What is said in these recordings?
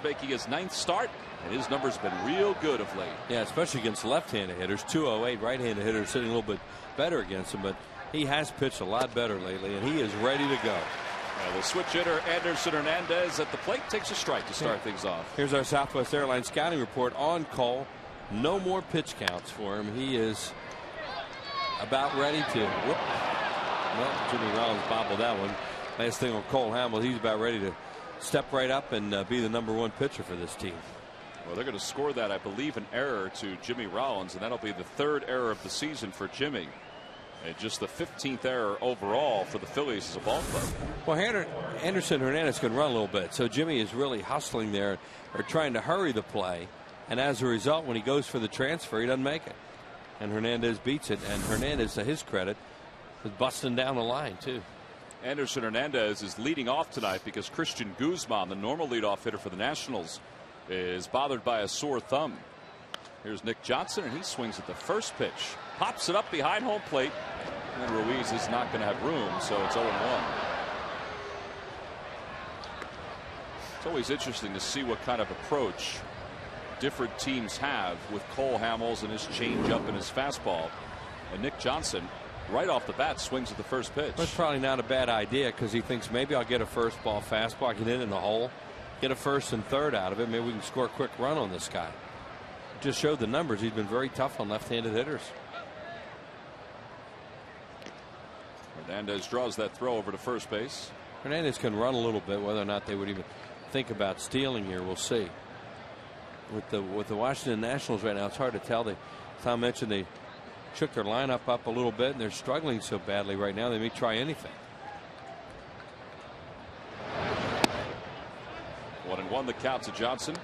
Hamels making his 9th start, and his number's been real good of late. Yeah, especially against left-handed hitters. 208 right-handed hitters sitting a little bit better against him, but he has pitched a lot better lately, and he is ready to go. The switch hitter Anderson Hernandez at the plate takes a strike to start things off. Here's our Southwest Airlines scouting report on Cole. No more pitch counts for him. He is about ready to. Well, Jimmy Rollins bobbled that one. Last thing on Cole Hamels, he's about ready to step right up and be the #1 pitcher for this team. Well, they're going to score that, I believe, an error to Jimmy Rollins, and that'll be the 3rd error of the season for Jimmy. And just the 15th error overall for the Phillies as a ball club. Well, Anderson Hernandez can run a little bit, so Jimmy is really hustling there or trying to hurry the play. And as a result, when he goes for the transfer, he doesn't make it. And Hernandez beats it. And Hernandez, to his credit, is busting down the line, too. Anderson Hernandez is leading off tonight because Christian Guzman, the normal leadoff hitter for the Nationals, is bothered by a sore thumb. Here's Nick Johnson, and he swings at the first pitch. Pops it up behind home plate. And Ruiz is not going to have room, so it's 0-1. It's always interesting to see what kind of approach different teams have with Cole Hamels and his changeup and his fastball. And Nick Johnson, right off the bat, swings at the first pitch. That's probably not a bad idea because he thinks maybe I'll get a first ball fastball. I can hit it in the hole, get a 1st and 3rd out of it. Maybe we can score a quick run on this guy. Just showed the numbers. He's been very tough on left-handed hitters. Hernandez draws that throw over to first base. Hernandez can run a little bit. Whether or not they would even think about stealing here, we'll see. With the Washington Nationals right now, it's hard to tell. Tom mentioned they shook their lineup up a little bit, and they're struggling so badly right now they may try anything. 1-1 the count to Johnson.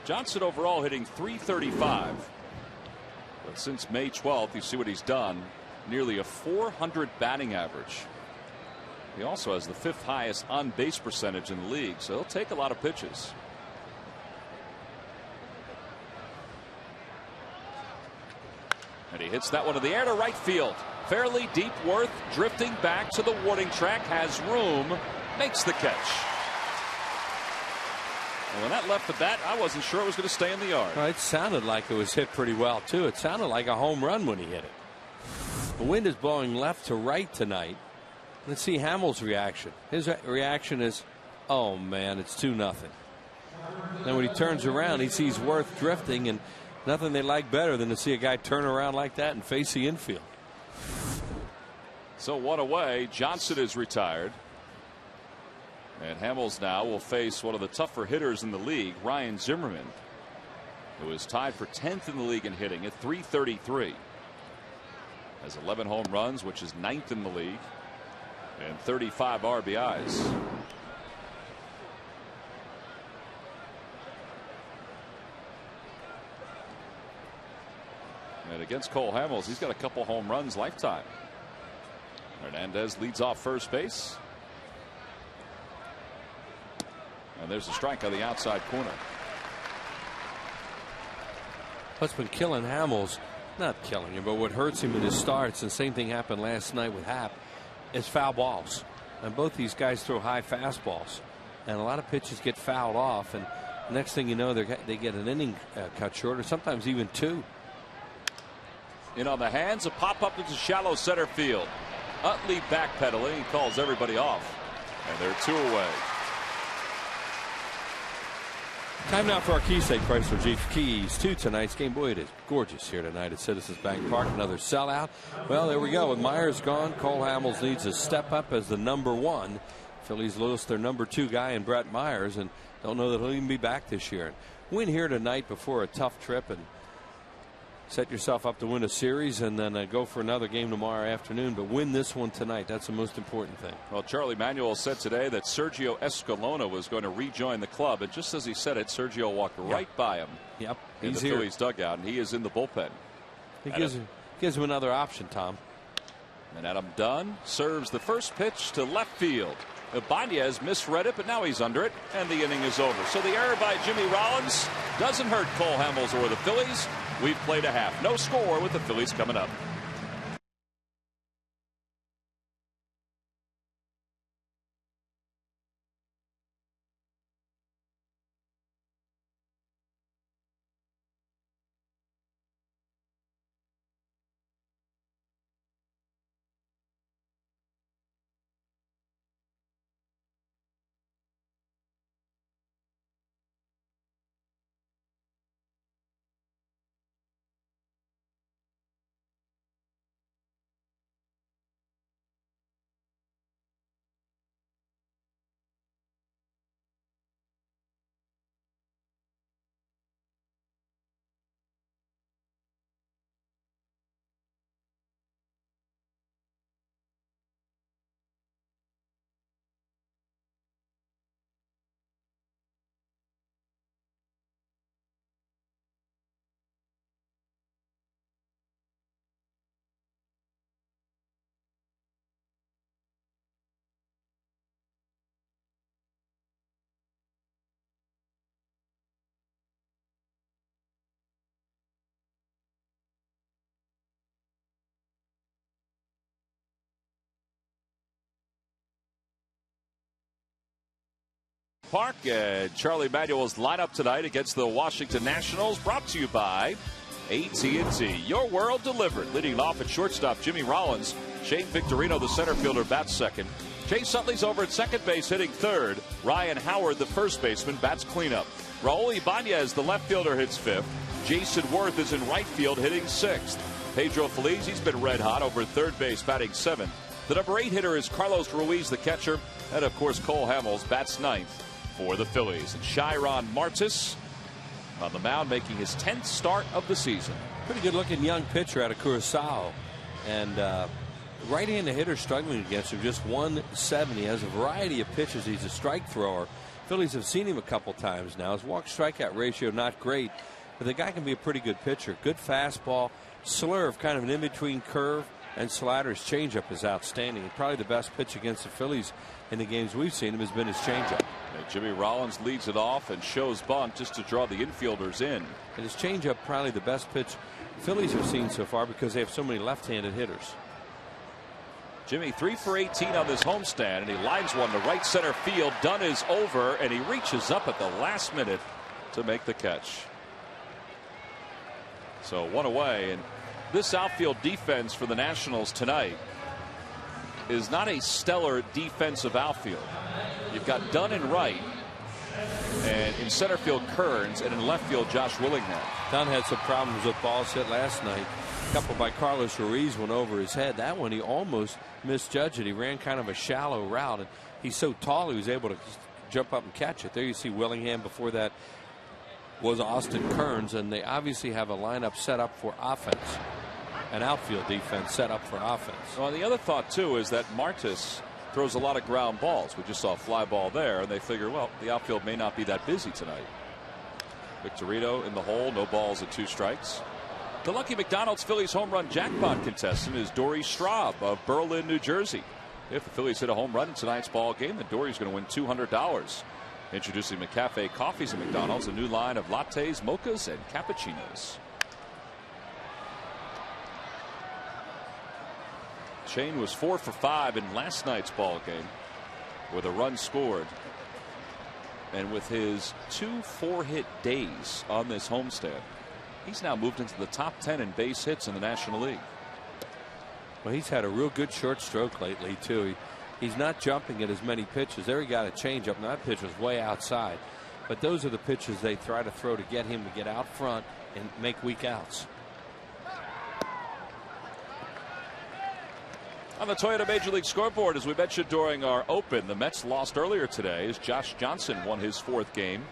Johnson overall hitting .335. But since May 12th, you see what he's done. Nearly a .400 batting average. He also has the 5th highest on base percentage in the league, so he'll take a lot of pitches. And he hits that one in the air to right field. Fairly deep. Worth drifting back to the warning track, has room, makes the catch. And when that left the bat, I wasn't sure it was going to stay in the yard. Well, it sounded like it was hit pretty well too. It sounded like a home run when he hit it. The wind is blowing left to right tonight. Let's see Hamels' reaction. His reaction is, oh man, it's 2-0. Then when he turns around, he sees Worth drifting, and nothing they like better than to see a guy turn around like that and face the infield. So 1 away. Johnson is retired. And Hamels now will face one of the tougher hitters in the league, Ryan Zimmerman, who is tied for 10th in the league in hitting at .333. Has 11 home runs, which is 9th in the league, and 35 RBIs. And against Cole Hamels, he's got a couple home runs lifetime. Hernandez leads off first base. And there's a strike on the outside corner. What's been killing Hamels, not killing him, but what hurts him in his starts, and same thing happened last night with Happ, is foul balls. And both these guys throw high fastballs, and a lot of pitches get fouled off, and the next thing you know, they get an inning cut short, or sometimes even 2. In on the hands, a pop up into shallow center field. Utley backpedaling, he calls everybody off, and they're 2 away. Time now for our Keysake Chrysler Jeep Keys to tonight's game. Boy, it is gorgeous here tonight at Citizens Bank Park. Another sellout. Well, there we go. With Myers gone, Cole Hamels needs to step up as the #1. Phillies lost their #2 guy in Brett Myers, and don't know that he'll even be back this year. Win here tonight before a tough trip, and set yourself up to win a series, and then go for another game tomorrow afternoon. But win this one tonight. That's the most important thing. Well, Charlie Manuel said today that Sergio Escalona was going to rejoin the club, and just as he said it, Sergio walked right by him. Yep, in he's the here. Phillies dugout, and he is in the bullpen. He gives him another option, Tom. And Adam Dunn serves the first pitch to left field. Ibanez misread it, but now he's under it, and the inning is over. So the error by Jimmy Rollins doesn't hurt Cole Hamels or the Phillies. We've played a half. No score with the Phillies coming up. Park. And Charlie Manuel's lineup tonight against the Washington Nationals, brought to you by AT&T. Your world delivered. Leading off at shortstop, Jimmy Rollins. Shane Victorino, the center fielder, bats second. Chase Utley's over at second base, hitting third. Ryan Howard, the first baseman, bats cleanup. Raul Ibanez, the left fielder, hits fifth. Jason Worth is in right field, hitting sixth. Pedro Feliz, he's been red hot over at third base, batting seventh. The number 8 hitter is Carlos Ruiz, the catcher. And, of course, Cole Hamels bats ninth for the Phillies. And Chiron Martis on the mound, making his 10th start of the season. Pretty good-looking young pitcher out of Curacao. And right-handed hitter struggling against him, just 170. Has a variety of pitches. He's a strike thrower. Phillies have seen him a couple times now. His walk-strikeout ratio not great, but the guy can be a pretty good pitcher. Good fastball, slurve, kind of an in-between curve, and slider's changeup is outstanding. And probably the best pitch against the Phillies in the games we've seen him has been his changeup. And Jimmy Rollins leads it off and shows bunt just to draw the infielders in. And his changeup probably the best pitch the Phillies have seen so far because they have so many left-handed hitters. Jimmy 3 for 18 on this homestand, and he lines one to right center field. Dunn is over, and he reaches up at the last minute to make the catch. So one away, and this outfield defense for the Nationals tonight is not a stellar defensive outfield. You've got Dunn in right, and in center field Kearns, and in left field Josh Willingham. Dunn had some problems with balls hit last night. A couple by Carlos Ruiz went over his head. That one he almost misjudged it. He ran kind of a shallow route, and he's so tall he was able to jump up and catch it. There you see Willingham. Before that was Austin Kearns, and they obviously have a lineup set up for offense. An outfield defense set up for offense. Well, the other thought too is that Martis throws a lot of ground balls. We just saw a fly ball there, and they figure, well, the outfield may not be that busy tonight. Victorino in the hole, no balls at 2 strikes. The Lucky McDonald's Phillies home run jackpot contestant is Dory Straub of Berlin, New Jersey. If the Phillies hit a home run in tonight's ball game, then Dory's going to win $200. Introducing McCafe Coffees at McDonald's, a new line of lattes, mochas, and cappuccinos. Shane was 4 for 5 in last night's ball game with a run scored. And with his 2 4-hit days on this homestand, he's now moved into the top 10 in base hits in the National League. Well, he's had a real good short stroke lately, too. He's not jumping at as many pitches. There he got a changeup, and that pitch was way outside. But those are the pitches they try to throw to get him to get out front and make weak outs. On the Toyota Major League scoreboard, as we mentioned during our open, the Mets lost earlier today as Josh Johnson won his 4th game.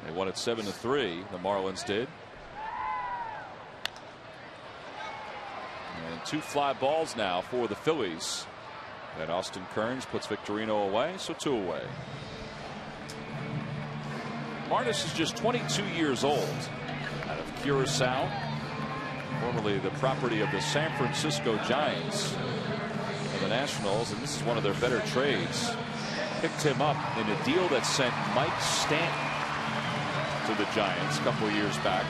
They won it 7-3. The Marlins did. And 2 fly balls now for the Phillies. And Austin Kearns puts Victorino away, so 2 away. Martis is just 22 years old, out of Curacao, formerly the property of the San Francisco Giants. And the Nationals, and this is one of their better trades, picked him up in a deal that sent Mike Stanton to the Giants a couple of years back.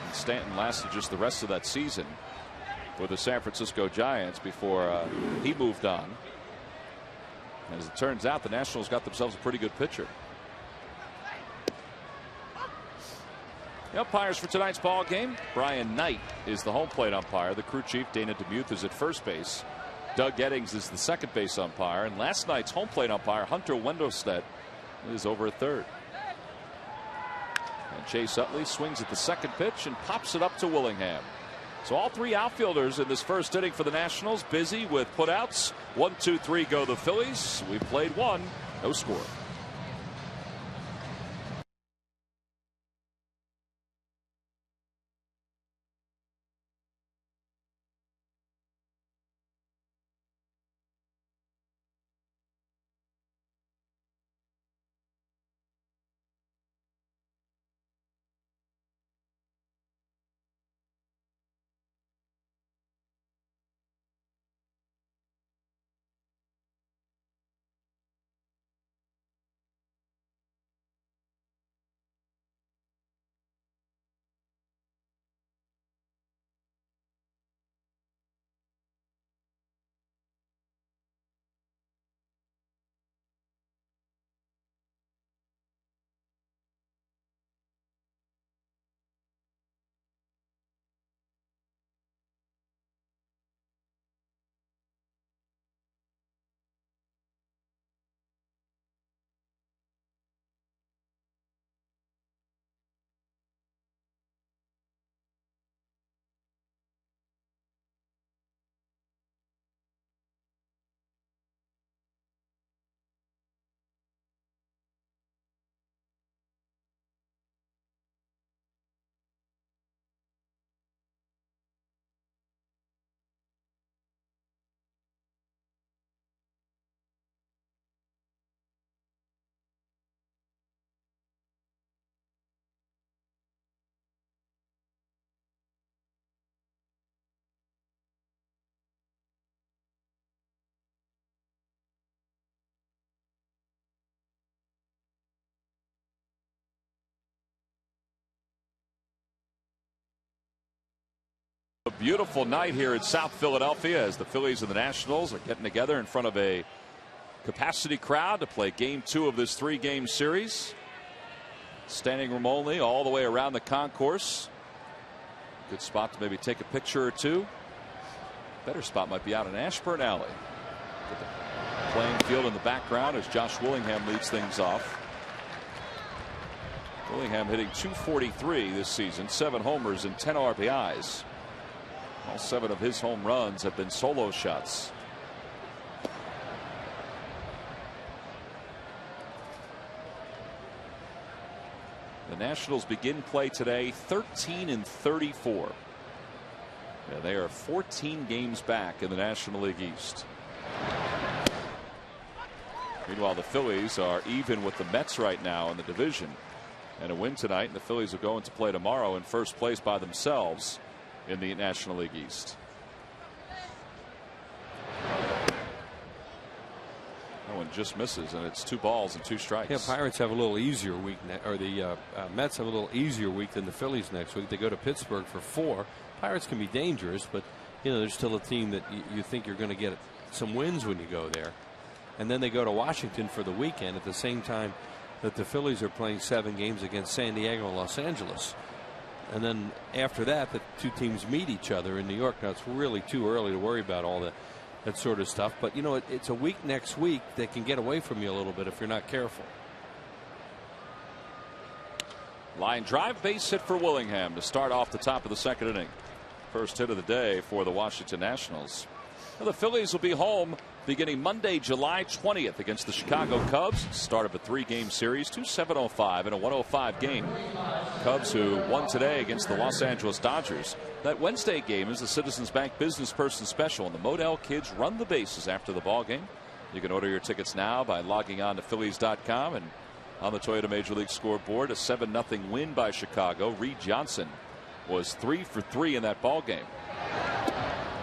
And Stanton lasted just the rest of that season with the San Francisco Giants before he moved on. And as it turns out, the Nationals got themselves a pretty good pitcher. The umpires for tonight's ball game: Brian Knight is the home plate umpire. The crew chief Dana DeMuth is at first base. Doug Eddings is the second base umpire, and last night's home plate umpire Hunter Wendelstedt is over at third. And Chase Utley swings at the second pitch and pops it up to Willingham. So all 3 outfielders in this first inning for the Nationals busy with putouts. 1, 2, 3 go the Phillies. We played 1, no score. A beautiful night here in South Philadelphia as the Phillies and the Nationals are getting together in front of a capacity crowd to play game 2 of this 3-game series. Standing room only all the way around the concourse. Good spot to maybe take a picture or two. Better spot might be out in Ashburn Alley. Get the playing field in the background as Josh Willingham leads things off. Willingham hitting .243 this season, 7 homers and 10 RBIs. All 7 of his home runs have been solo shots. The Nationals begin play today 13-34. Yeah, they are 14 games back in the National League East. Meanwhile, the Phillies are even with the Mets right now in the division. And a win tonight, and the Phillies will go into play tomorrow in first place by themselves in the National League East. That one just misses, and it's 2 balls and 2 strikes. Yeah, Pirates have a little easier week, or the Mets have a little easier week than the Phillies next week. They go to Pittsburgh for 4. Pirates can be dangerous, but you know, there's still a team that you think you're going to get some wins when you go there. And then they go to Washington for the weekend at the same time that the Phillies are playing 7 games against San Diego and Los Angeles. And then after that, the 2 teams meet each other in New York. Now, it's really too early to worry about all that sort of stuff. But, you know, it's a week next week that can get away from you a little bit if you're not careful. Line drive, base hit for Willingham to start off the top of the 2nd inning. First hit of the day for the Washington Nationals. Well, the Phillies will be home beginning Monday, July 20th against the Chicago Cubs. Start of a 3-game series, 2-7-05 and a 105 game. Cubs who won today against the Los Angeles Dodgers. That Wednesday game is the Citizens Bank Business Person Special, and the Modell kids run the bases after the ball game. You can order your tickets now by logging on to Phillies.com, and on the Toyota Major League scoreboard, a 7-0 win by Chicago. Reed Johnson was 3 for 3 in that ball game.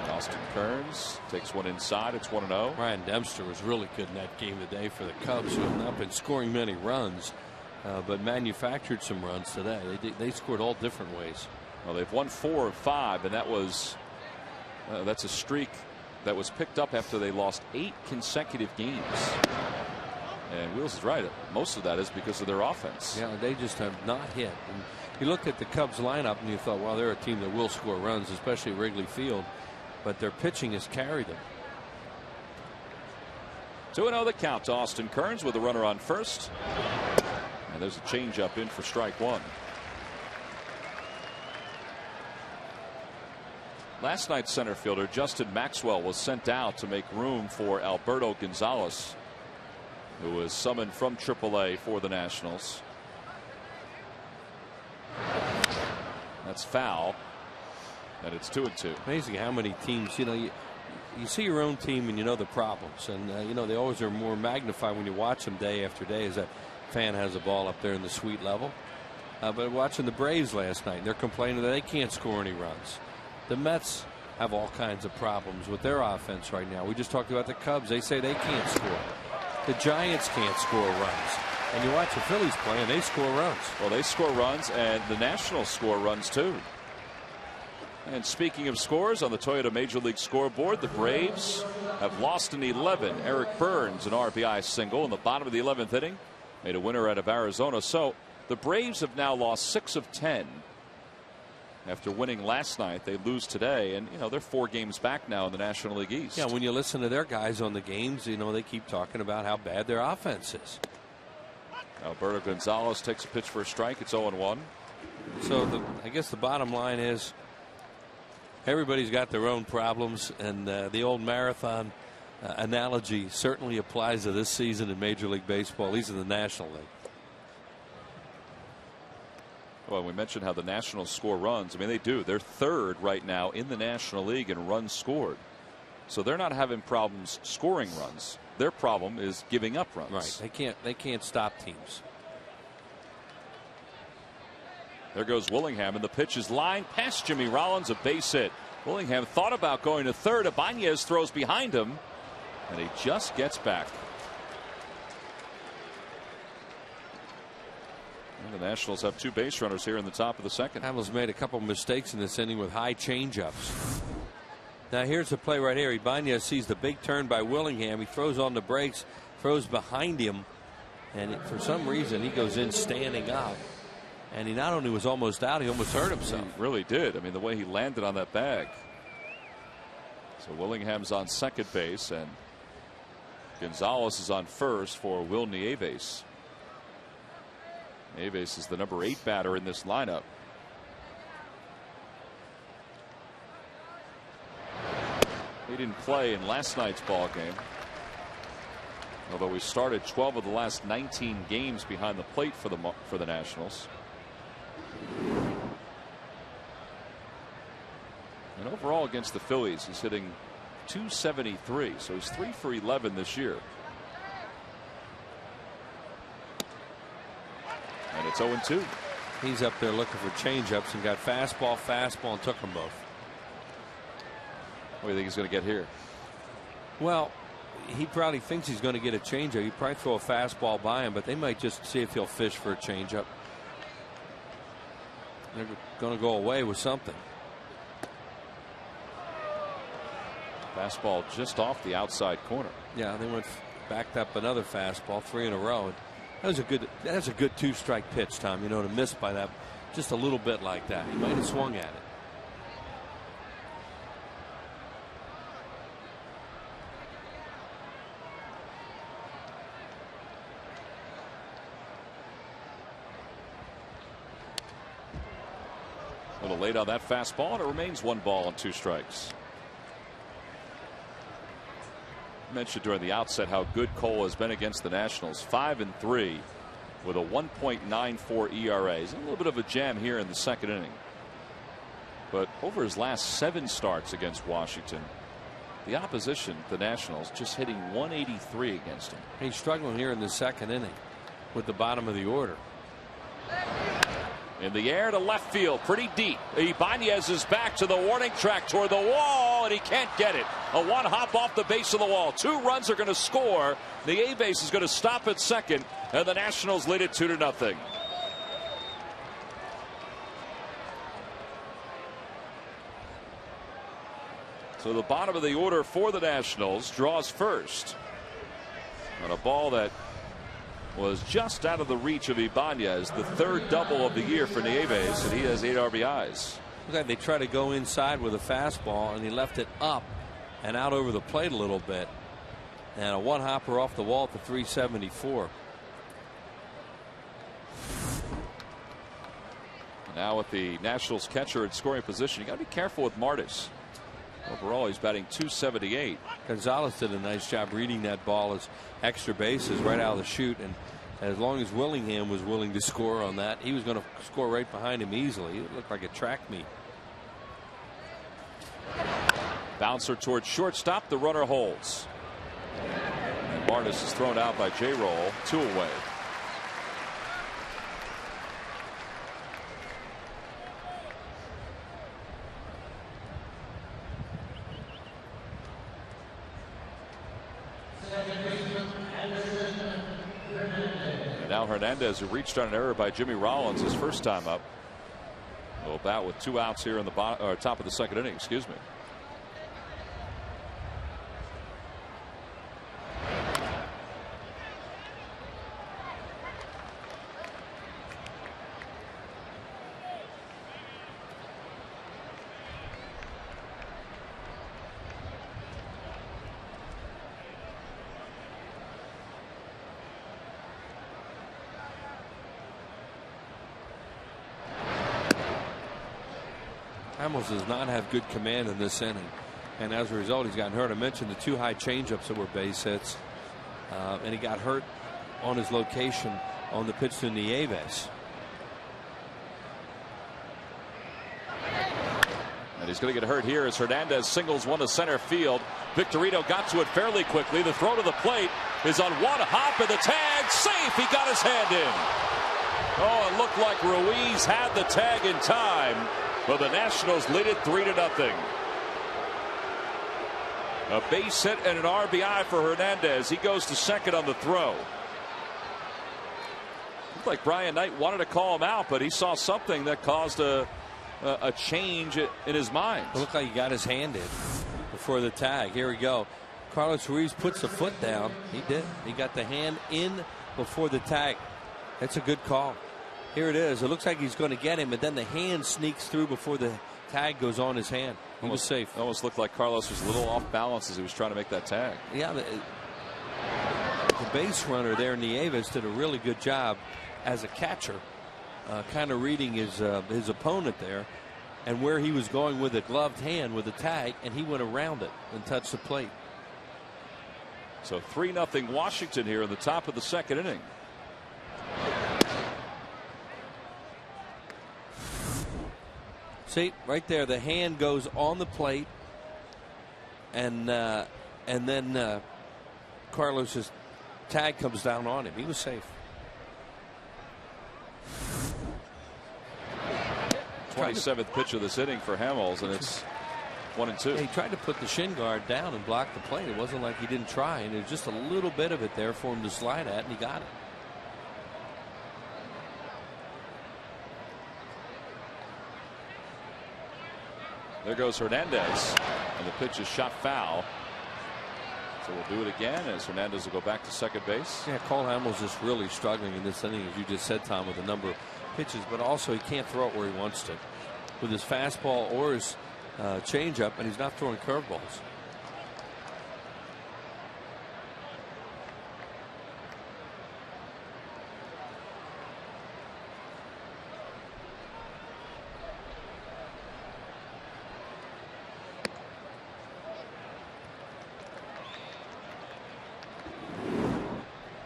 Austin Kearns takes one inside. It's 1-0. Ryan Dempster was really good in that game today for the Cubs, who have not been scoring many runs, but manufactured some runs today. They scored all different ways. Well, they've won 4 of 5, and that's a streak that was picked up after they lost 8 consecutive games. And Wheels is right. Most of that is because of their offense. Yeah, they just have not hit. And you looked at the Cubs lineup and you thought, well, they're a team that will score runs, especially at Wrigley Field. But their pitching has carried them. 2-0 the count to Austin Kearns with a runner on first. And there's a changeup in for strike 1. Last night's center fielder Justin Maxwell was sent out to make room for Alberto Gonzalez, who was summoned from AAA for the Nationals. That's foul. And it's 2-2. Amazing how many teams, you know, you see your own team and you know the problems, and you know they always are more magnified when you watch them day after day as that fan has a ball up there in the suite level. But watching the Braves last night, they're complaining that they can't score any runs. The Mets have all kinds of problems with their offense right now. We just talked about the Cubs. They say they can't score. The Giants can't score runs. And you watch the Phillies play and they score runs. Well, they score runs, and the Nationals score runs too. And speaking of scores on the Toyota Major League scoreboard, the Braves have lost in 11. Eric Burns, an RBI single in the bottom of the 11th inning, made a winner out of Arizona. So the Braves have now lost 6 of 10. After winning last night, they lose today, and you know they're 4 games back now in the National League East. Yeah, when you listen to their guys on the games, you know they keep talking about how bad their offense is. Alberto Gonzalez takes a pitch for a strike. It's 0-1. So I guess the bottom line is, everybody's got their own problems, and the old marathon analogy certainly applies to this season in Major League Baseball, at least in the National League. Well, we mentioned how the Nationals score runs. I mean, they do. They're 3rd right now in the National League in runs scored. So they're not having problems scoring runs. Their problem is giving up runs. Right. They can't stop teams. There goes Willingham, and the pitch is lined past Jimmy Rollins, a base hit. Willingham thought about going to third. Ibanez throws behind him, and he just gets back. And the Nationals have 2 base runners here in the top of the second. Hamels made a couple mistakes in this inning with high changeups. Now here's the play right here. Ibanez sees the big turn by Willingham. He throws on the brakes, throws behind him, and for some reason he goes in standing up. And he not only was almost out, he almost hurt himself. He really did. I mean, the way he landed on that bag. So Willingham's on second base, and Gonzalez is on first for Will Nieves. Nieves is the number 8 batter in this lineup. He didn't play in last night's ball game, although he started 12 of the last 19 games behind the plate for the Nationals. And overall against the Phillies, he's hitting .273, so he's 3 for 11 this year. And it's 0-2. He's up there looking for changeups and got fastball, and took them both. What do you think he's going to get here? Well, he probably thinks he's going to get a changeup. He'd probably throw a fastball by him, but they might just see if he'll fish for a changeup. They're going to go away with something. Fastball just off the outside corner. Yeah, they went backed up another fastball, 3 in a row. That's a good 2-strike pitch, Tom. You know, to miss by that just a little bit like that. He might have swung at it. A little late on that fastball, and it remains 1 ball and 2 strikes. I mentioned during the outset how good Cole has been against the Nationals. 5-3 with a 1.94 ERA. He's in a little bit of a jam here in the second inning. But over his last 7 starts against Washington, the opposition, the Nationals, just hitting .183 against him. He's struggling here in the second inning with the bottom of the order. In the air to left field, pretty deep. Ibanez is back to the warning track toward the wall, and he can't get it. A 1-hop off the base of the wall. 2 runs are going to score. The A-base is going to stop at second, and the Nationals lead it 2-0. So the bottom of the order for the Nationals draws first on a ball that was just out of the reach of Ibanez, the 3rd double of the year for Nieves, and he has 8 RBIs. Okay, they try to go inside with a fastball, and he left it up and out over the plate a little bit, and a 1-hopper off the wall at the 374. Now with the Nationals catcher in scoring position, you got to be careful with Martis. Overall, he's batting .278. Gonzalez did a nice job reading that ball as extra bases right out of the chute, and as long as Willingham was willing to score on that, he was going to score right behind him easily. It looked like a track meet. Bouncer towards shortstop. The runner holds. And Martis is thrown out by J-Roll. 2 away. And now Hernandez, who reached on an error by Jimmy Rollins his first time up, will bat with 2 outs here in the top of the second inning. Excuse me. Hamels does not have good command in this inning, and as a result, he's gotten hurt. I mentioned the 2 high changeups that were base hits, and he got hurt on his location on the pitch to Nieves. And he's going to get hurt here as Hernandez singles one to center field. Victorino got to it fairly quickly. The throw to the plate is on 1 hop, and the tag safe. He got his hand in. Oh, it looked like Ruiz had the tag in time. But the Nationals lead it 3-0. A base hit and an RBI for Hernandez. He goes to second on the throw. Looked like Brian Knight wanted to call him out, but he saw something that caused a change in his mind. It looked like he got his hand in before the tag. Here we go. Carlos Ruiz puts the foot down. He did. He got the hand in before the tag. That's a good call. Here it is. It looks like he's going to get him, but then the hand sneaks through before the tag goes on his hand. He was safe. Almost looked like Carlos was a little off balance as he was trying to make that tag. Yeah, the base runner there, Nieves, did a really good job as a catcher, kind of reading his opponent there and where he was going with a gloved hand with a tag, and he went around it and touched the plate. So 3-0 Washington here in the top of the second inning. See, right there, the hand goes on the plate, and then Carlos's tag comes down on him. He was safe. 27th pitch of this inning for Hamels, and it's 1-2. He tried to put the shin guard down and block the plate. It wasn't like he didn't try, and there's just a little bit of it there for him to slide at, and he got it. There goes Hernandez, and the pitch is shot foul. So we'll do it again as Hernandez will go back to second base. Yeah, Cole Hamels is really struggling in this inning, as you just said, Tom, with a number of pitches, but also he can't throw it where he wants to with his fastball or his changeup, and he's not throwing curveballs.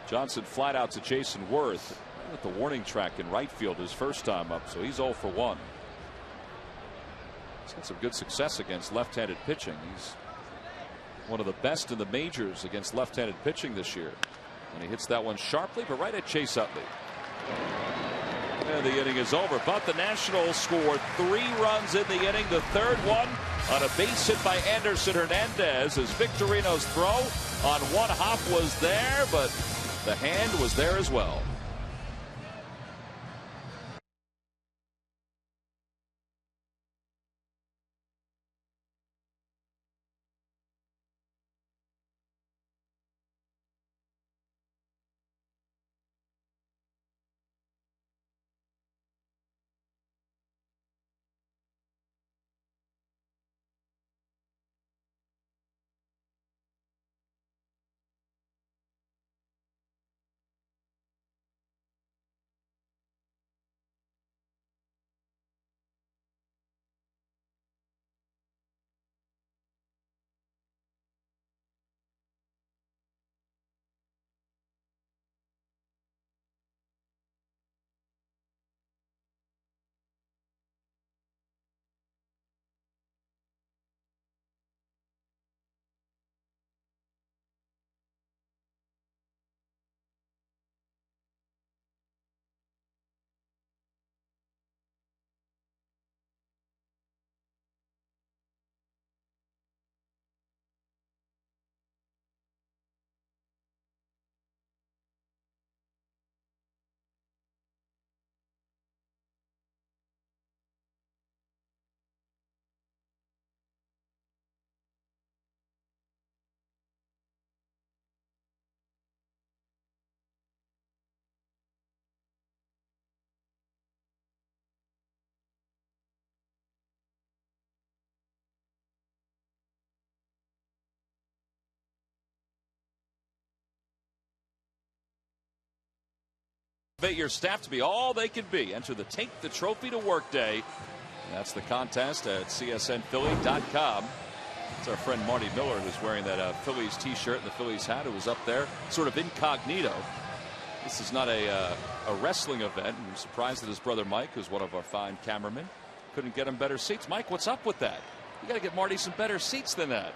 Johnson flat out to Jason Worth with the warning track in right field his first time up, so he's 0 for 1. He's had some good success against left-handed pitching. He's one of the best in the majors against left-handed pitching this year, and he hits that one sharply but right at Chase Utley. And the inning is over, but the Nationals scored 3 runs in the inning. The third one on a base hit by Anderson Hernandez as Victorino's throw on one hop was there, but the hand was there as well. Motivate your staff to be all they can be. Enter the Take the Trophy to Work Day. That's the contest at csnphilly.com. It's our friend Marty Miller who's wearing that Phillies t-shirt and the Phillies hat, who was up there sort of incognito. This is not a wrestling event. I'm surprised that his brother Mike, who's one of our fine cameramen, couldn't get him better seats. Mike, what's up with that? You got to get Marty some better seats than that.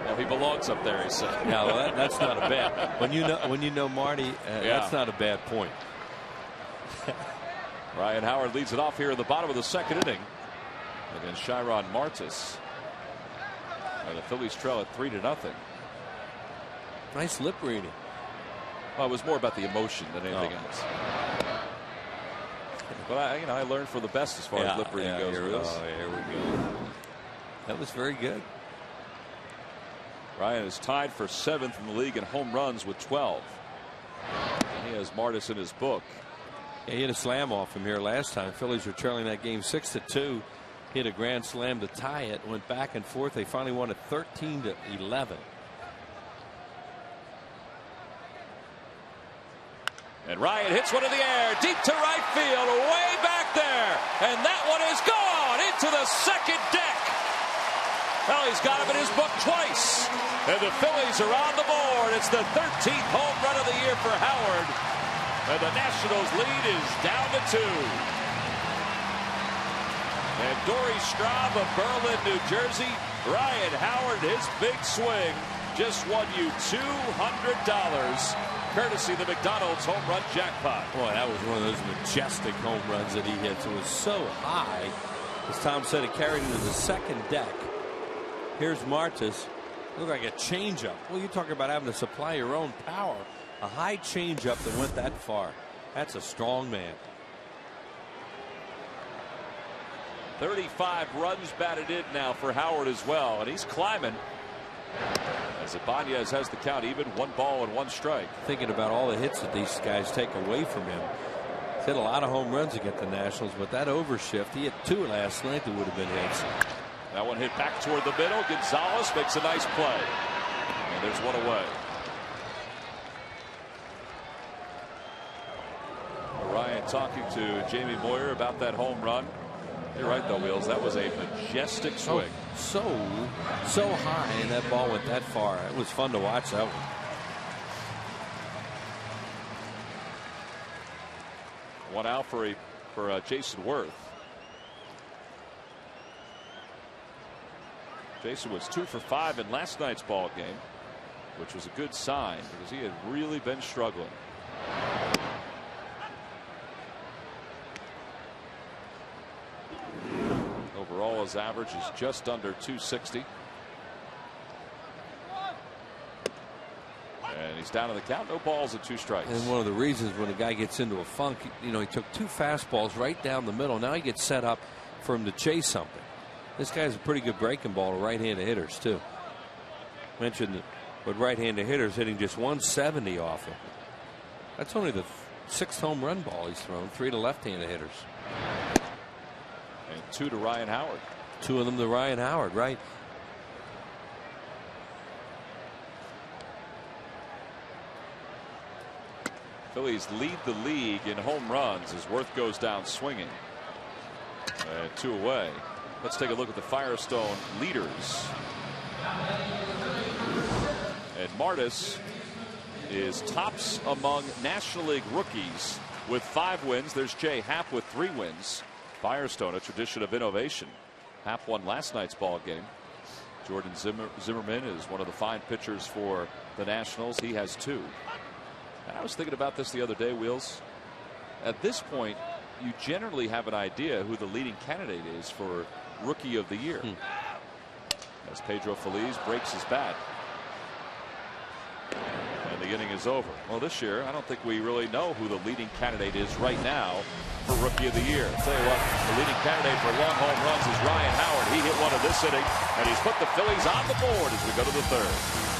Well, he belongs up there, he said. No, that's not a bad. When you know Marty, that's not a bad point. Ryan Howard leads it off here in the bottom of the second inning against Chiron Martis. And the Phillies trail at 3-0. Nice lip reading. Well, it was more about the emotion than anything else. But I learned from the best as far as lip reading goes. Here we go. That was very good. Ryan is tied for 7th in the league in home runs with 12. He has Martis in his book. He hit a slam off him here last time. Phillies were trailing that game 6-2. Hit a grand slam to tie it. Went back and forth. They finally won it 13-11. And Ryan hits one in the air, deep to right field, way back there. And that one is gone into the second deck. Well, he's got him in his book twice. And the Phillies are on the board. It's the 13th home run of the year for Howard. And the Nationals lead is down to 2. And Dory Straub of Berlin, New Jersey. Ryan Howard, his big swing, just won you $200. Courtesy of the McDonald's home run jackpot. Boy, that was one of those majestic home runs that he hits. It was so high. As Tom said, it carried into the second deck. Here's Martis. Looked like a changeup. Well, you talk about having to supply your own power. A high changeup that went that far. That's a strong man. 35 runs batted in now for Howard as well, and he's climbing. As Ibanez has the count even, 1 ball and 1 strike. Thinking about all the hits that these guys take away from him. He's hit a lot of home runs against the Nationals, but that overshift, he hit 2 last night that would have been hits. That one hit back toward the middle. Gonzalez makes a nice play. And there's one away. Ryan talking to Jamie Moyer about that home run. You're right, though, Wheels. That was a majestic swing. Oh, so high, and that ball went that far. It was fun to watch that one. One out for Jason Worth. Jason was 2 for 5 in last night's ball game, which was a good sign because he had really been struggling. Overall, his average is just under 260. And he's down to the count. No balls and 2 strikes. And one of the reasons when a guy gets into a funk, he took 2 fastballs right down the middle. Now he gets set up for him to chase something. This guy's a pretty good breaking ball to right-handed hitters, too. Mentioned that with right-handed hitters hitting just 170 off him. That's only the 6th home run ball he's thrown. 3 to left-handed hitters. And 2 to Ryan Howard. 2 of them to Ryan Howard, right. Phillies lead the league in home runs as Worth goes down swinging. And 2 away. Let's take a look at the Firestone leaders. And Martis is tops among National League rookies with 5 wins. There's Jay Happ with 3 wins. Firestone, a tradition of innovation. Happ won last night's ball game. Jordan Zimmerman is one of the fine pitchers for the Nationals. He has 2. And I was thinking about this the other day, Wheels. At this point, you generally have an idea who the leading candidate is for Rookie of the Year. As Pedro Feliz breaks his bat. And the inning is over. Well, this year, I don't think we really know who the leading candidate is right now for Rookie of the Year. I'll tell you what, the leading candidate for long home runs is Ryan Howard. He hit one in this inning, and he's put the Phillies on the board as we go to the 3rd.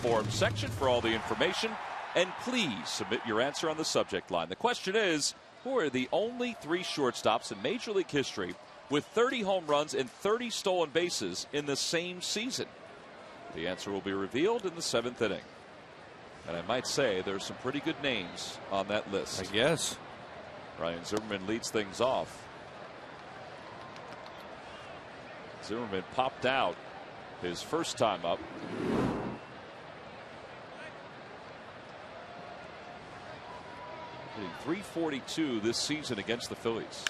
forum section for all the information. And please submit your answer on the subject line. The question is, who are the only 3 shortstops in Major League history with 30 home runs and 30 stolen bases in the same season? The answer will be revealed in the 7th inning. And I might say there's some pretty good names on that list. I guess. Ryan Zimmerman leads things off. Zimmerman popped out his first time up. Hitting .342 this season against the Phillies.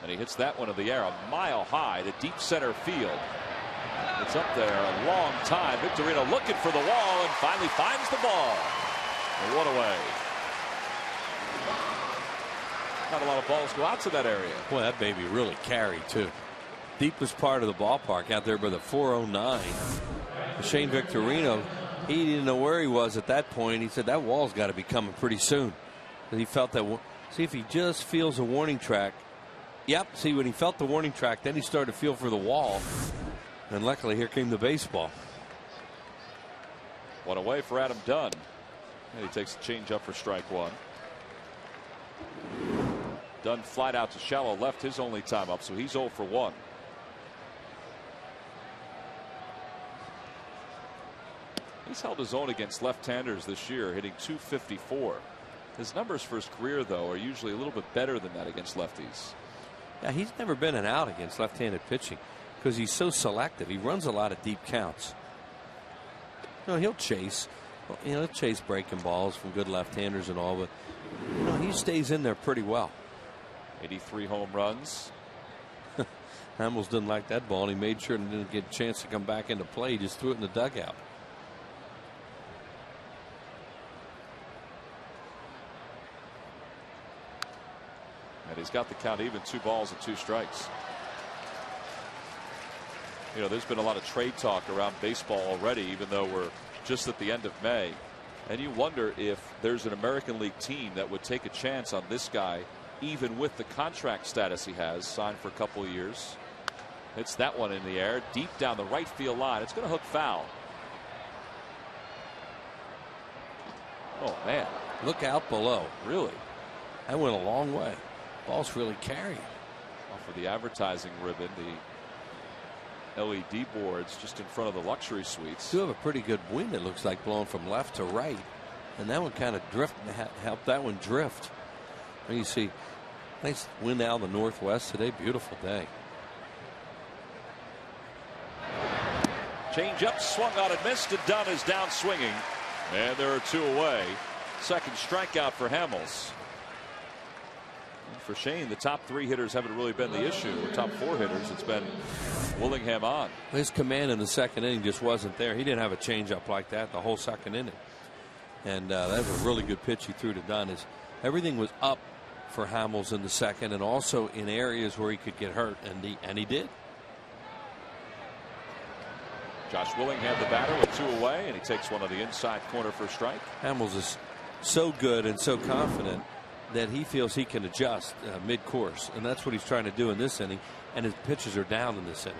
And he hits that one in the air a mile high to deep center field. It's up there a long time. Victorino looking for the wall and finally finds the ball. And one away. Not a lot of balls go out to that area. Boy, that baby really carried too. Deepest part of the ballpark out there by the 409. Shane Victorino, he didn't know where he was at that point. He said that wall's got to be coming pretty soon. And he felt that. See if he just feels a warning track. Yep. See, when he felt the warning track, then he started to feel for the wall. And luckily, here came the baseball. One away for Adam Dunn. And he takes the changeup for strike one. Dunn flied out to shallow left, his only time up, so he's 0 for 1. He's held his own against left-handers this year, hitting .254. His numbers for his career, though, are usually a little bit better than that against lefties. Yeah, he's never been an out against left-handed pitching because he's so selective. He runs a lot of deep counts. He'll chase. He'll chase breaking balls from good left-handers and all, but he stays in there pretty well. 83 home runs. Hamels didn't like that ball, and he made sure he didn't get a chance to come back into play. He just threw it in the dugout. And he's got the count even, 2 balls and 2 strikes. There's been a lot of trade talk around baseball already, even though we're just at the end of May. And you wonder if there's an American League team that would take a chance on this guy, even with the contract status he has, signed for a couple of years. Hits that one in the air, deep down the right field line. It's going to hook foul. Oh, man. Look out below. Really? That went a long way. Ball's really carrying. For the advertising ribbon, the LED boards just in front of the luxury suites. Do have a pretty good wind, it looks like, blowing from left to right. And that one kind of helped that one drift. And you see, nice wind out of the northwest today. Beautiful day. Change up, swung on and missed, and Dunn is down swinging. And there are 2 away. Second strikeout for Hamels. For Shane, the top 3 hitters haven't really been the issue. The top 4 hitters, it's been Willingham on. His command in the second inning just wasn't there. He didn't have a changeup like that the whole second inning. And that was a really good pitch he threw to Dunn. Everything was up for Hamels in the second, and also in areas where he could get hurt, and he did. Josh Willingham, the batter, with 2 away, and he takes one on the inside corner for a strike. Hamels is so good and so confident that he feels he can adjust mid-course, and that's what he's trying to do in this inning, and his pitches are down in this inning.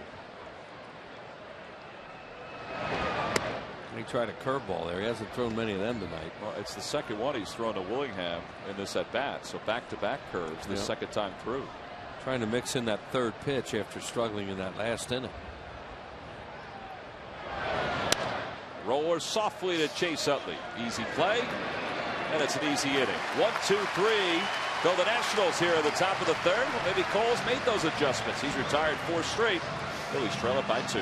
And he tried a curveball there. He hasn't thrown many of them tonight. Well, it's the second one he's thrown to Willingham in this at-bat, so back-to-back curves the second time through. Trying to mix in that third pitch after struggling in that last inning. Roller softly to Chase Utley. Easy play. And it's an easy inning. 1, 2, 3. Go the Nationals here at the top of the third. Well, maybe Cole's made those adjustments. He's retired 4 straight. Phillies trail it by 2.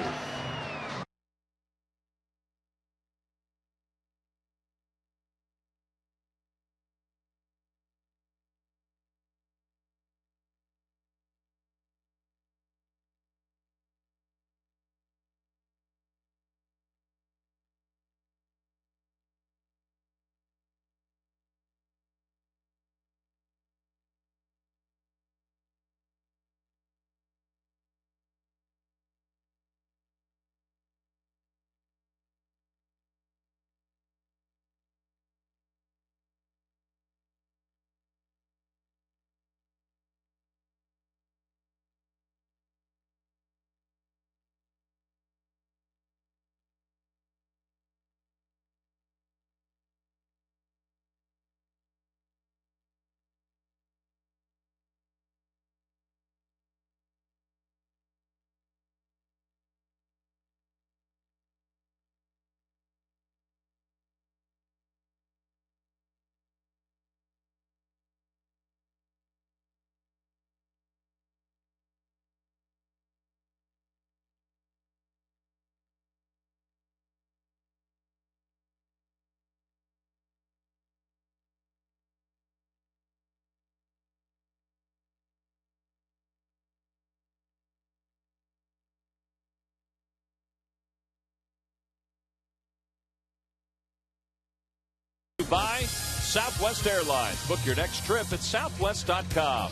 By Southwest Airlines. Book your next trip at southwest.com.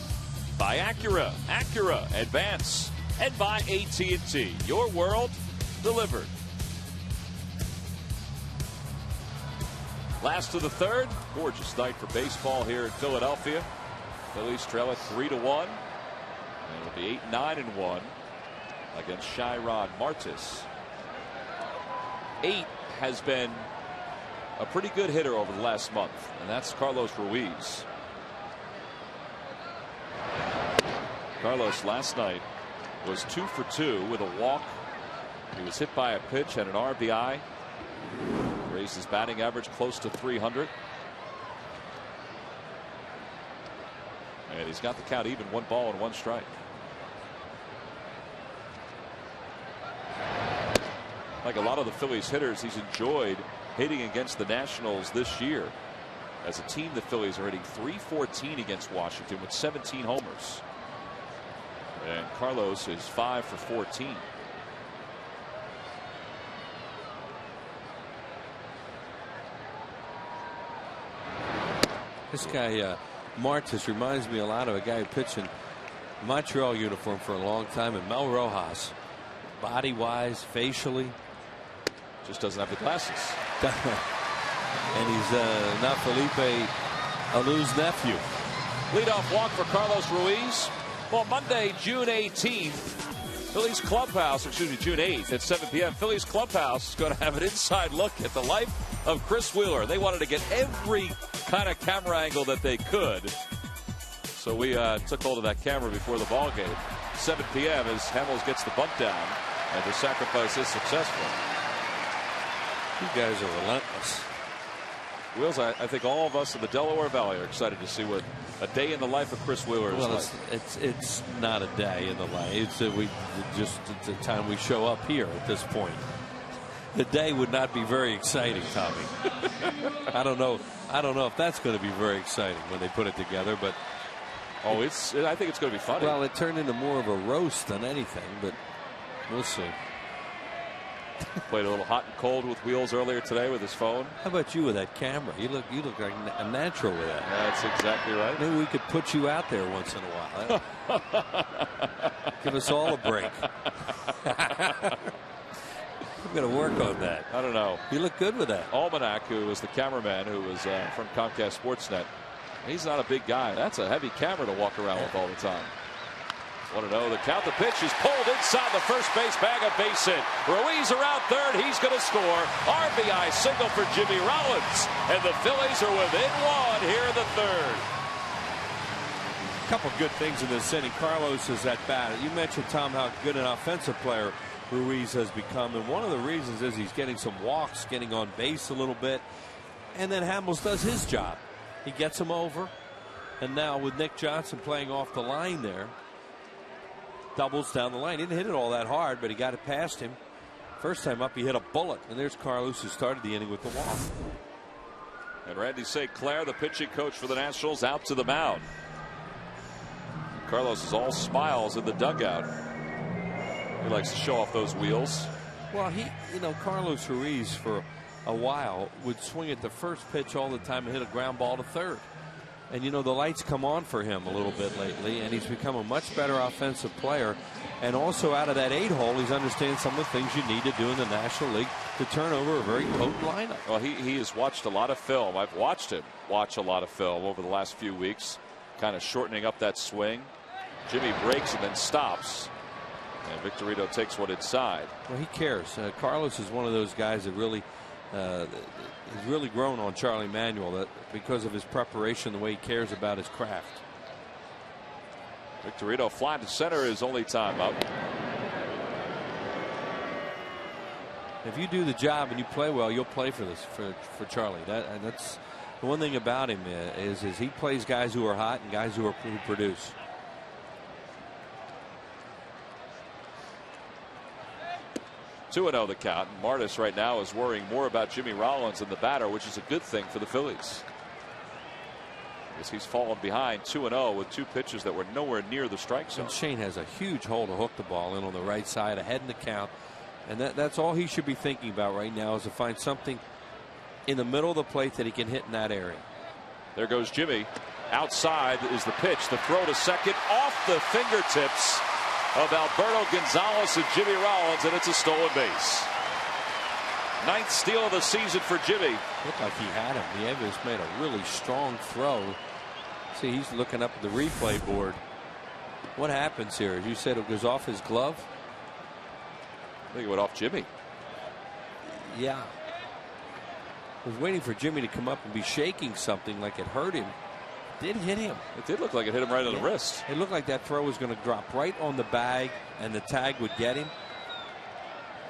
By Acura Advance, and by AT&T. Your world delivered. Last of the third. Gorgeous night for baseball here in Philadelphia. Phillies trail at 3-1. And it'll be 8-9-1 against Shyrod Martis. 8 has been a pretty good hitter over the last month, and that's Carlos Ruiz. Carlos last night was 2 for 2 with a walk. He was hit by a pitch and an RBI. Raised his batting average close to 300. And he's got the count even, 1 ball and 1 strike. Like a lot of the Phillies hitters, he's enjoyed hitting against the Nationals this year. As a team, the Phillies are hitting .314 against Washington with 17 homers. And Carlos is 5 for 14. This guy Martis reminds me a lot of a guy who pitched in Montreal uniform for a long time, and Mel Rojas. Body wise, facially, just doesn't have the glasses. And he's not Felipe Alou's nephew. Leadoff walk for Carlos Ruiz. Well, Monday, June 18th, Phillies Clubhouse, June 8th at 7 p.m. Phillies Clubhouse is going to have an inside look at the life of Chris Wheeler. They wanted to get every kind of camera angle that they could. So we took hold of that camera before the ball game. 7 p.m. as Hamels gets the bunt down, and the sacrifice is successful. You guys are relentless. Wheels, I think all of us in the Delaware Valley are excited to see what a day in the life of Chris Wheeler is like. It's not a day in the life. It's a time we show up here at this point. The day would not be very exciting, Tommy. I don't know if that's going to be very exciting when they put it together, but I think it's going to be funny. Well, it turned into more of a roast than anything, but we'll see. Played a little hot and cold with Wheels earlier today with his phone. How about you with that camera? You look like a natural with that. That's exactly right. Maybe we could put you out there once in a while. Give us all a break. We're going to work on that. I don't know. You look good with that. Almanac, who was the cameraman, who was from Comcast Sportsnet, he's not a big guy. That's a heavy camera to walk around with all the time. 1-0. The count. The pitch is pulled inside the first base bag. A base hit. Ruiz around third. He's going to score. RBI single for Jimmy Rollins. And the Phillies are within 1 here in the third. A couple good things in this inning. Carlos is at bat. You mentioned, Tom, how good an offensive player Ruiz has become. And one of the reasons is he's getting some walks, getting on base a little bit. And then Hamels does his job. He gets him over. And now with Nick Johnson playing off the line there, doubles down the line. He didn't hit it all that hard, but he got it past him. First time up, he hit a bullet. And there's Carlos, who started the inning with the walk. And Randy St. Clair, the pitching coach for the Nationals, out to the mound. Carlos is all smiles in the dugout. He likes to show off those wheels. Well, Carlos Ruiz for a while would swing at the first pitch all the time and hit a ground ball to third. And the lights come on for him a little bit lately, and he's become a much better offensive player. And also out of that 8-hole, he's understanding some of the things you need to do in the National League to turn over a very potent lineup. Well, he has watched a lot of film. I've watched him watch a lot of film over the last few weeks, kind of shortening up that swing. Jimmy breaks and then stops. And Victorino takes one inside. Well, he cares. Carlos is one of those guys that really he's really grown on Charlie Manuel because of his preparation, the way he cares about his craft. Victorino fly to center is only time up. If you do the job and you play well, you'll play for Charlie. That's the one thing about him is he plays guys who are hot and guys who produce. (2-0) the count. Martis right now is worrying more about Jimmy Rollins than the batter, which is a good thing for the Phillies. As he's fallen behind 2-0 with 2 pitches that were nowhere near the strike zone. And Shane has a huge hole to hook the ball in on the right side, ahead in the count. And that's all he should be thinking about right now, is to find something in the middle of the plate that he can hit in that area. There goes Jimmy. Outside is the pitch. The throw to second off the fingertips of Alberto Gonzalez and Jimmy Rollins, and it's a stolen base. 9th steal of the season for Jimmy. Looked like he had him. Nieves made a really strong throw. See, he's looking up at the replay board. What happens here? As you said, it goes off his glove. I think it went off Jimmy. Yeah. I was waiting for Jimmy to come up and be shaking something like it hurt him. It did hit him. It did look like it hit him right on the wrist. It looked like that throw was going to drop right on the bag and the tag would get him.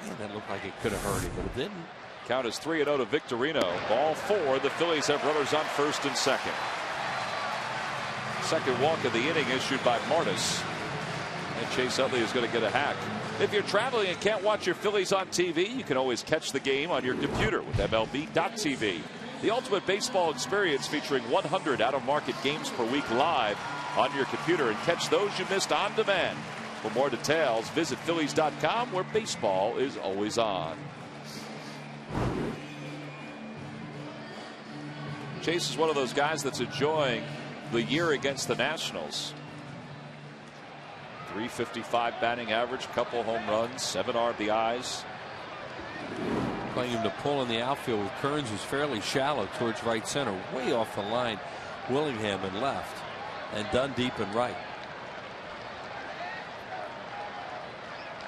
Man, that looked like it could have hurt him, but it didn't. Count is 3-0 to Victorino. Ball 4. The Phillies have runners on first and second. Second walk of the inning issued by Martis. And Chase Utley is going to get a hack. If you're traveling and can't watch your Phillies on TV, you can always catch the game on your computer with MLB.tv. The ultimate baseball experience featuring 100 out-of-market games per week live on your computer, and catch those you missed on demand. For more details, visit Phillies.com, where baseball is always on. Chase is one of those guys that's enjoying the year against the Nationals. .355 batting average, couple home runs, 7 RBIs. Playing him to pull in the outfield with Kearns, who's fairly shallow towards right center, way off the line. Willingham in left, and Dunn deep in right.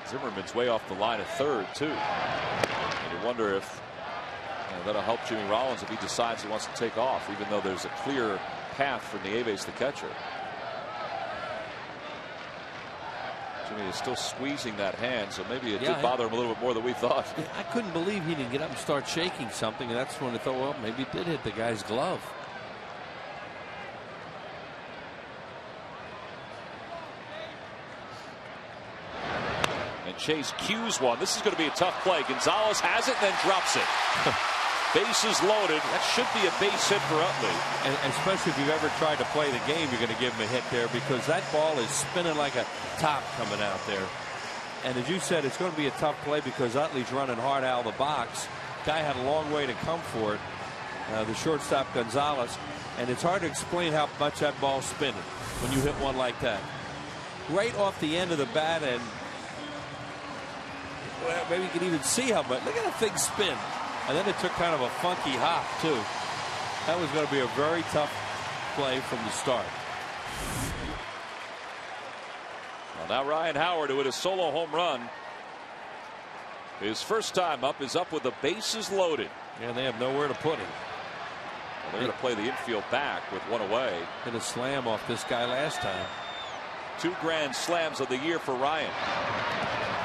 Zimmerman's way off the line at third, too. And you wonder if that'll help Jimmy Rollins if he decides he wants to take off, even though there's a clear path for Nieves, the catcher. Jimmy is still squeezing that hand, so maybe it did bother him a little bit more than we thought. I couldn't believe he didn't get up and start shaking something, and that's when I thought, well, maybe it did hit the guy's glove. And Chase cues one. This is going to be a tough play. Gonzalez has it, then drops it. Bases loaded. That should be a base hit for Utley. And especially if you've ever tried to play the game, you're going to give him a hit there, because that ball is spinning like a top coming out there. And as you said, it's going to be a tough play because Utley's running hard out of the box. Guy had a long way to come for it. The shortstop Gonzalez. And it's hard to explain how much that ball's spinning when you hit one like that. Right off the end of the bat, and well, maybe you can even see how much. Look at that thing spin. And then it took kind of a funky hop, too. That was going to be a very tough play from the start. Well, now Ryan Howard, who hit a solo home run. His first time up is up with the bases loaded. And they have nowhere to put him. Well, they're going to play the infield back with one away. Hit a slam off this guy last time. 2 grand slams of the year for Ryan.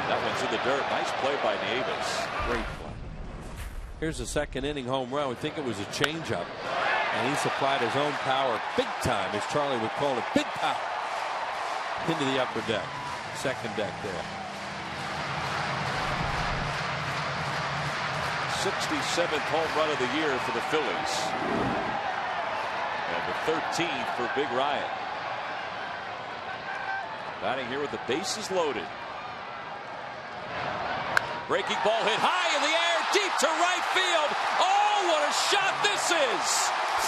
That one's in the dirt. Nice play by Nieves. Great play. Here's a second inning home run. We think it was a changeup, and he supplied his own power big time, as Charlie would call it, big power, into the upper deck, second deck there. 67th home run of the year for the Phillies, and the 13th for Big Ryan. Batting here with the bases loaded. Breaking ball hit high in the air, deep to right field. Oh, what a shot this is!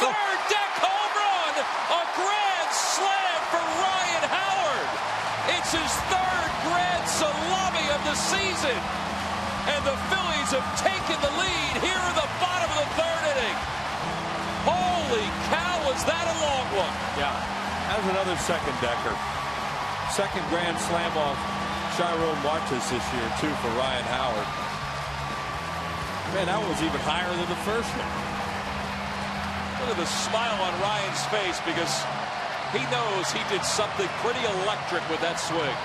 Third deck home run, a grand slam for Ryan Howard. It's his 3rd grand salami of the season, and the Phillies have taken the lead here in the bottom of the 3rd inning. Holy cow, was that a long one? Yeah, that's another second decker. Second grand slam off Chiron Martis this year, too, for Ryan Howard. Man, that was even higher than the first one. Look at the smile on Ryan's face, because he knows he did something pretty electric with that swing.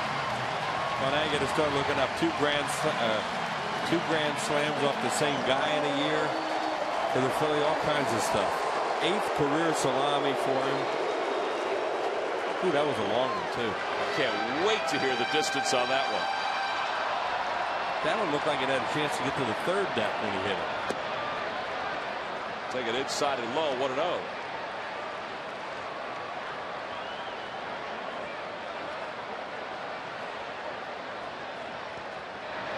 Well, now you got to start looking up 2 grand slams off the same guy in a year for the Philly, all kinds of stuff. 8th career salami for him. Ooh, that was a long one, too. Can't wait to hear the distance on that one. That one looked like it had a chance to get to the 3rd deck when he hit it. Take it inside and low, 1-0.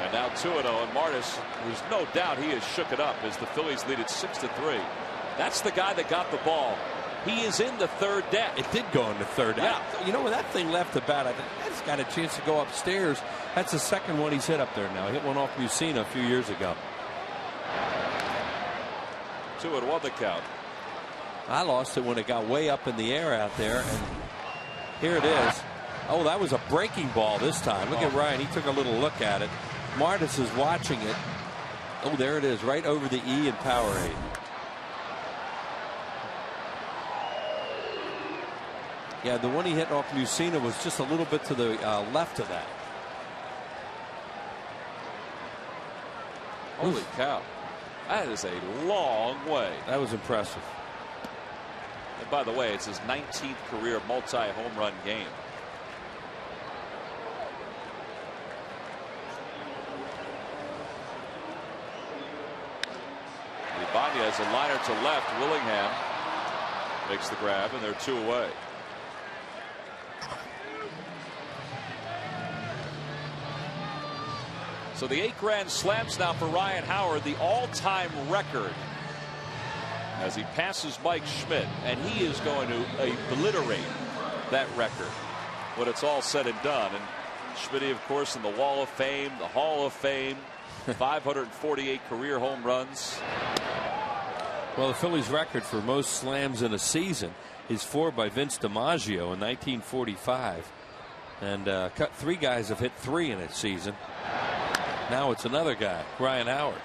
And now 2-0, and Martis, there's no doubt he has shook it up as the Phillies lead it 6-3. That's the guy that got the ball. He is in the third deck. It did go in the third. Yeah. You know, when that thing left the bat, I think that's got a chance to go upstairs. That's the second one he's hit up there now. He hit one off Mussina a few years ago. 2-1 the count. I lost it when it got way up in the air out there, and here it is. Oh, that was a breaking ball this time. Look at Ryan. He took a little look at it. Martis is watching it. Oh, there it is, right over the E in Powerade. Yeah, the one he hit off Mussina was just a little bit to the left of that. Holy cow. That is a long way. That was impressive. And by the way, it's his 19th career multi-home run game. Ibanez, a liner to left. Willingham makes the grab, and they're 2 away. So the 8 grand slams now for Ryan Howard, the all-time record, as he passes Mike Schmidt, and he is going to obliterate that record when it's all said and done. And Schmidt, of course, in the Wall of Fame, the Hall of Fame, 548 career home runs. Well, the Phillies' record for most slams in a season is 4 by Vince DiMaggio in 1945, and 3 guys have hit 3 in a season. Now it's another guy, Ryan Howard.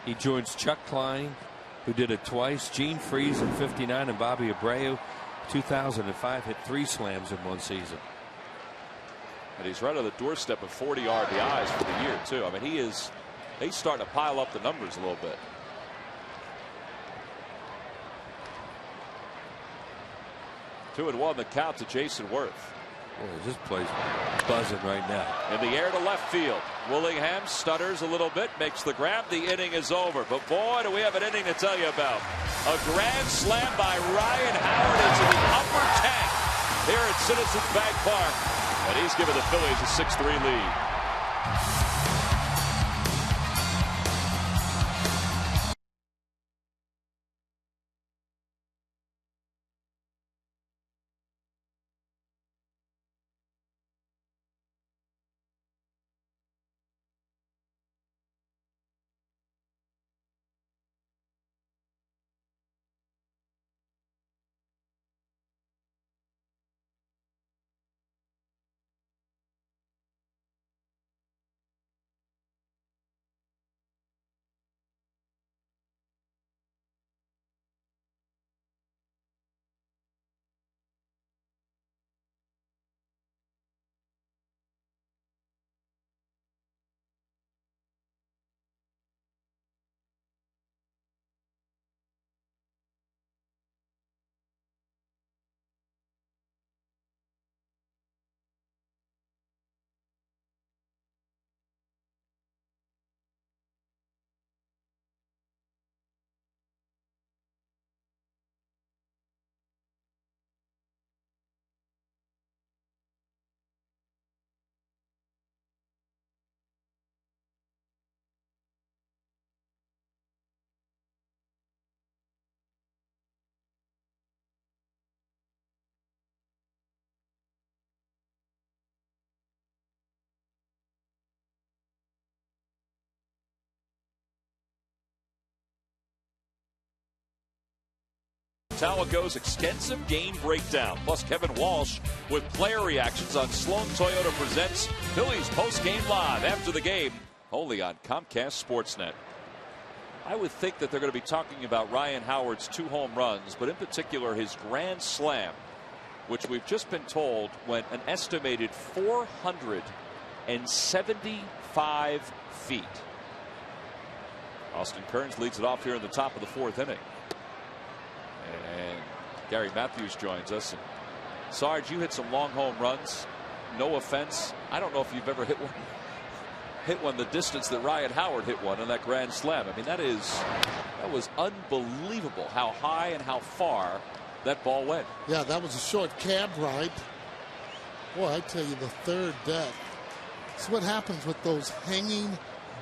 He joins Chuck Klein, who did it twice, Gene Freese in '59, and Bobby Abreu 2005 hit 3 slams in one season. And he's right on the doorstep of 40 RBIs for the year too. I mean, he's starting to pile up the numbers a little bit. Two and one the count to Jason Worth. Boy, this place buzzing right now. In the air to left field. Willingham stutters a little bit, makes the grab. The inning is over. But boy, do we have an inning to tell you about. A grand slam by Ryan Howard into the upper tank here at Citizens Bank Park. And he's given the Phillies a 6-3 lead. Talco's extensive game breakdown, plus Kevin Walsh with player reactions on Sloan Toyota presents Phillies postgame live after the game, only on Comcast Sportsnet. I would think that they're going to be talking about Ryan Howard's 2 home runs, but in particular his grand slam, which we've just been told went an estimated 475 feet. Austin Kearns leads it off here in the top of the 4th inning. And Gary Matthews joins us. And Sarge, you hit some long home runs. No offense. I don't know if you've ever hit one the distance that Ryan Howard hit one on that grand slam. I mean, that was unbelievable how high and how far that ball went. Yeah, that was a short cab ride. Boy, I tell you, the third deck It's what happens with those hanging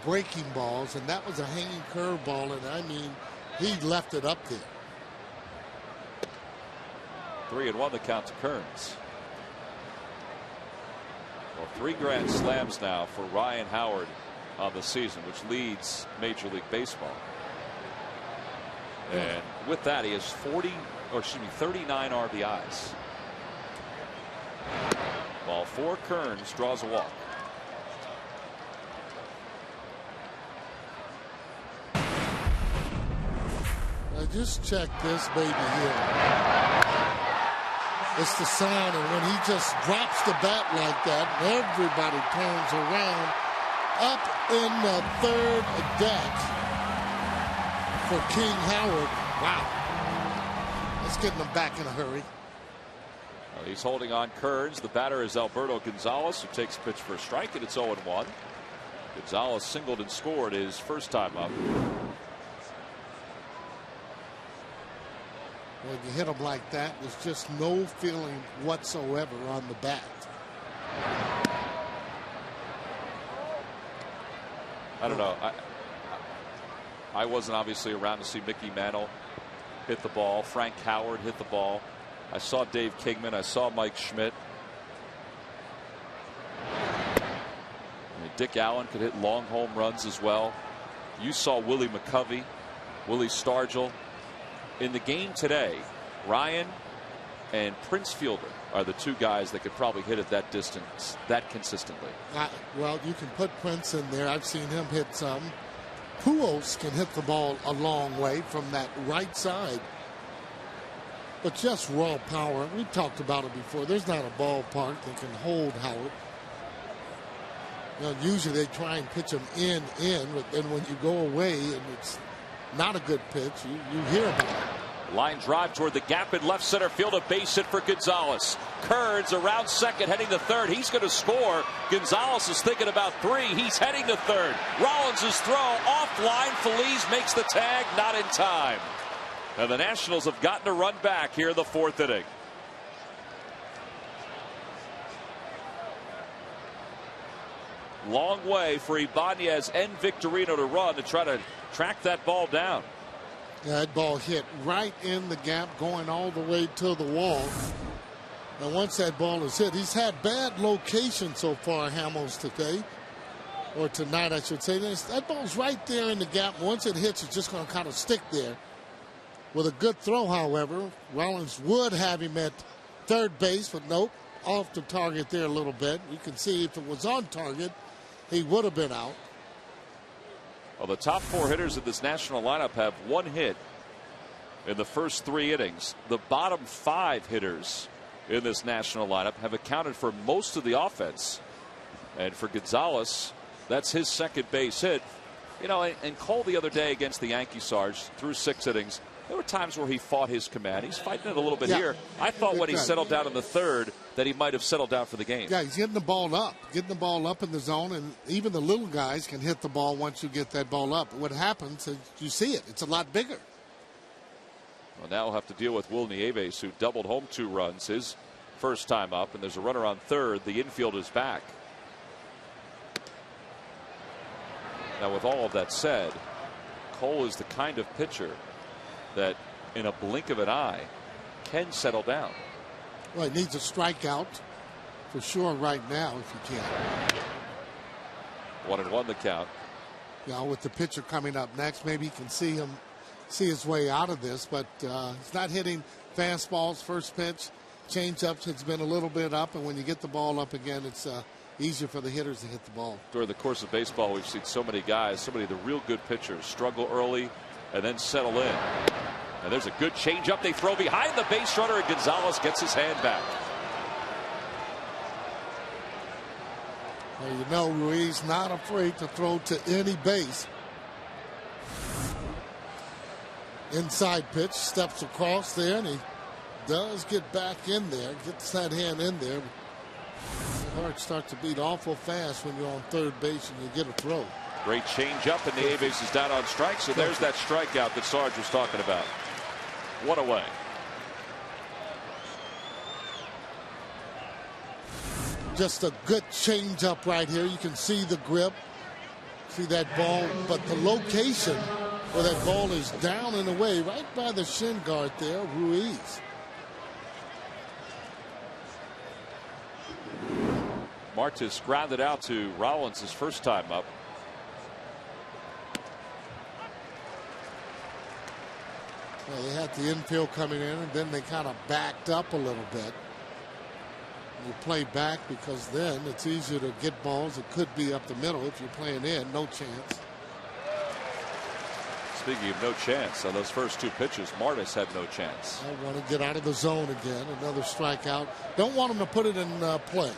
breaking balls, and that was a hanging curve ball, and I mean, he left it up there. 3-1 the count to Kearns. Well, 3 grand slams now for Ryan Howard on the season, which leads Major League Baseball. And with that, he has 39 RBIs. Ball 4, Kearns draws a walk. Now just check this baby here. It's the sign, and when he just drops the bat like that, everybody turns around up in the 3rd deck for King Howard. Wow. Let's get him back in a hurry. Well, he's holding on Kearns. The batter is Alberto Gonzalez, who takes a pitch for a strike, and it's 0-1. Gonzalez singled and scored his first time up. When you hit him like that, there's just no feeling whatsoever on the bat. I don't know. I wasn't obviously around to see Mickey Mantle hit the ball. Frank Howard hit the ball. I saw Dave Kingman. I saw Mike Schmidt. I mean, Dick Allen could hit long home runs as well. You saw Willie McCovey, Willie Stargell. In the game today, Ryan and Prince Fielder are the 2 guys that could probably hit at that distance that consistently. Well, you can put Prince in there. I've seen him hit some. Pujols can hit the ball a long way from that right side. But just raw power. We've talked about it before. There's not a ballpark that can hold Howard. You know, usually they try and pitch him in, but then when you go away and it's not a good pitch, you hear about it. Line drive toward the gap in left center field. A base hit for Gonzalez. Kearns around second, heading to third. He's going to score. Gonzalez is thinking about 3. He's heading to third. Rollins' throw offline. Feliz makes the tag, not in time. And the Nationals have gotten a run back here in the 4th inning. Long way for Ibanez and Victorino to run to try to track that ball down. Yeah, that ball hit right in the gap, going all the way to the wall. And once that ball is hit, he's had bad location so far, Hamels, today. Or tonight, I should say. That ball's right there in the gap. Once it hits, it's just going to kind of stick there. With a good throw, however, Rollins would have him at third base, but nope, off the target there a little bit. You can see if it was on target, he would have been out. Well, the top 4 hitters of this national lineup have 1 hit in the first 3 innings. The bottom 5 hitters in this national lineup have accounted for most of the offense. And for Gonzalez, that's his second base hit. You know, and Cole the other day against the Yankee Sarge through 6 innings. There were times where he fought his command. He's fighting it a little bit here. I thought when he settled down in the 3rd that he might have settled down for the game. Yeah, he's getting the ball up in the zone, and even the little guys can hit the ball once you get that ball up. What happens is you see it. It's a lot bigger. Well, now we'll have to deal with Will Nieves, who doubled home 2 runs his first time up, and there's a runner on third. The infield is back. Now, with all of that said, Cole is the kind of pitcher that in a blink of an eye can settle down. Well, he needs a strikeout for sure right now if he can. 1-1 the count. Now with the pitcher coming up next, maybe he can see his way out of this, but he's not hitting fastballs. First pitch, changeups has been a little bit up, and when you get the ball up again, it's easier for the hitters to hit the ball. During the course of baseball, we've seen so many guys, so many of the real good pitchers struggle early and then settle in. And there's a good changeup. They throw behind the base runner, and Gonzalez gets his hand back. Well, you know, Ruiz not afraid to throw to any base. Inside pitch, steps across there, and he does get back in there, gets that hand in there. The heart starts to beat awful fast when you're on third base and you get a throw. Great changeup, and Nieves is down on strike, so there's that strikeout that Sarge was talking about. 1 away. just a good changeup right here. You can see the grip, see that ball, but the location where that ball is down and away, right by the shin guard there, Ruiz. Martis grounded out to Rollins his first time up. Well, they had the infield coming in, and then they kind of backed up a little bit. You play back because then it's easier to get balls. It could be up the middle. If you're playing in, no chance. Speaking of no chance, on those first two pitches, Martis had no chance. I want to get out of the zone again. Another strikeout. Don't want him to put it in play.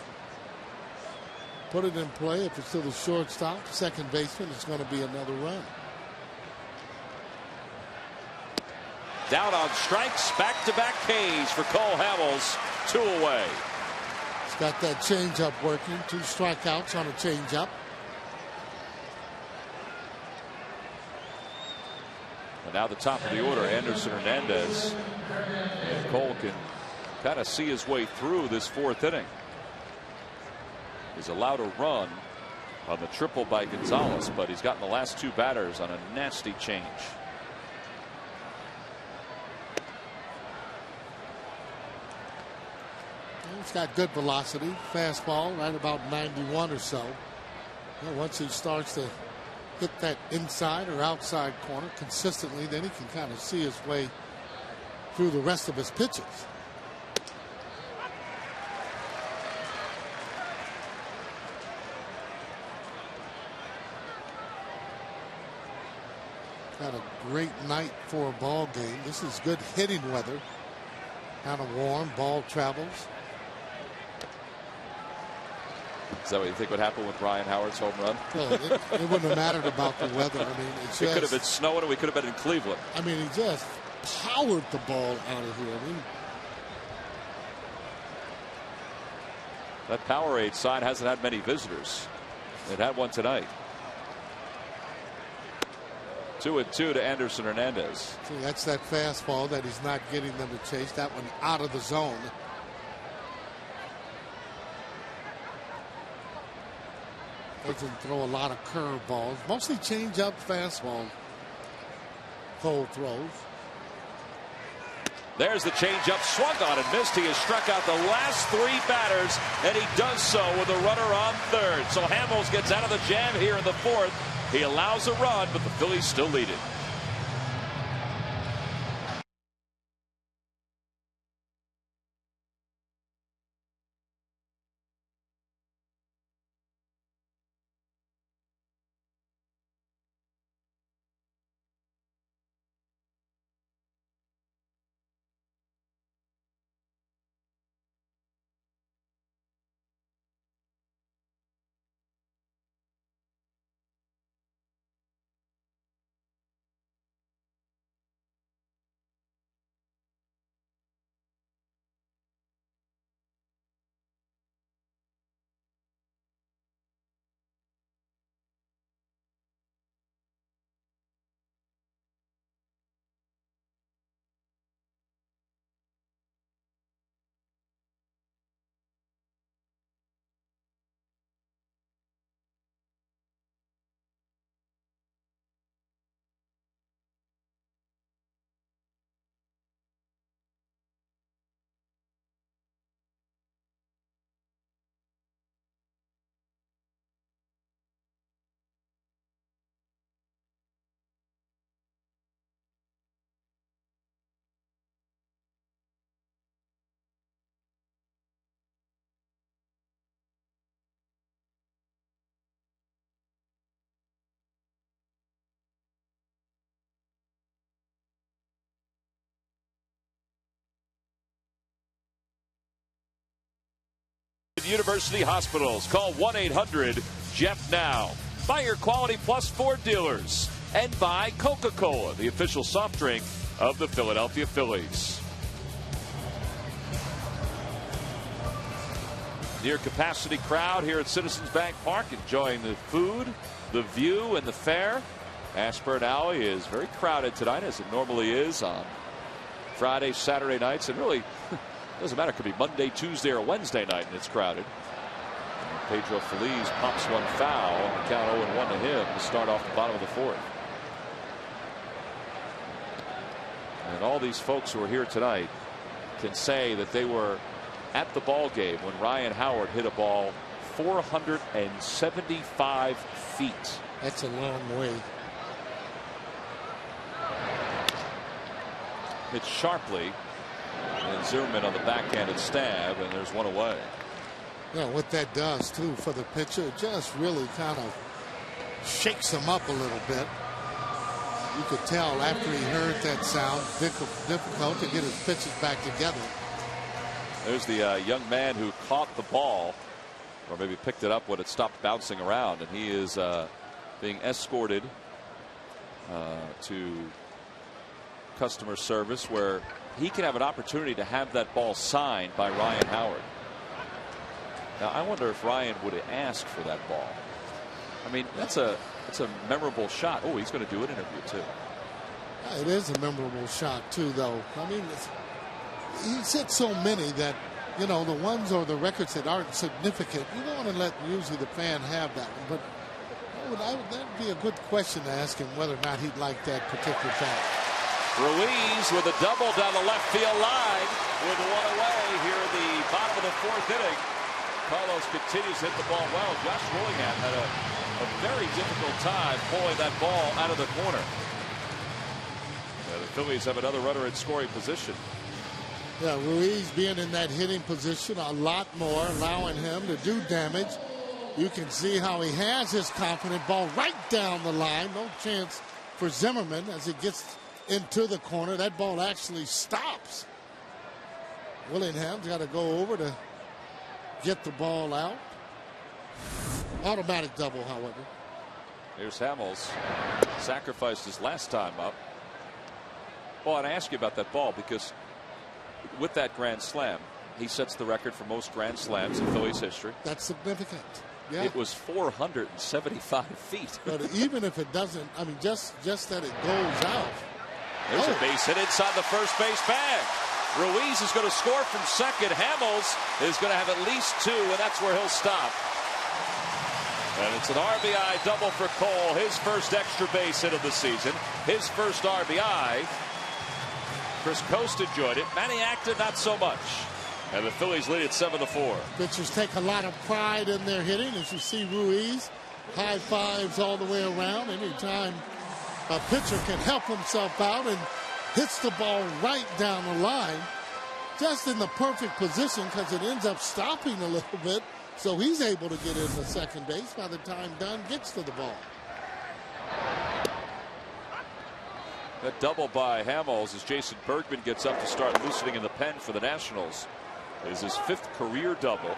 Put it in play. If it's to the shortstop, second baseman, it's going to be another run. Down on strikes, back-to-back Ks for Cole Hamels. 2 away. He's got that changeup working. 2 strikeouts on a changeup. And now the top of the order, Anderson Hernandez. And Cole can kind of see his way through this 4th inning. He's allowed a run on the triple by Gonzalez, but he's gotten the last 2 batters on a nasty change. He's got good velocity, fastball right about 91 or so. Once he starts to hit that inside or outside corner consistently, then he can kind of see his way through the rest of his pitches. Got a great night for a ball game. This is good hitting weather. Kind of warm, ball travels. Is that what you think would happen with Ryan Howard's home run? Well, it wouldn't have mattered about the weather. I mean, it could have been snowing and we could have been in Cleveland. I mean, he just powered the ball out of here. I mean, that Powerade side hasn't had many visitors. It had one tonight. 2-2 to Anderson Hernandez. See, that's that fastball that he's not getting them to chase. That one out of the zone. Doesn't throw a lot of curveballs. Mostly change-up, fastball. Cole throws. There's the changeup, swung on and missed. He has struck out the last 3 batters, and he does so with a runner on third. So Hamels gets out of the jam here in the 4th. He allows a run, but the Phillies still lead it. University Hospitals. Call 1-800-JEFF now. Buy your Quality Plus Ford dealers. And buy Coca-Cola, the official soft drink of the Philadelphia Phillies. Near capacity crowd here at Citizens Bank Park, enjoying the food, the view, and the fair. Ashburn Alley is very crowded tonight, as it normally is on Friday, Saturday nights, and really doesn't matter. It could be Monday, Tuesday, or Wednesday night, and it's crowded. Pedro Phillies pops one foul. The count 0-1 to him to start off the bottom of the fourth. And all these folks who are here tonight can say that they were at the ball game when Ryan Howard hit a ball 475 feet. That's a long way. Hit sharply, and Zimmerman on the backhanded stab, and there's one away. Yeah, what that does too for the pitcher, it just really kind of shakes him up a little bit. You could tell after he heard that sound, difficult to get his pitches back together. There's the young man who caught the ball, or maybe picked it up when it stopped bouncing around, and he is being escorted to customer service where he can have an opportunity to have that ball signed by Ryan Howard. Now I wonder if Ryan would have asked for that ball. I mean, that's a memorable shot. Oh, he's going to do an interview too. It is a memorable shot too, though. I mean, he's hit so many that, you know, the ones or the records that aren't significant, you don't want to let usually the fan have that one. But that would be a good question to ask him whether or not he'd like that particular shot. Ruiz with a double down the left field line with one away here in the bottom of the fourth inning. Carlos continues to hit the ball well. Josh Willingham had a very difficult time pulling that ball out of the corner. The Phillies have another runner in scoring position. Yeah, Ruiz being in that hitting position a lot more, allowing him to do damage. You can see how he has his confident ball right down the line. No chance for Zimmerman as he gets into the corner. That ball actually stops. Willingham's got to go over to get the ball out. Automatic double, however. Here's Hamels. Sacrificed his last time up. Well, and I ask you about that ball because with that grand slam, he sets the record for most grand slams in Phillies history. That's significant. Yeah. It was 475 feet. But even if it doesn't, I mean, just that it goes out. There's a base hit inside the first base bag. Ruiz is going to score from second. Hamels is going to have at least two, and that's where he'll stop. And it's an RBI double for Cole. His first extra base hit of the season. His first RBI. Chris Costa enjoyed it. Manny Acton not so much. And the Phillies lead at 7-4. Pitchers take a lot of pride in their hitting. As you see Ruiz, high fives all the way around. Anytime a pitcher can help himself out and hits the ball right down the line, just in the perfect position because it ends up stopping a little bit. So he's able to get into second base by the time Dunn gets to the ball. That double by Hamels as Jason Bergman gets up to start loosening in the pen for the Nationals. It is his fifth career double.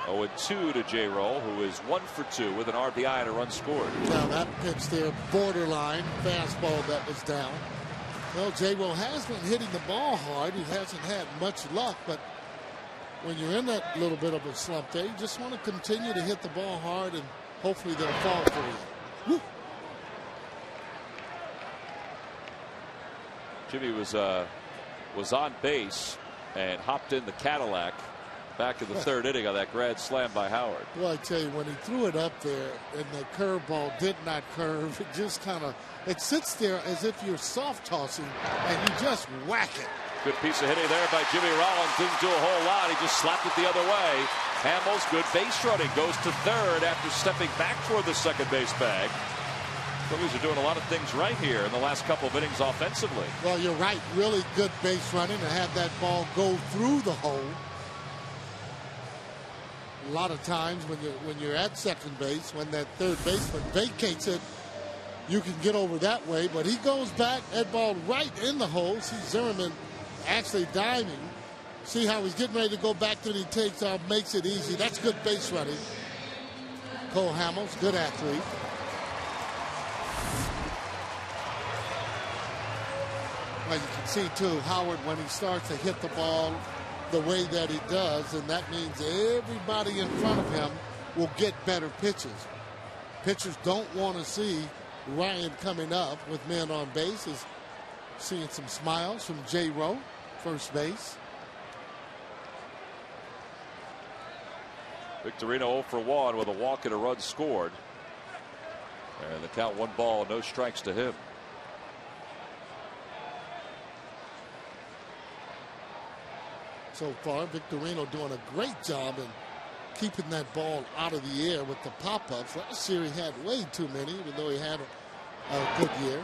Oh, and 2 to J-Roll, who is 1 for 2 with an RBI and a run scored. Now that pitch there, borderline fastball that was down. Well, J-Roll has been hitting the ball hard. He hasn't had much luck, but when you're in that little bit of a slump there, you just want to continue to hit the ball hard and hopefully they'll fall for you. Woo. Jimmy was on base and hopped in the Cadillac back in the third inning on that grand slam by Howard. Well, I tell you, when he threw it up there and the curveball did not curve, it just kind of, it sits there as if you're soft tossing and you just whack it. Good piece of hitting there by Jimmy Rollins. Didn't do a whole lot. He just slapped it the other way. Hamels, good base running, goes to third after stepping back toward the second base bag. Phillies are doing a lot of things right here in the last couple of innings offensively. Well, you're right. Really good base running to have that ball go through the hole. A lot of times when you're at second base, when that third baseman vacates it, you can get over that way. But he goes back, that ball right in the hole. See Zimmerman actually diving. See how he's getting ready to go back to it. He takes off, makes it easy. That's good base running. Cole Hamels, good athlete. Well, you can see too, Howard, when he starts to hit the ball the way that he does, and that means everybody in front of him will get better pitches. pitchers don't want to see Ryan coming up with men on base. Is seeing some smiles from J. Rowe, first base. Victorino 0 for 1 with a walk and a run scored. And the count 1 ball, no strikes to him. So far, Victorino doing a great job in keeping that ball out of the air with the pop-ups. Last year he had way too many, even though he had a good year.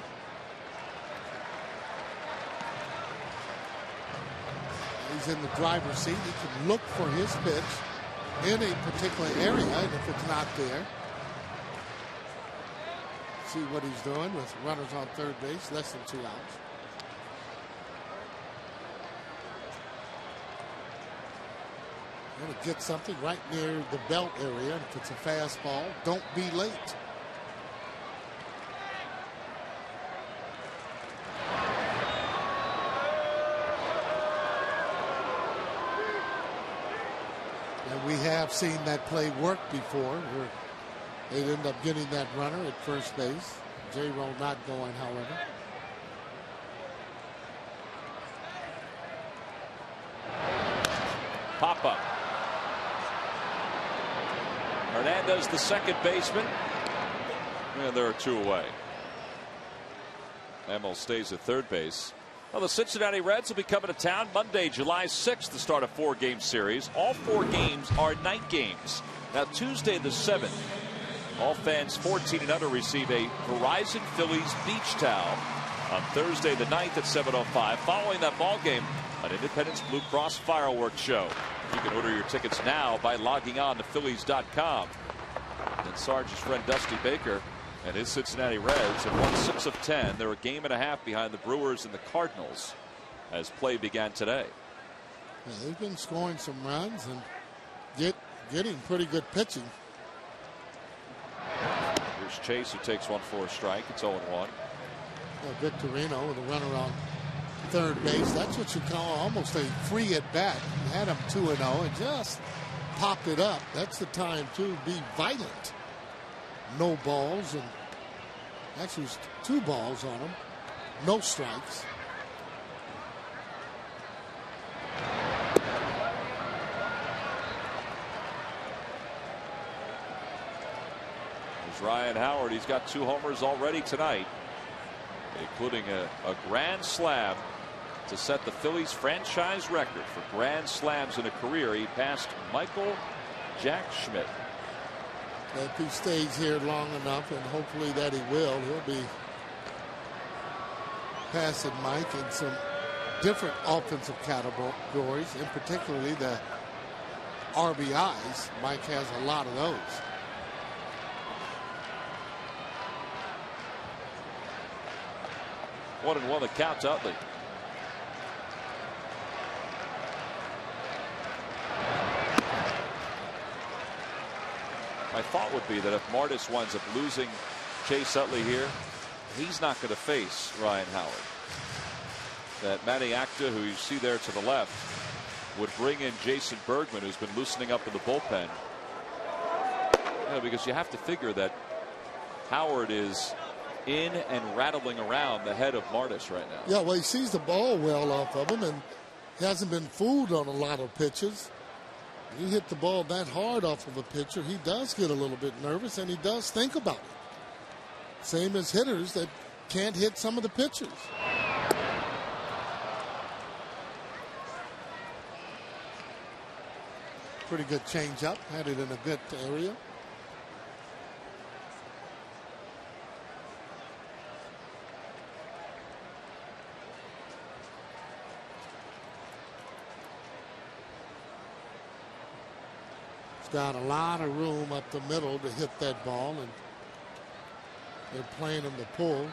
He's in the driver's seat. He can look for his pitch in a particular area, and if it's not there, see what he's doing with runners on third base, less than 2 outs. Going to get something right near the belt area. If it's a fastball, don't be late. And we have seen that play work before, where they'd end up getting that runner at first base. J. Rowe not going, however. Pop up. Hernandez, the second baseman. And there are 2 away. Hamels stays at third base. Well, the Cincinnati Reds will be coming to town Monday, July 6th to start a 4-game series. All 4 games are night games. Now, Tuesday the 7th, all fans 14 and under receive a Verizon Phillies beach towel. On Thursday the 9th at 7:05. Following that ball game, an Independence Blue Cross fireworks show. You can order your tickets now by logging on to Phillies.com. And Sarge's friend Dusty Baker and his Cincinnati Reds have won 6 of 10. They're a game and a half behind the Brewers and the Cardinals as play began today. Yeah, they've been scoring some runs and getting pretty good pitching. Here's Chase, who takes one for a strike. It's 0-1. Victorino with a runner on third base. That's what you call almost a free at bat. You had him 2-0 and just popped it up. That's the time to be violent. No balls, and actually 2 balls on him. No strikes. There's Ryan Howard. He's got 2 homers already tonight, including a grand slam to set the Phillies franchise record for grand slams in a career. He passed Michael Jack Schmidt. If he stays here long enough, and hopefully that he will, he'll be passing Mike in some different offensive categories, and particularly the RBIs. Mike has a lot of those. One and one the count to Utley. My thought would be that if Martis winds up losing Chase Utley here, he's not going to face Ryan Howard. That Manny Acta, who you see there to the left, would bring in Jason Bergman, who's been loosening up in the bullpen. Because you have to figure that Howard is in and rattling around the head of Martis right now. Yeah, well, he sees the ball well off of him, and he hasn't been fooled on a lot of pitches. You hit the ball that hard off of a pitcher, he does get a little bit nervous, and he does think about it. Same as hitters that can't hit some of the pitchers. Pretty good changeup, had it in a good area. Got a lot of room up the middle to hit that ball, and they're playing him to pull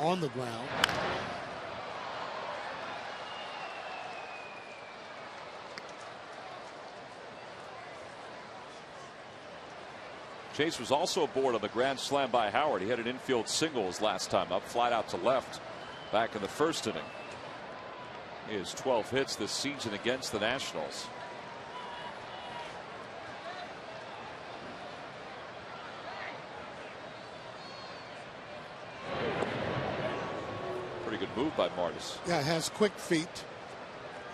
on the ground. Chase was also aboard on the grand slam by Howard. He had an infield single his last time up, flat out to left back in the first inning. He has 12 hits this season against the Nationals. move by Martis. Yeah, has quick feet.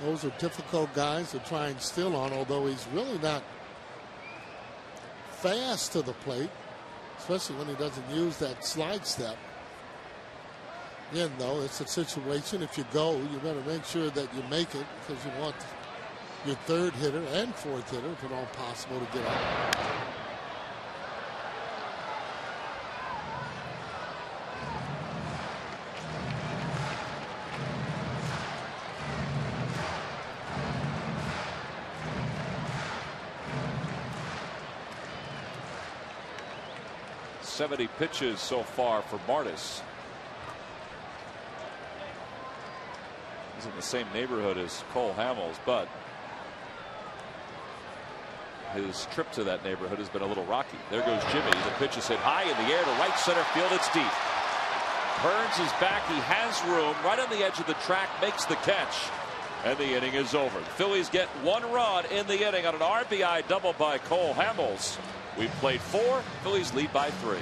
Those are difficult guys to try and steal on, although he's really not fast to the plate, especially when he doesn't use that slide step. Again, though, it's a situation. If you go, you better make sure that you make it, because you want your third hitter and fourth hitter, if at all possible, to get out. .70 pitches so far for Martis. He's in the same neighborhood as Cole Hamels, but his trip to that neighborhood has been a little rocky. There goes Jimmy. The pitch is hit high in the air to right center field. It's deep. Burns is back. He has room right on the edge of the track, makes the catch, and the inning is over. The Phillies get 1 run in the inning on an RBI double by Cole Hamels. We've played 4. Phillies lead by 3.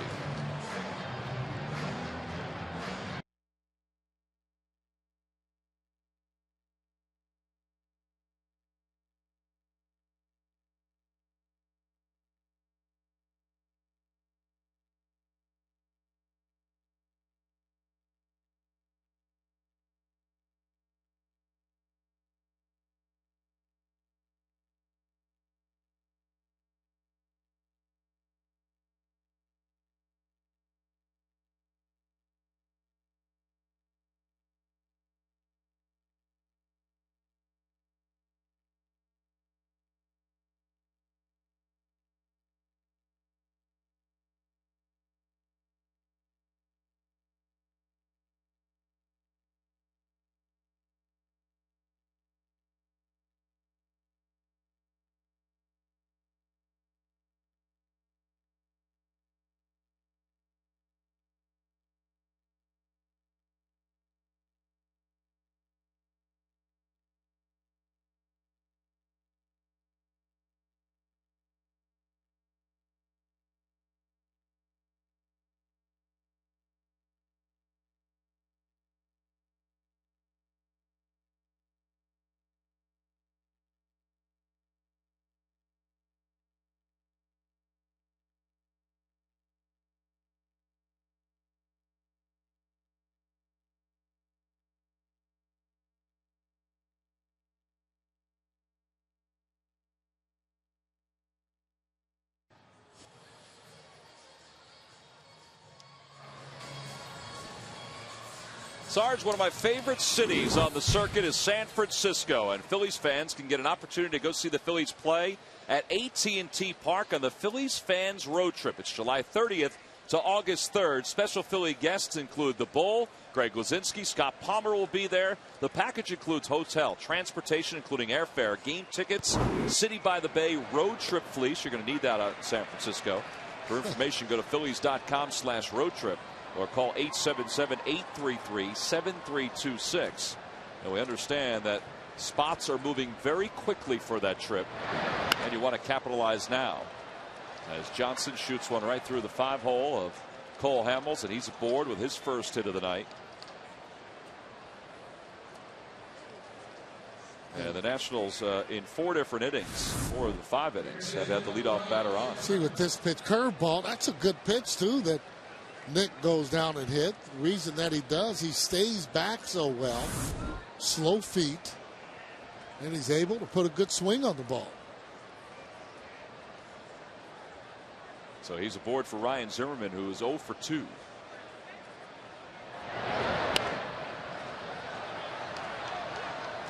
Sarge, one of my favorite cities on the circuit is San Francisco, and Phillies fans can get an opportunity to go see the Phillies play at AT&T Park on the Phillies Fans Road Trip. It's July 30th to August 3rd. Special Philly guests include the Bull, Greg Luzinski, Scott Palmer will be there. The package includes hotel, transportation, including airfare, game tickets, City by the Bay road trip fleece. You're going to need that out in San Francisco. For information, go to phillies.com/road trip. Or call 877-833-7326. And we understand that spots are moving very quickly for that trip, and you want to capitalize now. As Johnson shoots one right through the 5-hole of Cole Hamels, and he's aboard with his first hit of the night. And the Nationals in 4 different innings, 4 of the 5 innings, have had the leadoff batter on. See, with this pitch, curveball, that's a good pitch, too, that Nick goes down and hit. The reason that he does, he stays back so well, slow feet, and he's able to put a good swing on the ball. So he's aboard for Ryan Zimmerman, who is 0 for 2.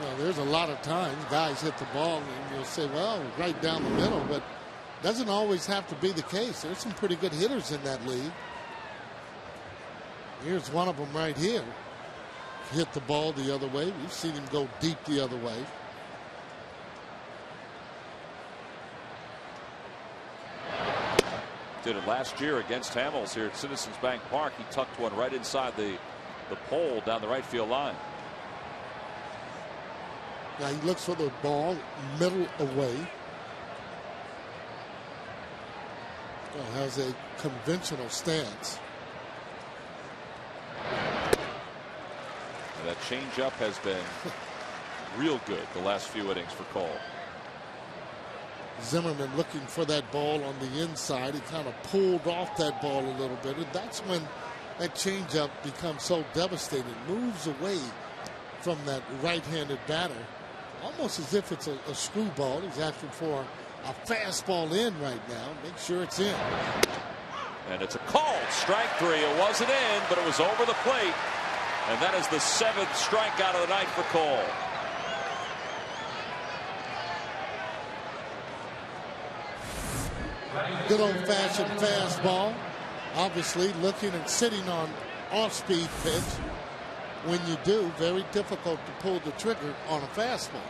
Well, there's a lot of times guys hit the ball and you'll say, well, right down the middle, but doesn't always have to be the case. There's some pretty good hitters in that league. Here's one of them right here. Hit the ball the other way. We've seen him go deep the other way. Did it last year against Hamels here at Citizens Bank Park. He tucked one right inside the pole down the right field line. Now he looks for the ball middle away. Has a conventional stance. That changeup has been real good the last few innings for Cole. Zimmerman looking for that ball on the inside. He kind of pulled off that ball a little bit, and that's when that changeup becomes so devastating. Moves away from that right-handed batter, almost as if it's a screwball. He's asking for a fastball in right now. Make sure it's in. And it's a called strike 3. It wasn't in, but it was over the plate. And that is the 7th strikeout of the night for Cole. Good old-fashioned fastball. Obviously looking and sitting on off-speed pitch. When you do, very difficult to pull the trigger on a fastball.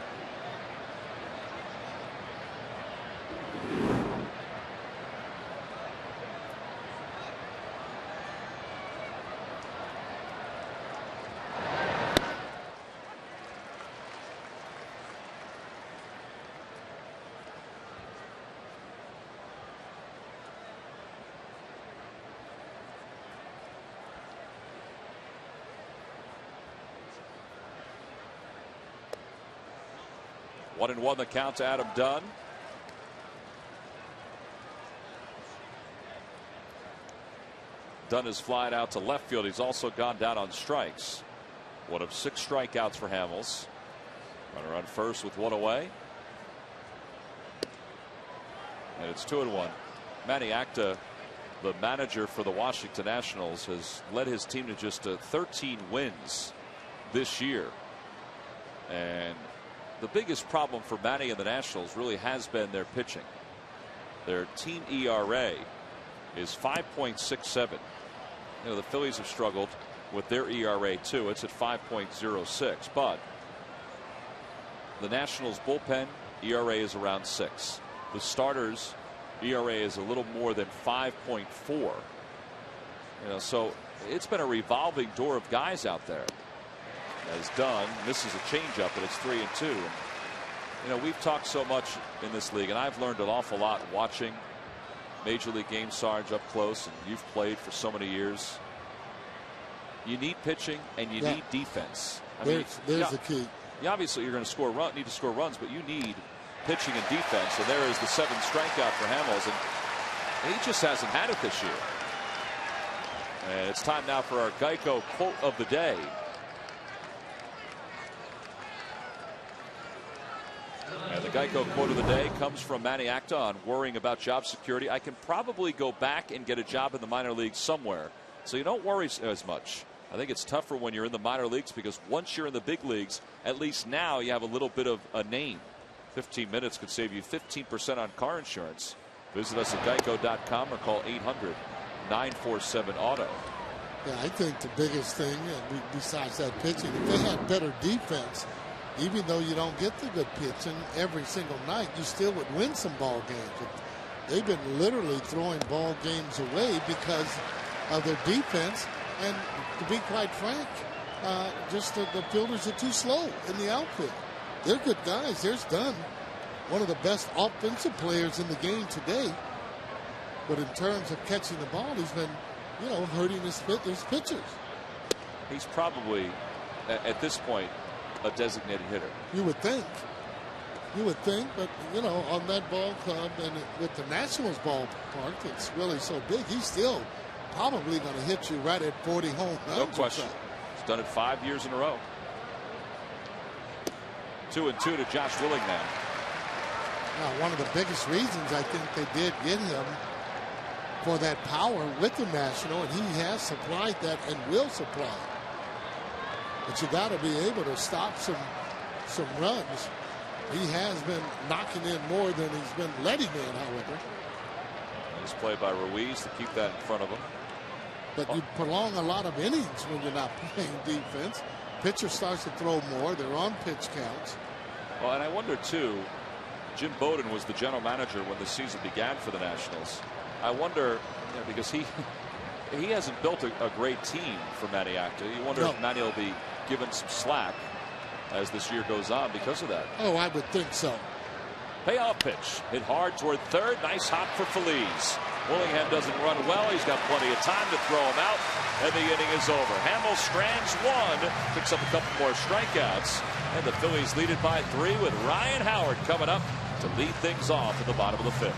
One and one the count to Adam Dunn. Dunn is flying out to left field. He's also gone down on strikes. One of 6 strikeouts for Hamels. Runner on first with 1 away. And it's 2-1. Manny Acta, the manager for the Washington Nationals, has led his team to just 13 wins this year. And the biggest problem for Manny and the Nationals really has been their pitching. Their team ERA is 5.67. You know, the Phillies have struggled with their ERA too. It's at 5.06. But the Nationals bullpen ERA is around 6. The starters ERA is a little more than 5.4. You know, so it's been a revolving door of guys out there. As Dunn misses a changeup, but it's 3-2. And, you know, we've talked so much in this league, and I've learned an awful lot watching Major League game, Sarge, up close, and you've played for so many years. You need pitching and you need defense. There's the key. Obviously, you're going to need to score runs, but you need pitching and defense. And there is the 7th strikeout for Hamels, and he just hasn't had it this year. And it's time now for our Geico quote of the day. And the Geico quote of the day comes from Manny Acta on worrying about job security. I can probably go back and get a job in the minor leagues somewhere, so you don't worry as much. I think it's tougher when you're in the minor leagues, because once you're in the big leagues, at least now you have a little bit of a name. 15 minutes could save you 15% on car insurance. Visit us at geico.com or call 800-947-AUTO. Yeah, I think the biggest thing, besides that pitching, if they had better defense, even though you don't get the good pitching every single night, you still would win some ball games. They've been literally throwing ball games away because of their defense. And to be quite frank, just the fielders are too slow in the outfield. They're good guys. There's Dunn, one of the best offensive players in the game today. But in terms of catching the ball, he's been, you know, hurting his pitchers. He's probably, at this point, a designated hitter. You would think. But, you know, on that ball club and with the Nationals ballpark, it's really so big, he's still probably going to hit you right at 40 home runs. No question. He's done it 5 years in a row. 2-2 to Josh Willingham. Now, one of the biggest reasons I think they did get him for that power with the National, and he has supplied that and will supply it. But you got to be able to stop some runs. He has been knocking in more than he's been letting in, however. Nice play by Ruiz to keep that in front of him. But you prolong a lot of innings when you're not playing defense. Pitcher starts to throw more. They're on pitch counts. Well, and I wonder, too, Jim Bowden was the general manager when the season began for the Nationals. I wonder, you know, because he hasn't built a great team for Manny Acta. You wonder if Manny will be given some slack as this year goes on because of that. Oh, I would think so. Payoff pitch hit hard toward third. Nice hop for Phillies. Willingham doesn't run well. He's got plenty of time to throw him out, and the inning is over. Hamels strands one, picks up a couple more strikeouts, and the Phillies lead it by 3 with Ryan Howard coming up to lead things off at the bottom of the 5th.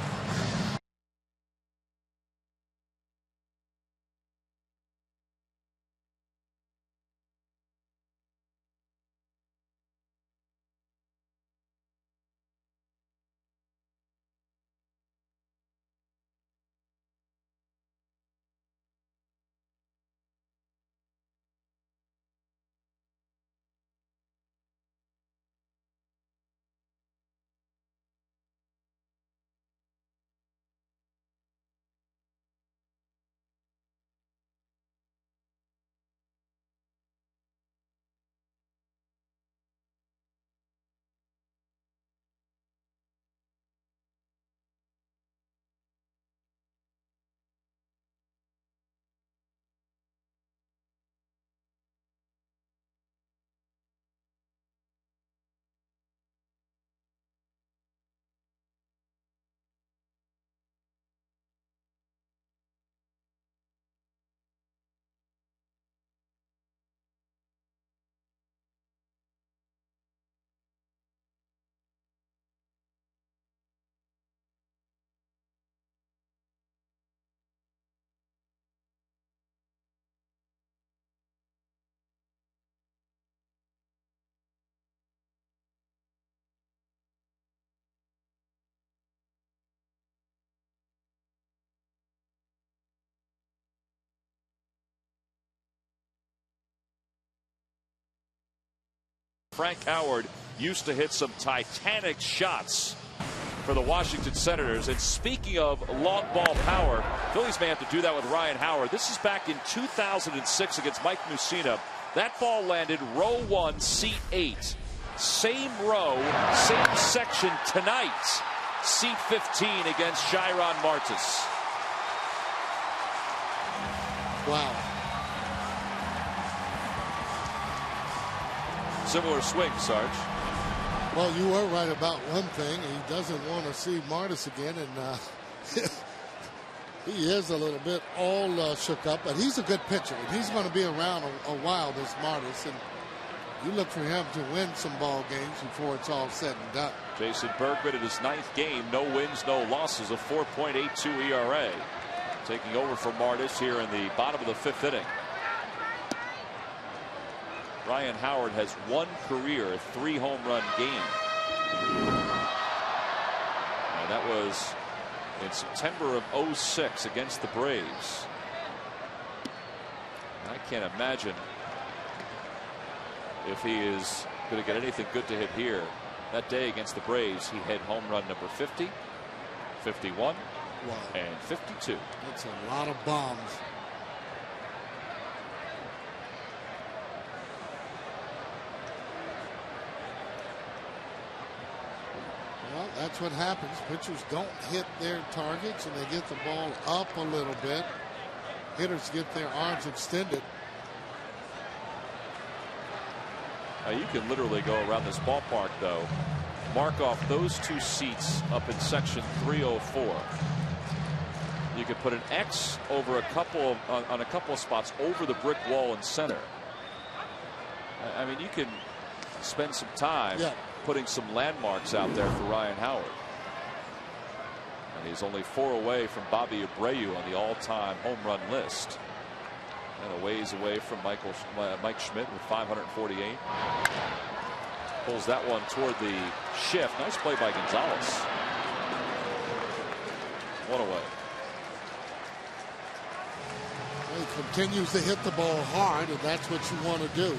Frank Howard used to hit some titanic shots for the Washington Senators. And speaking of long ball power, Phillies may have to do that with Ryan Howard. This is back in 2006 against Mike Mussina. That ball landed row 1, seat 8. Same row, same section tonight. Seat 15 against Chiron Martis. Wow. Similar swing, Sarge. Well, you were right about one thing. He doesn't want to see Martis again, and he is a little bit all shook up, but he's a good pitcher, and he's going to be around a while, this Martis, and you look for him to win some ball games before it's all said and done. Jason Bergman in his 9th game, no wins, no losses, a 4.82 ERA. Taking over for Martis here in the bottom of the 5th inning. Ryan Howard has one career 3 home run game. And that was in September of 06 against the Braves. I can't imagine if he is going to get anything good to hit here. That day against the Braves, he hit home run number 50, 51, and 52. That's a lot of bombs. Well, that's what happens. Pitchers don't hit their targets, and they get the ball up a little bit. Hitters get their arms extended. Now you can literally go around this ballpark, though, mark off those 2 seats up in section 304. You could put an X over a couple of, on a couple of spots over the brick wall in center. I mean, you can spend some time putting some landmarks out there for Ryan Howard. And he's only 4 away from Bobby Abreu on the all-time home run list. And a ways away from Mike Schmidt with 548. Pulls that one toward the shift. Nice play by Gonzalez. 1 away. He continues to hit the ball hard, and that's what you want to do.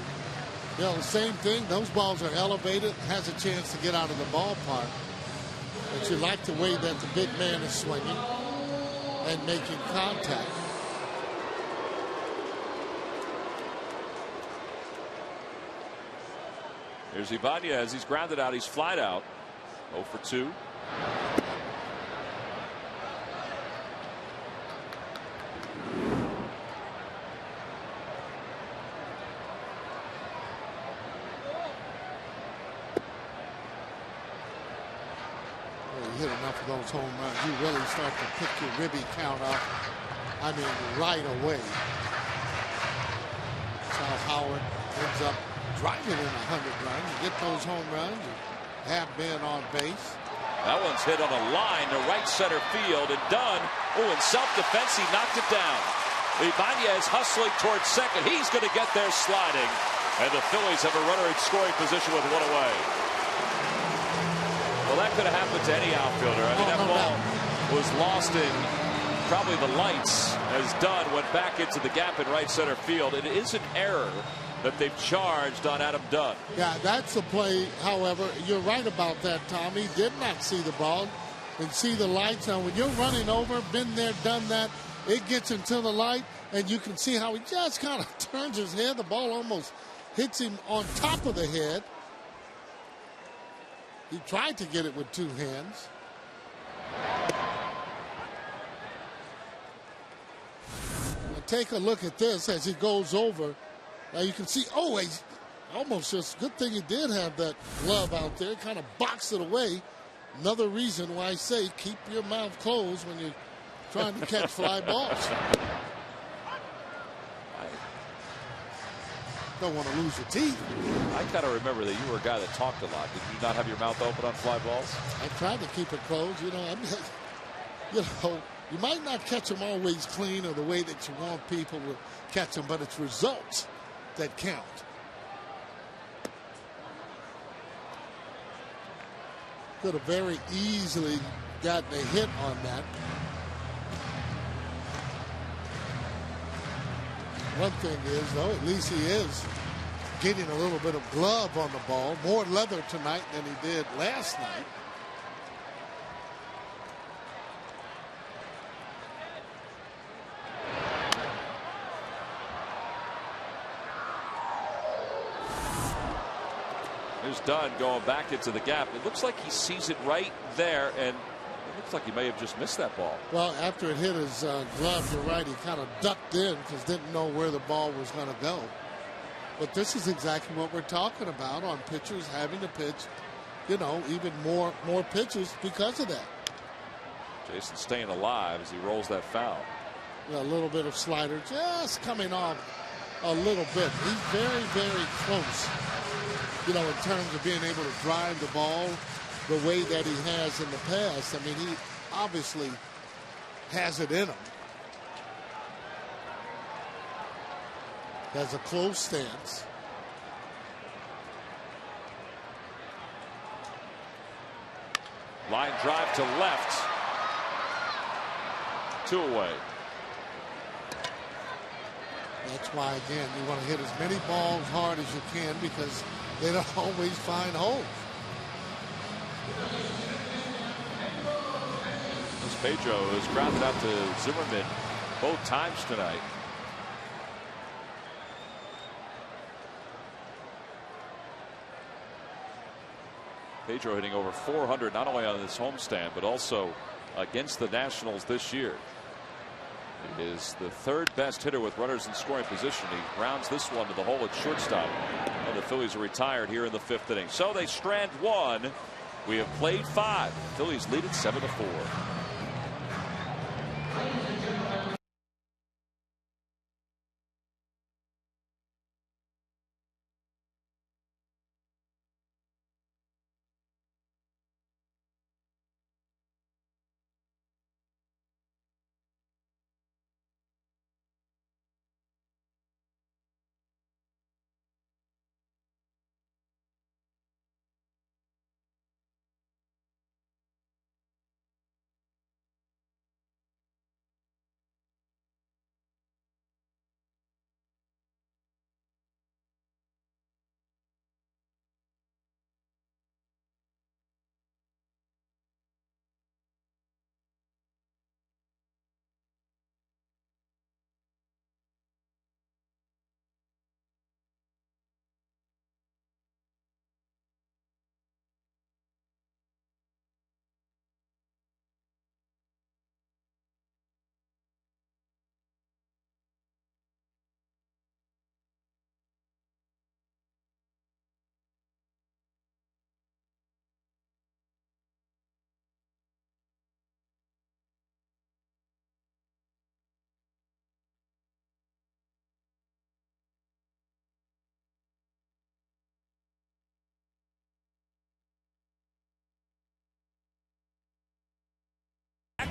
You know, the same thing. Those balls are elevated, has a chance to get out of the ballpark. But you like the way that the big man is swinging and making contact. Here's Ibanez. He's grounded out. He's flied out. 0 for 2. hit enough of those home runs, you really start to pick your ribby count up. I mean, right away. That's how Howard ends up driving in 100 runs. You get those home runs, you have been on base. That one's hit on a line to right center field, and Dunn, in self-defense, he knocked it down. Ibanez hustling towards second. He's going to get there sliding. And the Phillies have a runner in scoring position with one away. Well, that could have happened to any outfielder. I mean, that ball was lost in probably the lights as Dunn went back into the gap in right center field. It is an error that they've charged on Adam Dunn. Yeah, that's a play. However, you're right about that, Tom. He did not see the ball and see the lights. Now, when you're running over, been there, done that, it gets into the light, and you can see how he just kind of turns his head. The ball almost hits him on top of the head. He tried to get it with two hands. Now take a look at this as he goes over. Now you can see, oh, he's almost just, good thing he did have that glove out there, kind of boxed it away. Another reason why I say keep your mouth closed when you're trying to catch fly balls. Don't want to lose your teeth. I kind of remember that you were a guy that talked a lot. Did you not have your mouth open on fly balls? I tried to keep it closed. You know, you might not catch them always clean or the way that you want people to catch them, but it's results that count. Could have very easily gotten a hit on that. One thing is, though, at least he is getting a little bit of glove on the ball. More leather tonight than he did last night. Here's Dunn going back into the gap. It looks like he sees it right there, and it looks like he may have just missed that ball. Well, after it hit his glove, you're right, he kind of ducked in because didn't know where the ball was going to go. But this is exactly what we're talking about on pitchers having to pitch, you know, even more pitches because of that. Jason staying alive as he rolls that foul. A little bit of slider just coming off a little bit. He's very, very close, you know, in terms of being able to drive the ball the way that he has in the past. I mean, he obviously has it in him. Has a close stance. Line drive to left. 2 away. That's why, again, you want to hit as many balls hard as you can because they don't always find holes. As Pedro is grounded out to Zimmerman both times tonight. Pedro hitting over 400 not only on this homestand but also against the Nationals this year. He is the 3rd best hitter with runners in scoring position. He grounds this one to the hole at shortstop. And the Phillies are retired here in the 5th inning. So they strand 1. We have played 5. Phillies lead it 7-4.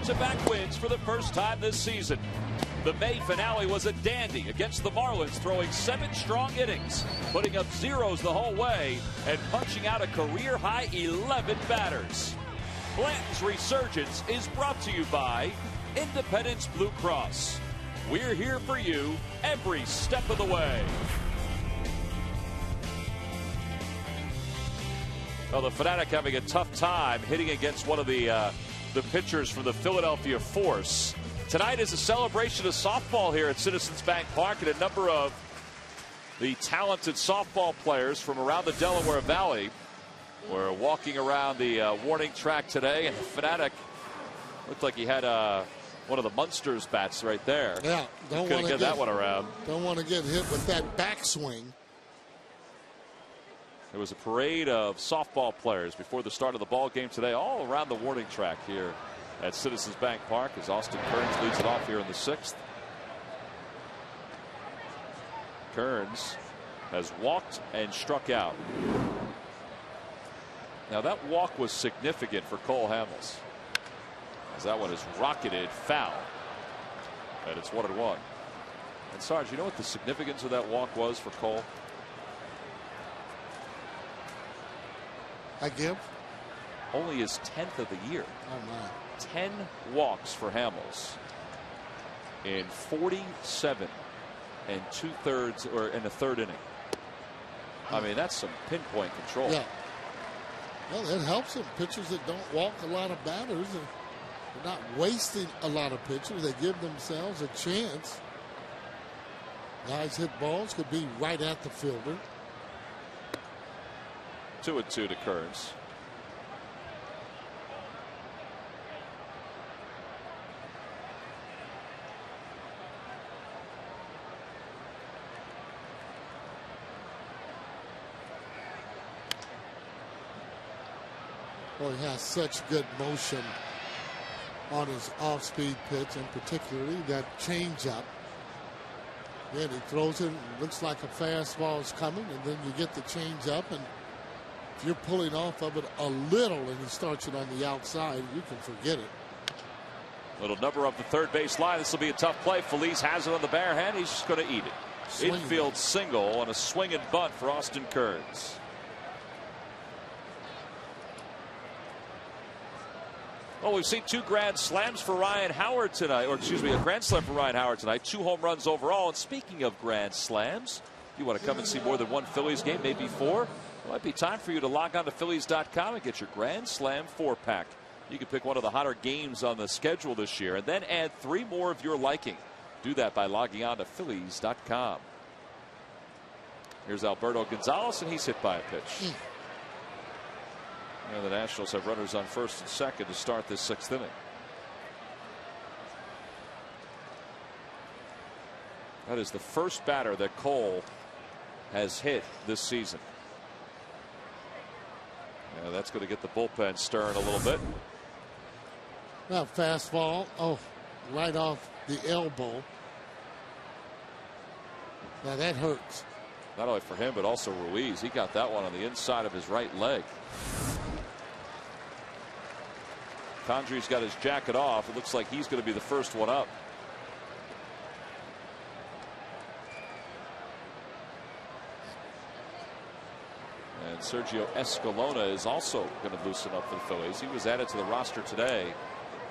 back-to-back wins for the first time this season. The May finale was a dandy against the Marlins, throwing 7 strong innings, putting up zeros the whole way, and punching out a career-high 11 batters. Blanton's resurgence is brought to you by Independence Blue Cross. We're here for you every step of the way. Well, the Fanatic having a tough time hitting against one of the pitchers from the Philadelphia Force. Tonight is a celebration of softball here at Citizens Bank Park, and a number of the talented softball players from around the Delaware Valley were walking around the warning track today, and the Fanatic looked like he had one of the Munsters bats right there. Yeah, don't want to get that one around. Don't want to get hit with that backswing. There was a parade of softball players before the start of the ball game today, all around the warning track here at Citizens Bank Park, as Austin Kearns leads it off here in the 6th. Kearns has walked and struck out. Now that walk was significant for Cole Hamels, as that one is rocketed foul, and it's 1-1. And Sarge, you know what the significance of that walk was for Cole? I give. Only his 10th of the year. Oh my. 10 walks for Hamels in 47 and 2/3 or in a third inning. I mean, that's some pinpoint control. Yeah. Well, it helps them. Pitchers that don't walk a lot of batters, and they're not wasting a lot of pitchers. They give themselves a chance. Guys hit balls, could be right at the fielder. 2-2 to Kearns. Well, he has such good motion on his off-speed pitch, and particularly that changeup. Then he throws it, looks like a fastball is coming, and then you get the changeup, and if you're pulling off of it a little and he starts it on the outside, you can forget it. Little number up the third base line. This will be a tough play. Felice has it on the bare hand. He's just going to eat it. Infield single on a swing and bunt for Austin Kearns. Well, we've seen 2 grand slams for Ryan Howard tonight, or excuse me, a grand slam for Ryan Howard tonight. 2 home runs overall. And speaking of grand slams, if you want to come and see more than one Phillies game, maybe 4, it might be time for you to log on to Phillies.com and get your Grand Slam 4-pack. You can pick one of the hotter games on the schedule this year and then add 3 more of your liking. Do that by logging on to Phillies.com. Here's Alberto Gonzalez, and he's hit by a pitch. And the Nationals have runners on first and second to start this 6th inning. That is the first batter that Cole has hit this season. Yeah, that's going to get the bullpen stirring a little bit. Now fastball, right off the elbow. Now that hurts. Not only for him, but also Ruiz. He got that one on the inside of his right leg. Condry's got his jacket off. It looks like he's going to be the first one up. And Sergio Escalona is also going to loosen up for the Phillies. He was added to the roster today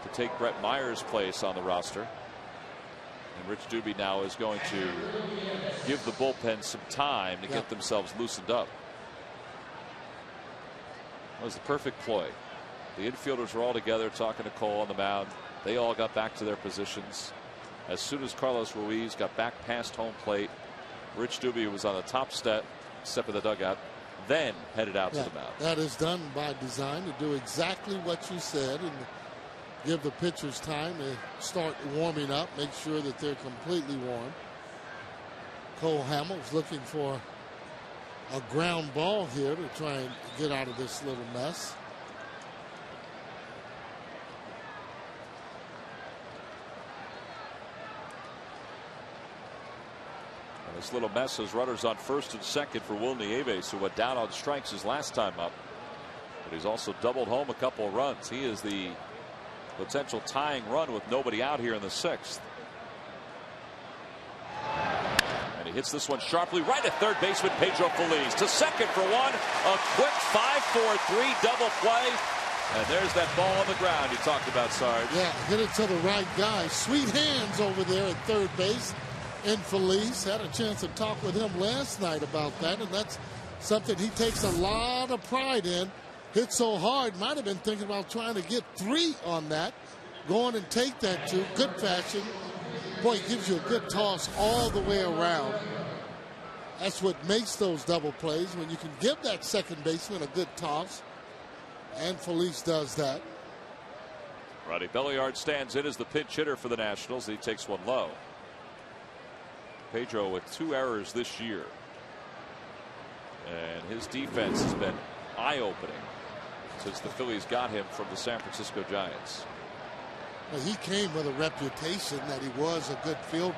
to take Brett Meyer's place on the roster. And Rich Doobie now is going to give the bullpen some time to get themselves loosened up. That was the perfect ploy. The infielders were all together talking to Cole on the mound. They all got back to their positions. As soon as Carlos Ruiz got back past home plate, Rich Doobie was on the top step of the dugout, then headed out to the mound. That is done by design, to do exactly what you said and give the pitchers time to start warming up, make sure that they're completely warm. Cole Hamels looking for a ground ball here to try and get out of this little mess. This little mess has runners on first and second for Will Nieves, who went down on strikes his last time up. But he's also doubled home a couple of runs. He is the potential tying run with nobody out here in the 6th. And he hits this one sharply right at third baseman Pedro Feliz. To second for one. A quick 5-4-3 double play. And there's that ball on the ground you talked about, Sarge. Yeah, hit it to the right guy. Sweet hands over there at third base. And Feliz had a chance to talk with him last night about that. And that's something he takes a lot of pride in. Hit so hard, might have been thinking about trying to get 3 on that. Go on and take that too. Good fashion. Boy, it gives you a good toss all the way around. That's what makes those double plays, when you can give that second baseman a good toss. And Feliz does that. Ronnie Belliard stands in as the pinch hitter for the Nationals. He takes one low. Pedro with 2 errors this year. And his defense has been eye-opening since the Phillies got him from the San Francisco Giants. Well, he came with a reputation that he was a good fielder.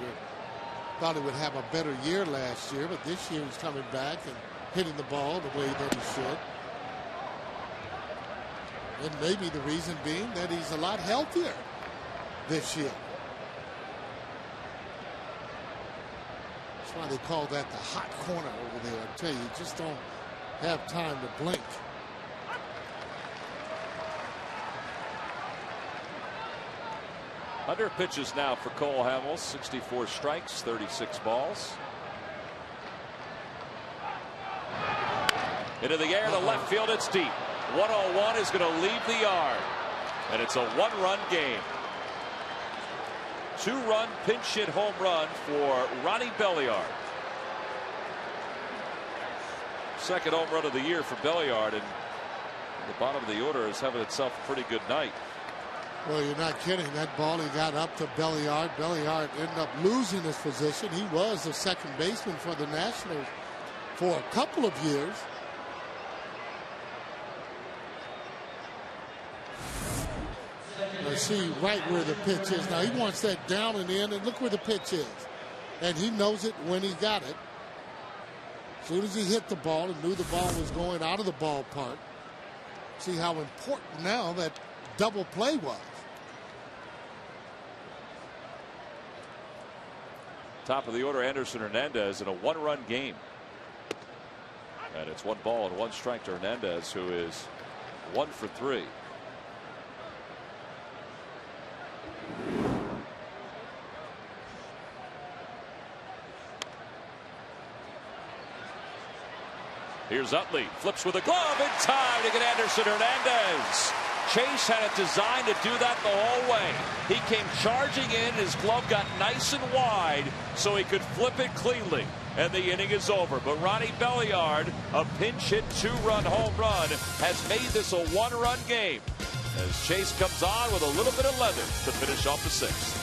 Thought he would have a better year last year, but this year he's coming back and hitting the ball the way that he should. And maybe the reason being that he's a lot healthier this year. That's why they call that the hot corner over there. I tell you, you just don't have time to blink. Under pitches now for Cole Hamels. 64 strikes, 36 balls. Into the air to left field. It's deep. 101 is going to leave the yard. And it's a 1-run game. 2-run pinch hit home run for Ronnie Belliard. Second home run of the year for Belliard. And the bottom of the order is having itself a pretty good night. Well, you're not kidding. That ball, he got up to Belliard. Belliard ended up losing his position. He was the second baseman for the Nationals for a couple of years. Let's see right where the pitch is. Now, he wants that down and in, and look where the pitch is. And he knows it when he got it. As soon as he hit the ball and knew the ball was going out of the ballpark. See how important now that double play was. Top of the order, Anderson Hernandez in a 1-run game. And it's 1 ball and 1 strike to Hernandez, who is 1 for 3. Here's Utley, flips with a glove in time to get Anderson Hernandez. Chase had it designed to do that the whole way. He came charging in, his glove got nice and wide so he could flip it cleanly. And the inning is over. But Ronnie Belliard, a pinch hit 2-run home run, has made this a 1-run game as Chase comes on with a little bit of leather to finish off the 6th.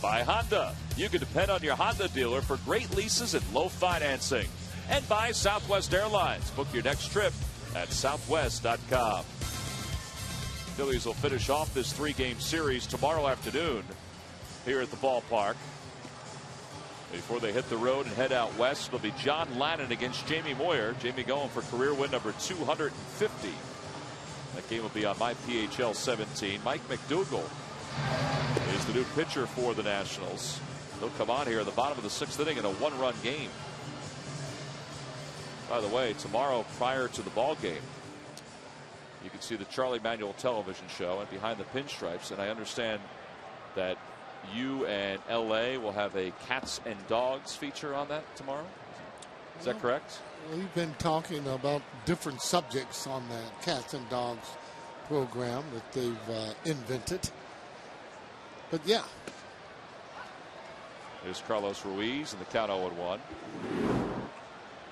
by Honda. You can depend on your Honda dealer for great leases and low financing. And by Southwest Airlines. Book your next trip at southwest.com. Phillies will finish off this 3-game series tomorrow afternoon here at the ballpark. Before they hit the road and head out west, it'll be John Lannon against Jamie Moyer. Jamie going for career win number 250. That game will be on my PHL 17. Mike McDougall is the new pitcher for the Nationals. He'll come on here at the bottom of the 6th inning in a 1-run game. By the way, tomorrow prior to the ball game, you can see the Charlie Manuel television show and Behind the Pinstripes. And I understand that you and LA will have a cats and dogs feature on that tomorrow. Is that correct? We've been talking about different subjects on the Cats and Dogs program that they've invented. But yeah. There's Carlos Ruiz and the count 0-1.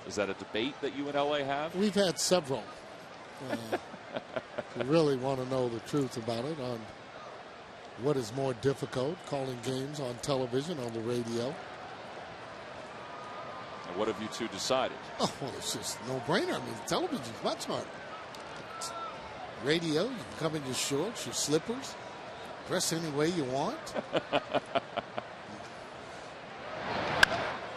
Is that a debate that you and LA have? We've had several. We really want to know the truth about it on what is more difficult, calling games on television, on the radio. And what have you two decided? Oh, well, it's just no brainer. I mean, television's much harder. Radio, you can come in your shorts, your slippers, dress any way you want.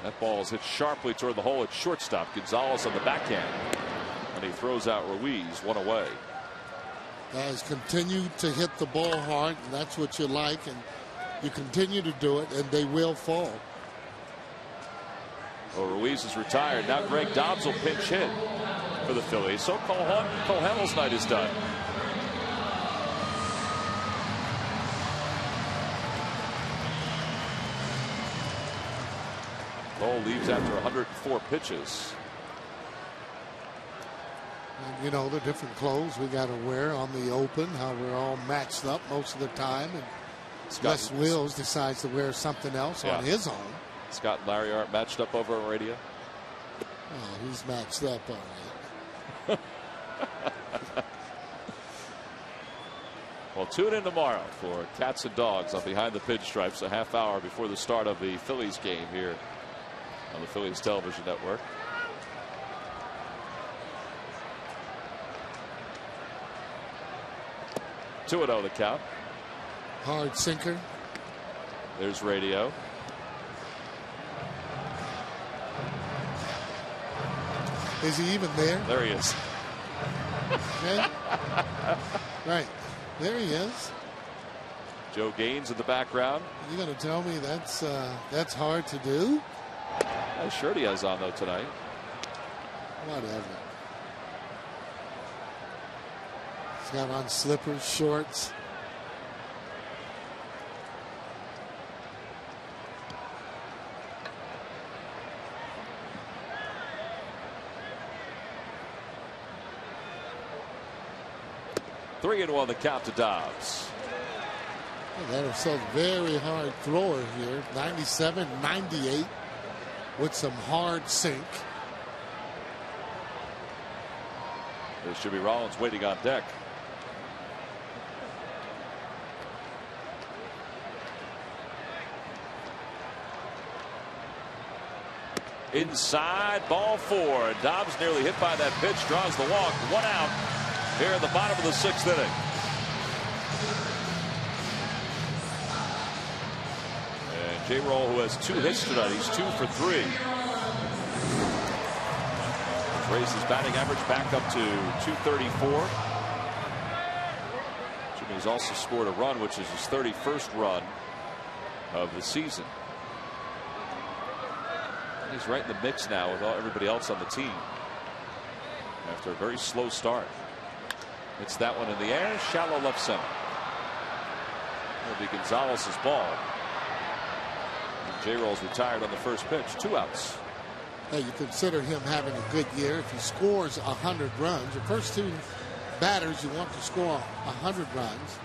That ball is hit sharply toward the hole at shortstop. Gonzalez on the backhand. And he throws out Ruiz, one away. Guys continue to hit the ball hard, and that's what you like, and you continue to do it, and they will fall. Well, Ruiz is retired. Now Greg Dobbs will pinch hit for the Phillies. So Cole Hamels' night is done. Cole leaves after 104 pitches. And you know the different clothes we got to wear on the open, how we're all matched up most of the time. And Les Wills decides to wear something else on his own. Scott and Larry aren't matched up over on radio. Oh, he's matched up all right. Well, tune in tomorrow for Cats and Dogs on Behind the Pinstripes, a half hour before the start of the Phillies game here on the Phillies television network. Two and 0 the count. Hard sinker. There's radio. Is he even there? There he is. Okay. Right. There he is. Joe Gaines in the background. You're going to tell me that's hard to do? Nice shirt he has on though tonight. Whatever. He's got on slippers, shorts. Three and 1 the count to Dobbs. That is a very hard thrower here. 97, 98 with some hard sink. There's Jimmy Rollins waiting on deck. Inside, ball 4. Dobbs nearly hit by that pitch, draws the walk. 1 out here at the bottom of the 6th inning. And J-Roll, who has 2 hits tonight, he's 2 for 3. He's raised his batting average back up to 234. Jimmy's also scored a run, which is his 31st run of the season. He's right in the mix now with everybody else on the team after a very slow start. It's that one in the air, shallow left center. It'll be Gonzalez's ball. J-Roll's retired on the first pitch. 2 outs. Hey, you consider him having a good year. If he scores 100 runs, the first 2 batters you want to score 100 runs,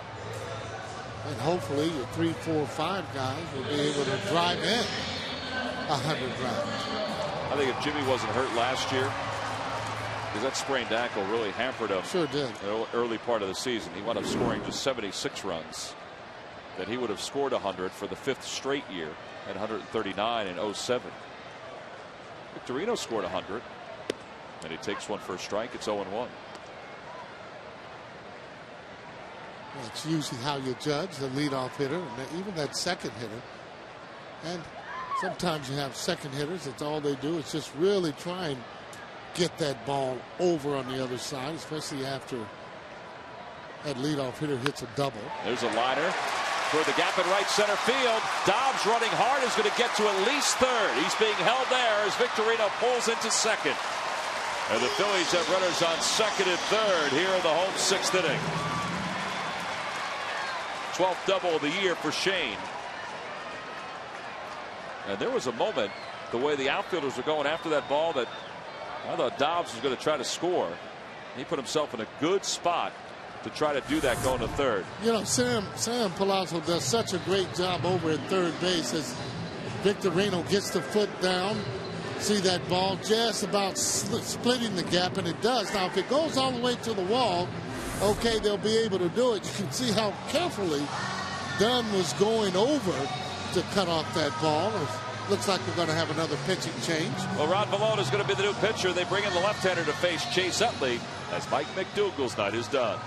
and hopefully your 3, 4, 5 guys will be able to drive in 100 runs. I think if Jimmy wasn't hurt last year, because that sprained ankle really hampered him. Sure did. In the early part of the season. He wound up scoring just 76 runs. that he would have scored 100 for the 5th straight year at 139 in 07. Victorino scored 100, and he takes one for a strike. It's 0-1. That's usually how you judge the leadoff hitter, and even that second hitter. And sometimes you have second hitters, that's all they do is just really try and get that ball over on the other side, especially after that leadoff hitter hits a double. There's a liner for the gap in right center field. Dobbs running hard is going to get to at least third. He's being held there as Victorino pulls into second. And the Phillies have runners on second and third here in the home 6th inning. 12th double of the year for Shane. And there was a moment, the way the outfielders were going after that ball, that I thought Dobbs was going to try to score. He put himself in a good spot to try to do that going to third. You know, Sam Palazzo does such a great job over at third base as Victorino gets the foot down. See that ball just about splitting the gap, and it does. Now, if it goes all the way to the wall, okay, they'll be able to do it. You can see how carefully Dunn was going over to cut off that ball. It looks like we're going to have another pitching change. Well, Ron Vallone is going to be the new pitcher. They bring in the left-hander to face Chase Utley as Mike McDougal's night is done.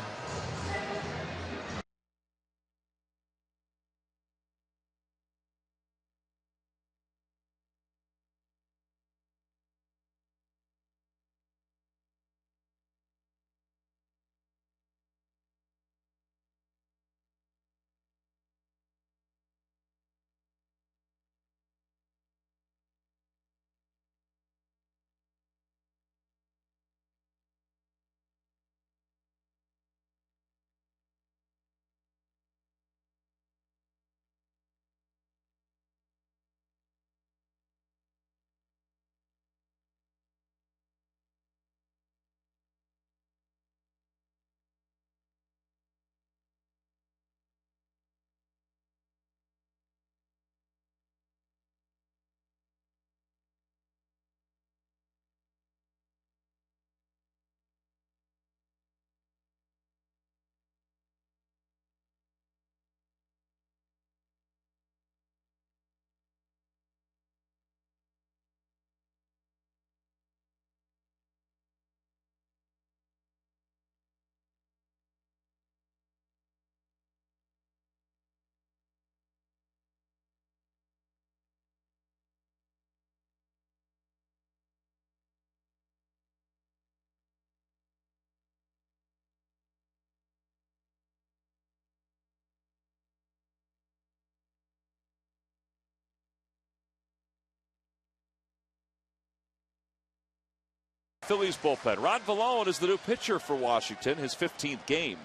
Phillies bullpen. Ron Vallone is the new pitcher for Washington, his 15th game.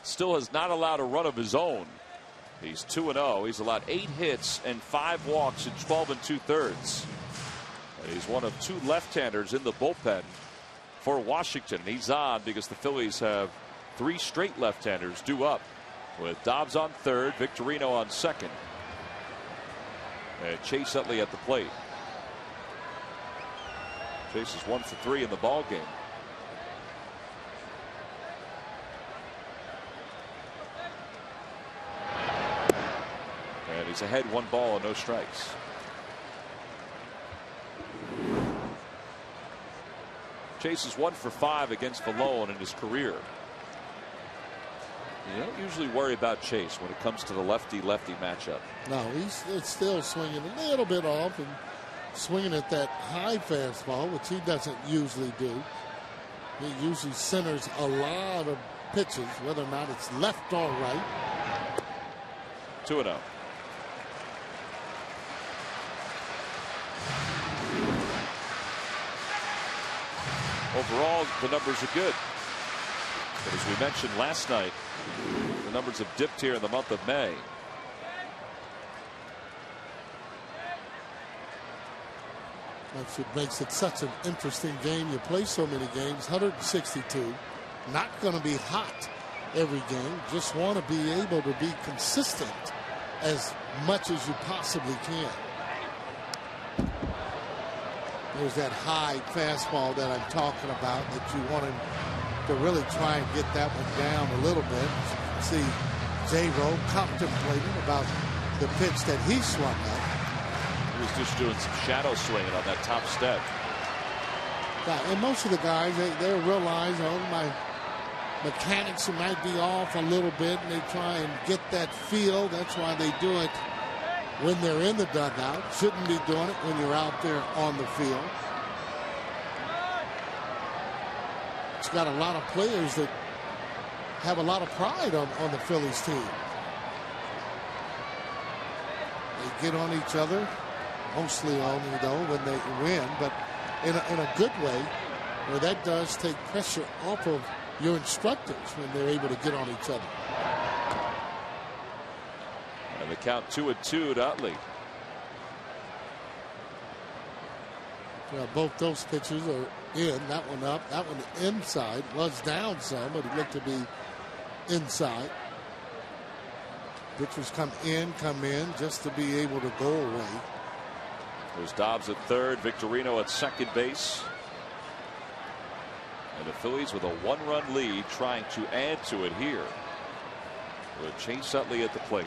Still has not allowed a run of his own. He's 2-0. He's allowed 8 hits and 5 walks in 12 2/3. And he's one of 2 left-handers in the bullpen for Washington. And he's on because the Phillies have 3 straight left-handers due up, with Dobbs on third, Victorino on second, and Chase Utley at the plate. Chase is 1 for 3 in the ball game. And he's ahead 1 ball and no strikes. Chase is 1 for 5 against Vallone in his career. You don't usually worry about Chase when it comes to the lefty-lefty matchup. No, it's still swinging a little bit off and swinging at that high fastball, which he doesn't usually do. He usually centers a lot of pitches, whether or not it's left or right. 2-0. Overall, the numbers are good. But as we mentioned last night, the numbers have dipped here in the month of May. That's what makes it such an interesting game. You play so many games, 162. Not going to be hot every game. Just want to be able to be consistent as much as you possibly can. There's that high fastball that I'm talking about that you want to really try and get that one down a little bit. As you can see, J-Ro contemplating about the pitch that he swung at. He was just doing some shadow swinging on that top step. Yeah, and most of the guys, they realize, oh, my mechanics might be off a little bit, and they try and get that feel. That's why they do it when they're in the dugout. Shouldn't be doing it when you're out there on the field. It's got a lot of players that have a lot of pride on the Phillies team. They get on each other, mostly only though when they win, but in a good way, where that does take pressure off of your instructors when they're able to get on each other. And the count 2-2 to Utley. Yeah, both those pitches are in. That one up, that one inside. Was down some, but it looked to be inside. Pitchers come in just to be able to go away. There's Dobbs at third, Victorino at second base. And the Phillies with a 1-run lead, trying to add to it here with Chase Utley at the plate.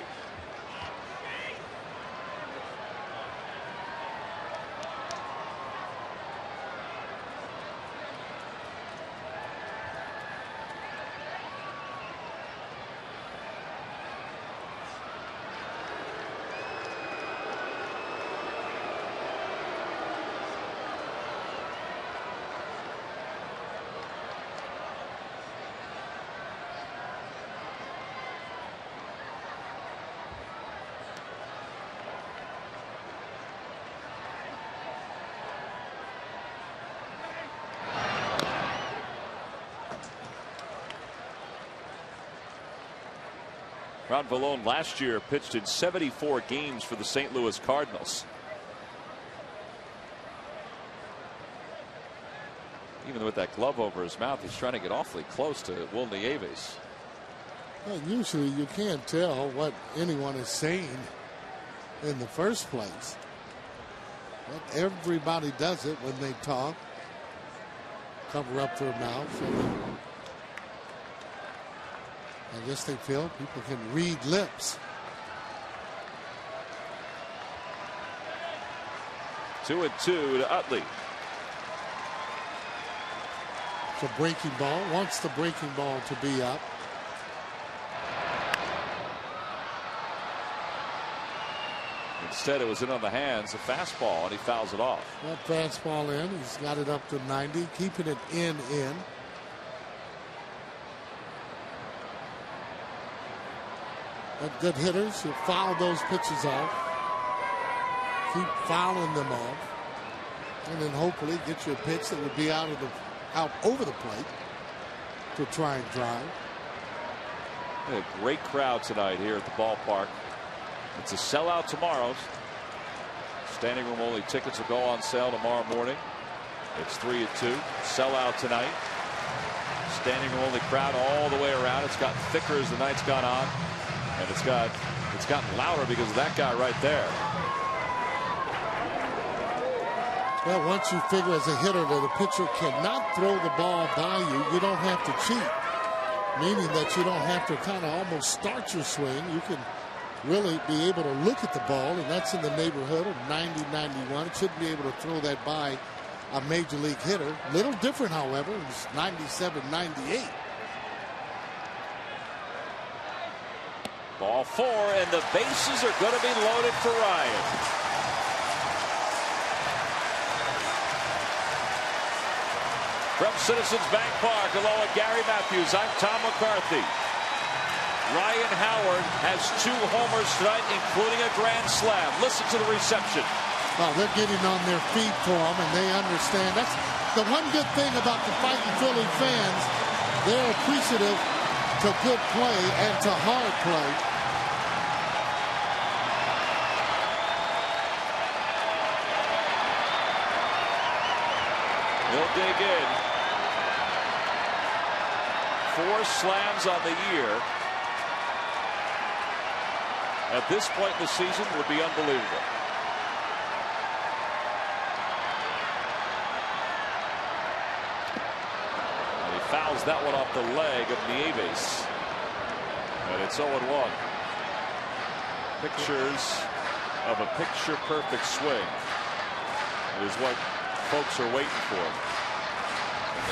Ron Vallone last year pitched in 74 games for the St. Louis Cardinals. Even with that glove over his mouth, he's trying to get awfully close to Will Nieves. Well, usually you can't tell what anyone is saying in the first place. But everybody does it when they talk. Cover up their mouth. I guess they feel people can read lips. 2-2 to Utley. It's a breaking ball. Wants the breaking ball to be up. Instead, it was in on the hands, a fastball, and he fouls it off. That fastball in. He's got it up to 90, keeping it in. But good hitters, you foul those pitches off. Keep fouling them off. And then hopefully get you a pitch that would be out over the plate to try and drive. A great crowd tonight here at the ballpark. It's a sellout tomorrow. Standing room only tickets will go on sale tomorrow morning. It's 3-2. Sellout tonight. Standing room only crowd all the way around. It's gotten thicker as the night's gone on. And it's gotten louder because of that guy right there. Well, once you figure as a hitter that a pitcher cannot throw the ball by you, you don't have to cheat. Meaning that you don't have to kind of almost start your swing. You can really be able to look at the ball, and that's in the neighborhood of 90, 91. It shouldn't be able to throw that by a major league hitter. Little different, however. It's 97, 98. Ball 4, and the bases are going to be loaded for Ryan. From Citizens Bank Park, along with Gary Matthews, I'm Tom McCarthy. Ryan Howard has 2 homers tonight, including a grand slam. Listen to the reception. Well, they're getting on their feet for him, and they understand. That's the one good thing about the fighting Philly fans. They're appreciative to good play and to hard play. He'll dig in. 4 slams on the year. At this point in the season would be unbelievable. And he fouls that one off the leg of Nieves. And it's 0-1. Pictures of a picture-perfect swing is what folks are waiting for.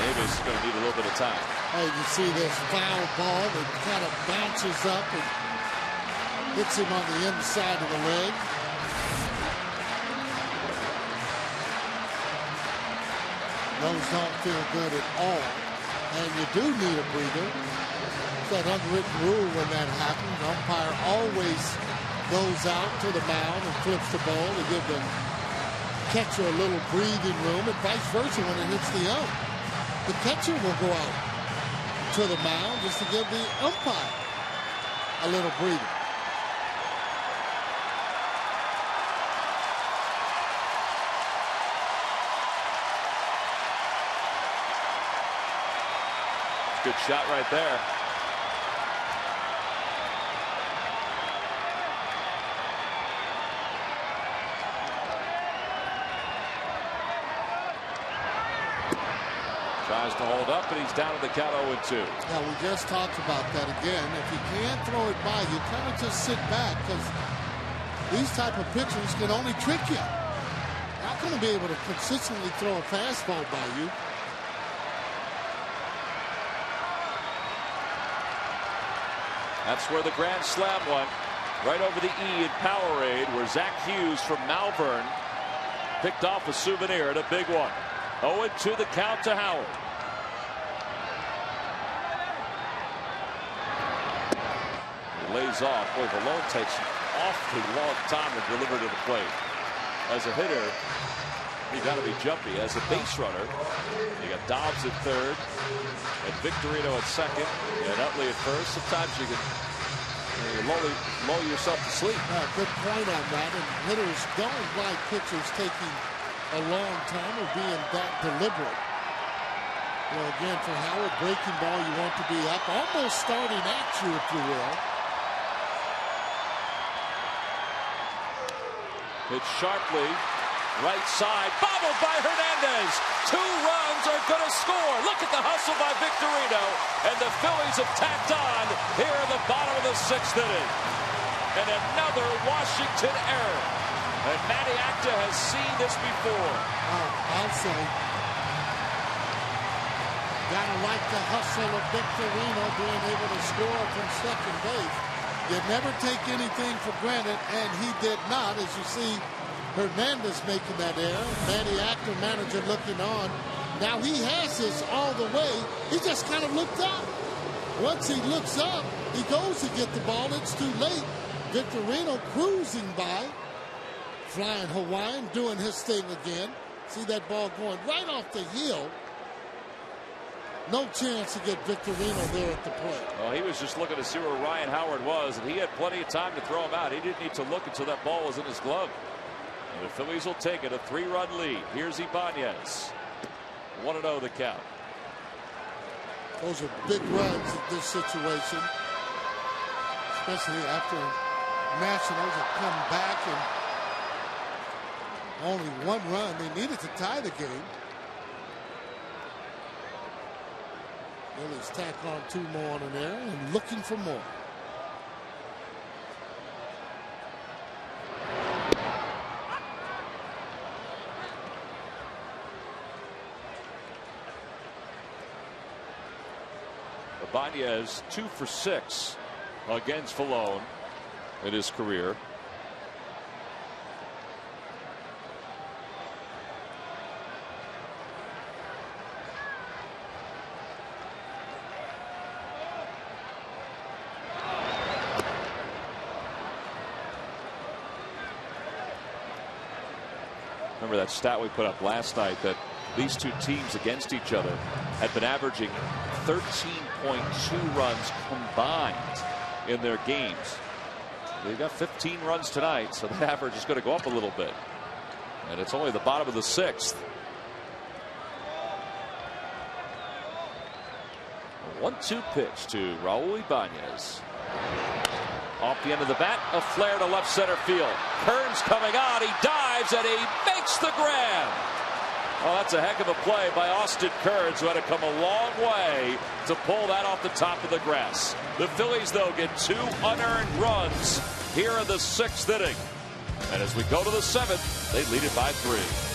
Davis is going to need a little bit of time. Hey, you see this foul ball that kind of bounces up and hits him on the inside of the leg. Those don't feel good at all. And you do need a breather. It's that unwritten rule when that happens. The umpire always goes out to the mound and flips the ball to give the catcher a little breathing room, and vice versa when it hits the ump. The catcher will go out to the mound just to give the umpire a little breather. Good shot right there. Tries to hold up, and he's down to the count 0-2. Yeah, we just talked about that again. If you can't throw it by, you kind of just sit back, because these type of pitchers can only trick you. Not going to be able to consistently throw a fastball by you. That's where the grand slam went. Right over the E in Powerade, where Zach Hughes from Malvern picked off a souvenir at a big one. 0-2 the count to Howard. He lays off. Boy, the loan takes an awfully long time to deliver to the plate. As a hitter, you got to be jumpy. As a base runner, you got Dobbs at third, and Victorino at second, and Utley at first. Sometimes you can lull yourself to sleep. Good point on that. And hitters don't like pitchers taking a long time or being that deliberate. Well, again, for Howard, breaking ball, you want to be up, almost starting at you, if you will. Hit sharply, right side, bobbled by Hernandez. 2 runs are going to score. Look at the hustle by Victorino, and the Phillies have tacked on here in the bottom of the 6th inning. And another Washington error. And Matty Acta has seen this before. I'll say, gotta like the hustle of Victorino being able to score from second base. You never take anything for granted, and he did not. As you see, Hernandez making that error. Matty Acta, manager, looking on. Now he has this all the way. He just kind of looked up. Once he looks up, he goes to get the ball. It's too late. Victorino cruising by. Flying Hawaiian, doing his thing again. See that ball going right off the hill. No chance to get Victorino there at the plate. Well, he was just looking to see where Ryan Howard was, and he had plenty of time to throw him out. He didn't need to look until that ball was in his glove. And the Phillies will take it, a 3-run lead. Here's Ibanez. 1-0 the count. Those are big runs in this situation, especially after Nationals have come back and only 1 run. They needed to tie the game. Phillies tack on 2 more on an error and looking for more. Ibanez 2 for 6 against Falone in his career. Remember that stat we put up last night that these 2 teams against each other had been averaging 13.2 runs combined in their games. They've got 15 runs tonight, so that average is going to go up a little bit. And it's only the bottom of the 6th. A 1-2 pitch to Raul Ibanez. Off the end of the bat, a flare to left center field. Kearns coming on, he dives and he makes the grab. Oh, that's a heck of a play by Austin Kearns, who had to come a long way to pull that off the top of the grass. The Phillies, though, get 2 unearned runs here in the 6th inning. And as we go to the 7th, they lead it by 3.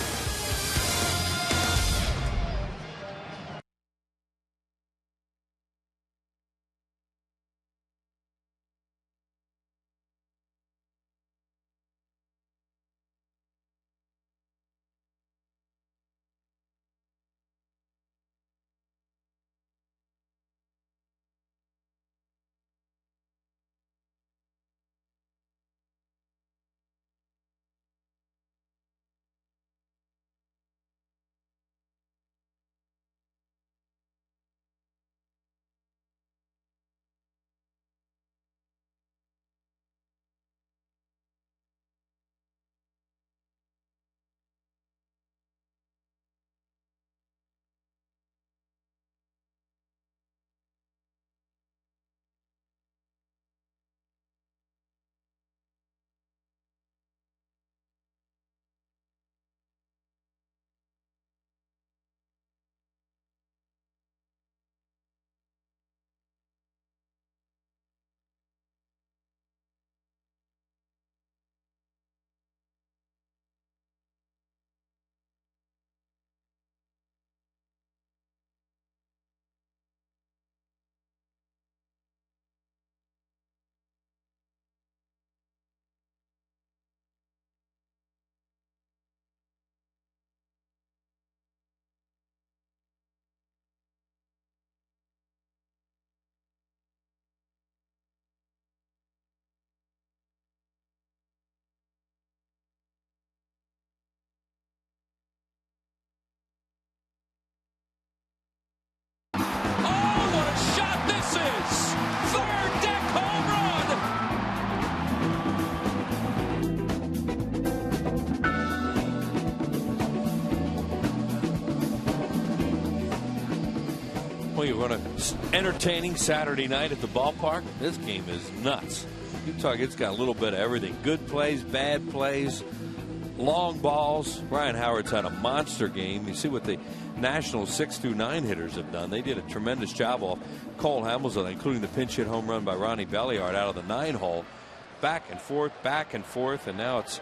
Well, you want an entertaining Saturday night at the ballpark? This game is nuts. You talk, it's got a little bit of everything. Good plays, bad plays, long balls. Ryan Howard's had a monster game. You see what the Nationals 6 through 9 hitters have done. They did a tremendous job off Cole Hamels, including the pinch hit home run by Ronnie Belliard out of the 9-hole. Back and forth, and now it's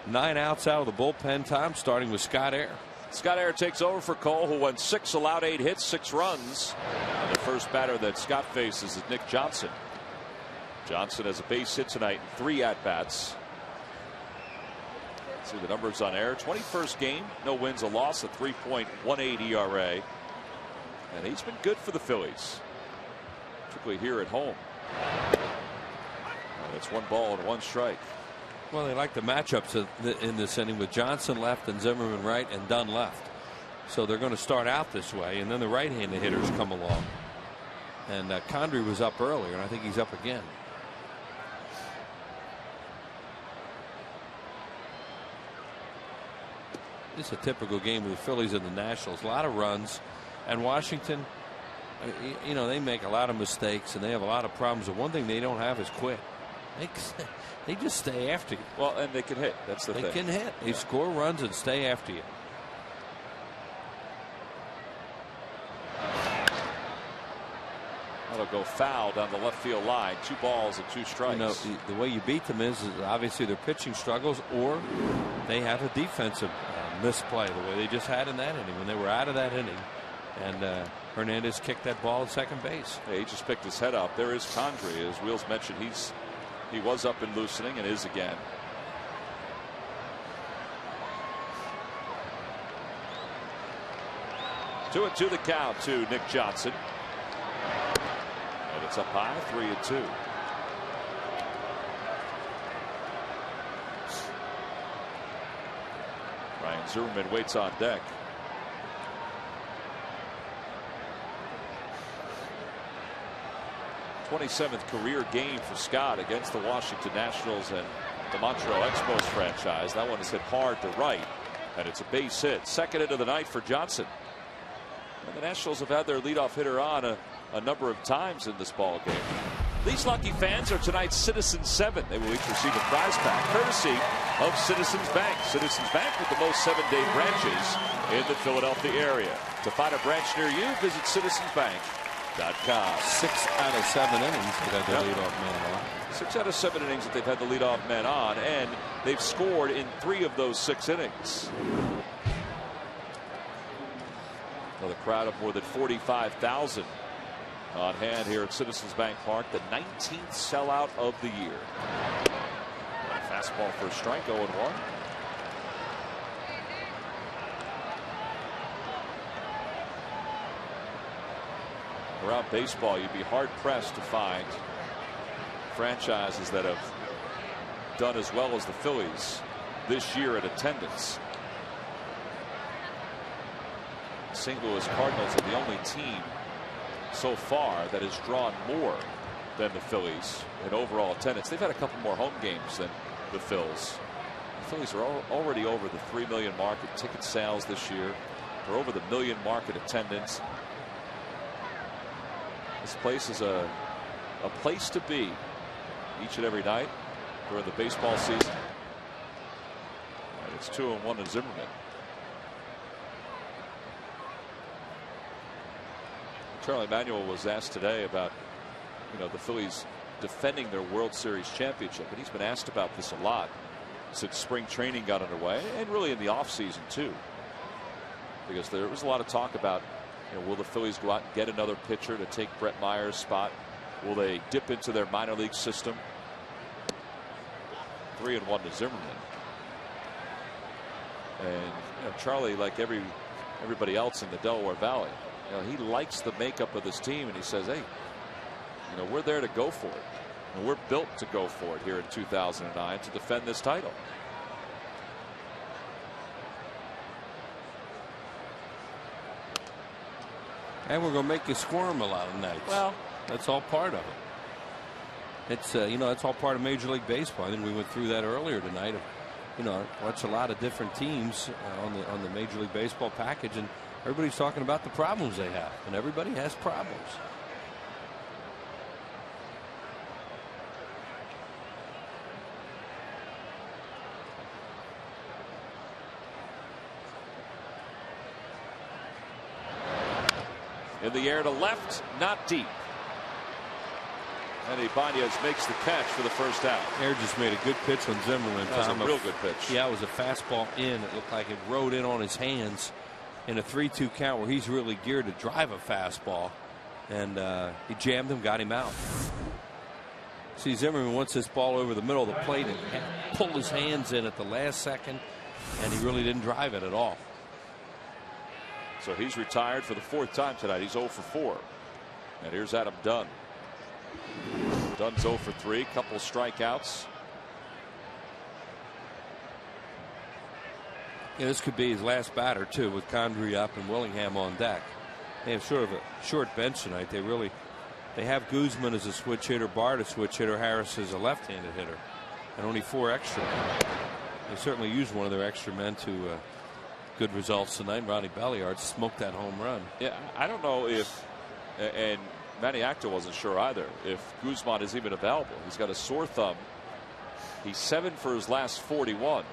9 outs out of the bullpen time, starting with Scott Air. Scott Air takes over for Cole, who won 6, allowed 8 hits, 6 runs. And the first batter that Scott faces is Nick Johnson. Johnson has a base hit tonight in 3 at-bats. See the numbers on Air. 21st game, no wins, a loss, a 3.18 ERA. And he's been good for the Phillies, particularly here at home. And it's 1 ball and 1 strike. Well, they like the matchups in this inning with Johnson left and Zimmerman right and Dunn left. So they're going to start out this way, and then the right-handed hitters come along. And Condrey was up earlier, and I think he's up again. This is a typical game with the Phillies and the Nationals. A lot of runs, and Washington, you know, they make a lot of mistakes and they have a lot of problems. The one thing they don't have is quit. They just stay after you. Well, and they can hit. That's the thing. They can hit. They score runs and stay after you. That'll go foul down the left field line. 2 balls and 2 strikes. You know, the way you beat them is obviously their pitching struggles, or they have a defensive misplay the way they just had in that inning when they were out of that inning. And Hernandez kicked that ball at second base. Yeah, he just picked his head up. There is Condrey, as Wheels mentioned. He was up and loosening and is again. Two and 2 the count to Nick Johnson. And it's up high, 3-2. Ryan Zimmerman waits on deck. '27th career game for Scott against the Washington Nationals and the Montreal Expos franchise. That one is hit hard to right, and it's a base hit. Second into the night for Johnson. And the Nationals have had their leadoff hitter on a number of times in this ball game. These lucky fans are tonight's Citizens 7. They will each receive a prize pack courtesy of Citizens Bank. Citizens Bank with the most 7-day branches in the Philadelphia area. To find a branch near you, visit citizensbank.com. 6 out of 7 innings they've had the leadoff man on. 6 out of 7 innings that they've had the leadoff man on, and they've scored in 3 of those 6 innings. Well, the crowd of more than 45,000 on hand here at Citizens Bank Park, the 19th sellout of the year. Fastball for a strike, 0-1. Around baseball, you'd be hard pressed to find franchises that have done as well as the Phillies this year in attendance. St. Louis Cardinals are the only team so far that has drawn more than the Phillies in overall attendance. They've had a couple more home games than the Phils. The Phillies are already over the 3 million mark in ticket sales this year. They're over the million mark in attendance. This place is a place to be each and every night during the baseball season. And it's 2-1 to Zimmerman. Charlie Manuel was asked today about, the Phillies defending their World Series championship, and he's been asked about this a lot since spring training got underway, and really in the offseason too, because there was a lot of talk about, will the Phillies go out and get another pitcher to take Brett Meyer's spot? Will they dip into their minor league system? 3-1 to Zimmerman. And Charlie, like everybody else in the Delaware Valley, he likes the makeup of this team, and he says, hey, we're there to go for it, and we're built to go for it here in 2009 to defend this title. And we're going to make you squirm a lot of nights. Well, that's all part of it. It's it's all part of Major League Baseball. I think we went through that earlier tonight. Watch a lot of different teams on the Major League Baseball package, and everybody's talking about the problems they have, and everybody has problems. In the air to left, not deep. And Ibanez makes the catch for the first out. Air just made a good pitch on Zimmerman. That was a real good pitch. Yeah, it was a fastball in. It looked like it rode in on his hands in a 3-2 count where he's really geared to drive a fastball. And he jammed him, got him out. See, Zimmerman wants this ball over the middle of the plate and pulled his hands in at the last second, and he really didn't drive it at all. So he's retired for the 4th time tonight. He's 0 for 4. And here's Adam Dunn. Dunn's 0 for 3, couple strikeouts. Yeah, this could be his last batter too, with Condrey up and Willingham on deck. They have sort of a short bench tonight. They have Guzman as a switch hitter, Bard a switch hitter, Harris as a left-handed hitter, and only 4 extra. They certainly used one of their extra men to good results tonight. Ronnie Belliard smoked that home run. Yeah, I don't know if, and Manny Acta wasn't sure either, if Guzman is even available. He's got a sore thumb. He's 7 for his last 41.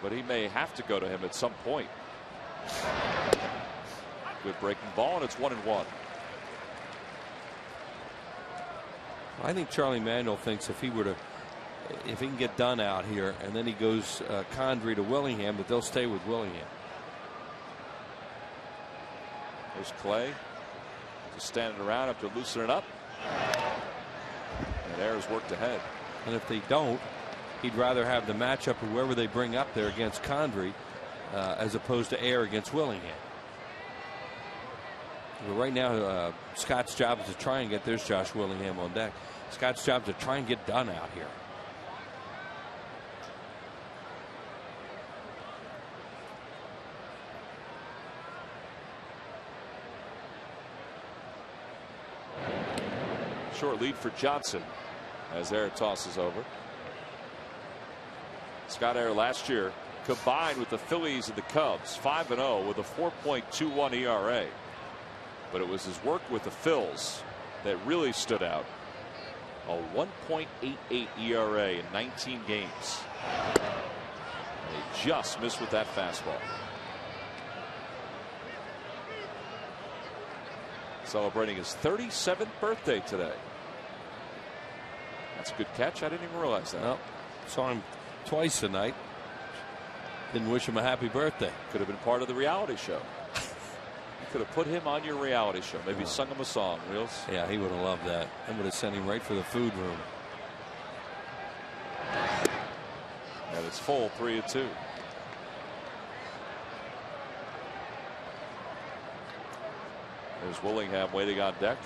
But he may have to go to him at some point. Good breaking ball, and it's 1-1. I think Charlie Manuel thinks if he can get Dunn out here and then he goes Condrey to Willingham, that they'll stay with Willingham. There's Clay just standing around after loosening up, and Ayers worked ahead. And if they don't, he'd rather have the matchup of whoever they bring up there against Condrey as opposed to Air against Willingham. But right now Scott's job is to try and get, there's Josh Willingham on deck. Scott's job is to try and get Dunn out here. Short lead for Johnson as Air tosses over. Scott Air last year combined with the Phillies and the Cubs 5-0 with a 4.21 ERA. But it was his work with the Phils that really stood out. A 1.88 ERA in 19 games. They just missed with that fastball. Celebrating his 37th birthday today. That's a good catch. I didn't even realize that. Well, saw him twice tonight. Didn't wish him a happy birthday. Could have been part of the reality show. You could have put him on your reality show. Maybe sung him a song, Wheels. Yeah, he would have loved that. I would have sent him right for the food room. And it's full, 3-2. There's Willingham waiting on deck.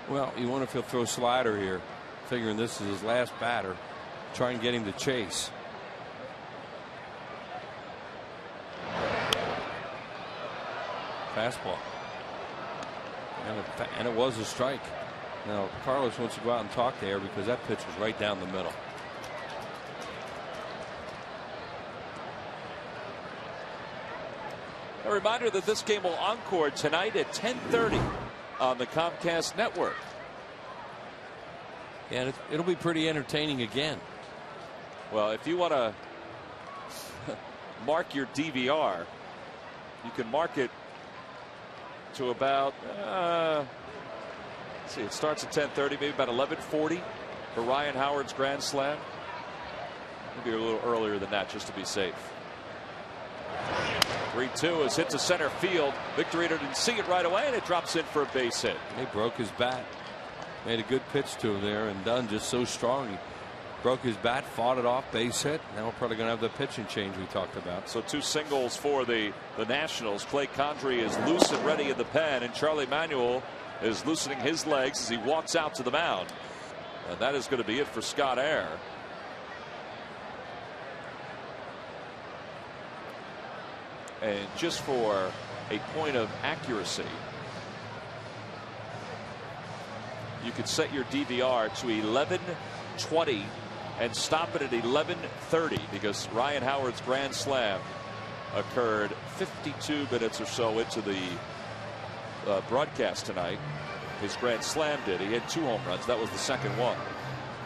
Well, you wonder if he'll throw slider here, figuring this is his last batter. Try and get him to chase. Fastball. And it was a strike. Now, Carlos wants to go out and talk there because that pitch was right down the middle. A reminder that this game will encore tonight at 10:30 on the Comcast network. And it'll be pretty entertaining again. Well, if you want to mark your DVR, you can mark it to about let's see, it starts at 10:30, maybe about 11:40 for Ryan Howard's grand slam. Maybe a little earlier than that, just to be safe. 3-2 is hit to center field. Victorino didn't see it right away, and it drops in for a base hit. He broke his bat. Made a good pitch to him there, and Dunn just so strong. He broke his bat, fought it off, base hit. Now we're probably going to have the pitching change we talked about. So 2 singles for the Nationals. Clay Condrey is loose and ready in the pen, and Charlie Manuel is loosening his legs as he walks out to the mound. And that is going to be it for Scott Air. And just for a point of accuracy, you could set your DVR to 11:20 and stop it at 11:30 because Ryan Howard's grand slam occurred 52 minutes or so into the broadcast tonight. His grand slam did. He had 2 home runs. That was the second one.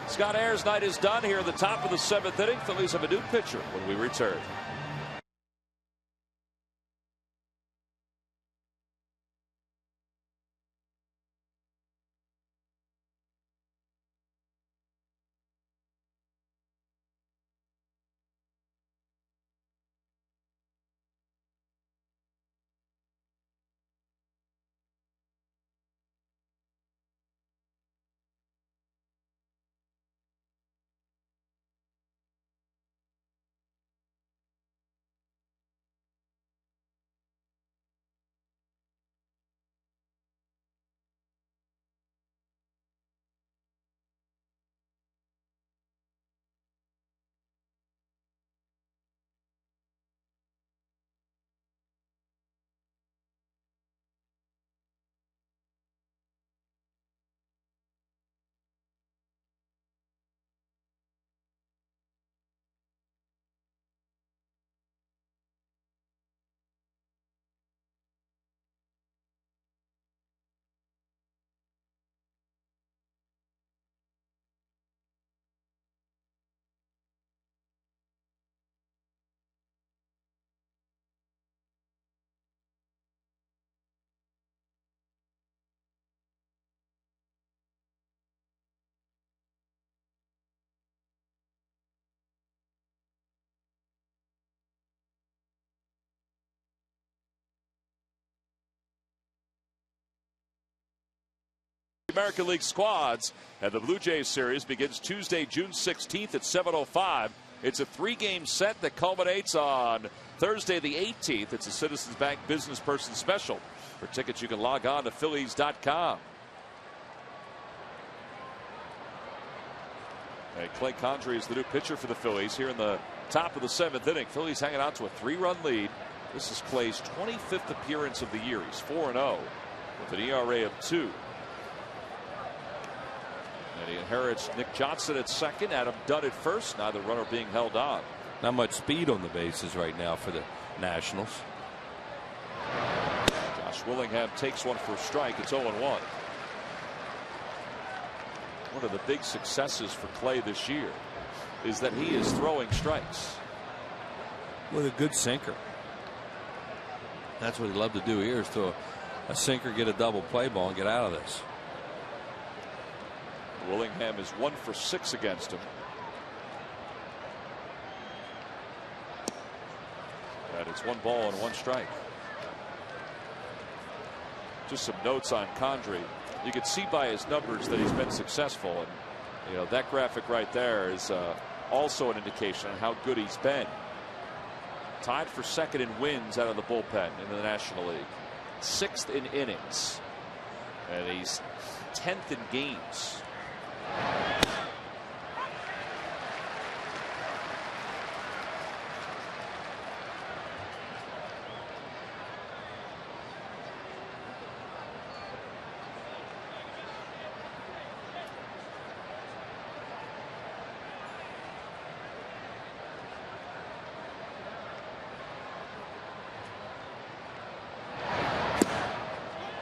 Scott Air's night is done here at the top of the 7th inning. Phillies have a new pitcher when we return. American League squads, and the Blue Jays series begins Tuesday, June 16th at 7:05. It's a 3-game set that culminates on Thursday the 18th. It's a Citizens Bank Business Person Special. For tickets, you can log on to Phillies.com. And Clay Condrey is the new pitcher for the Phillies here in the top of the 7th inning. Phillies hanging out to a 3-run lead. This is Clay's 25th appearance of the year. He's 4-0 with an ERA of 2. And he inherits Nick Johnson at second, Adam Dunn at first. Neither runner being held on. Not much speed on the bases right now for the Nationals. Willingham takes one for a strike. It's 0-1. One of the big successes for Clay this year is that he is throwing strikes with a good sinker. That's what he'd love to do here, is throw a sinker, get a double play ball, and get out of this. Willingham is 1 for 6 against him. And it's 1 ball and 1 strike. Just some notes on Condrey. You can see by his numbers that he's been successful, and you know that graphic right there is also an indication of how good he's been. Tied for 2nd in wins out of the bullpen in the National League, 6th in innings, and he's 10th in games.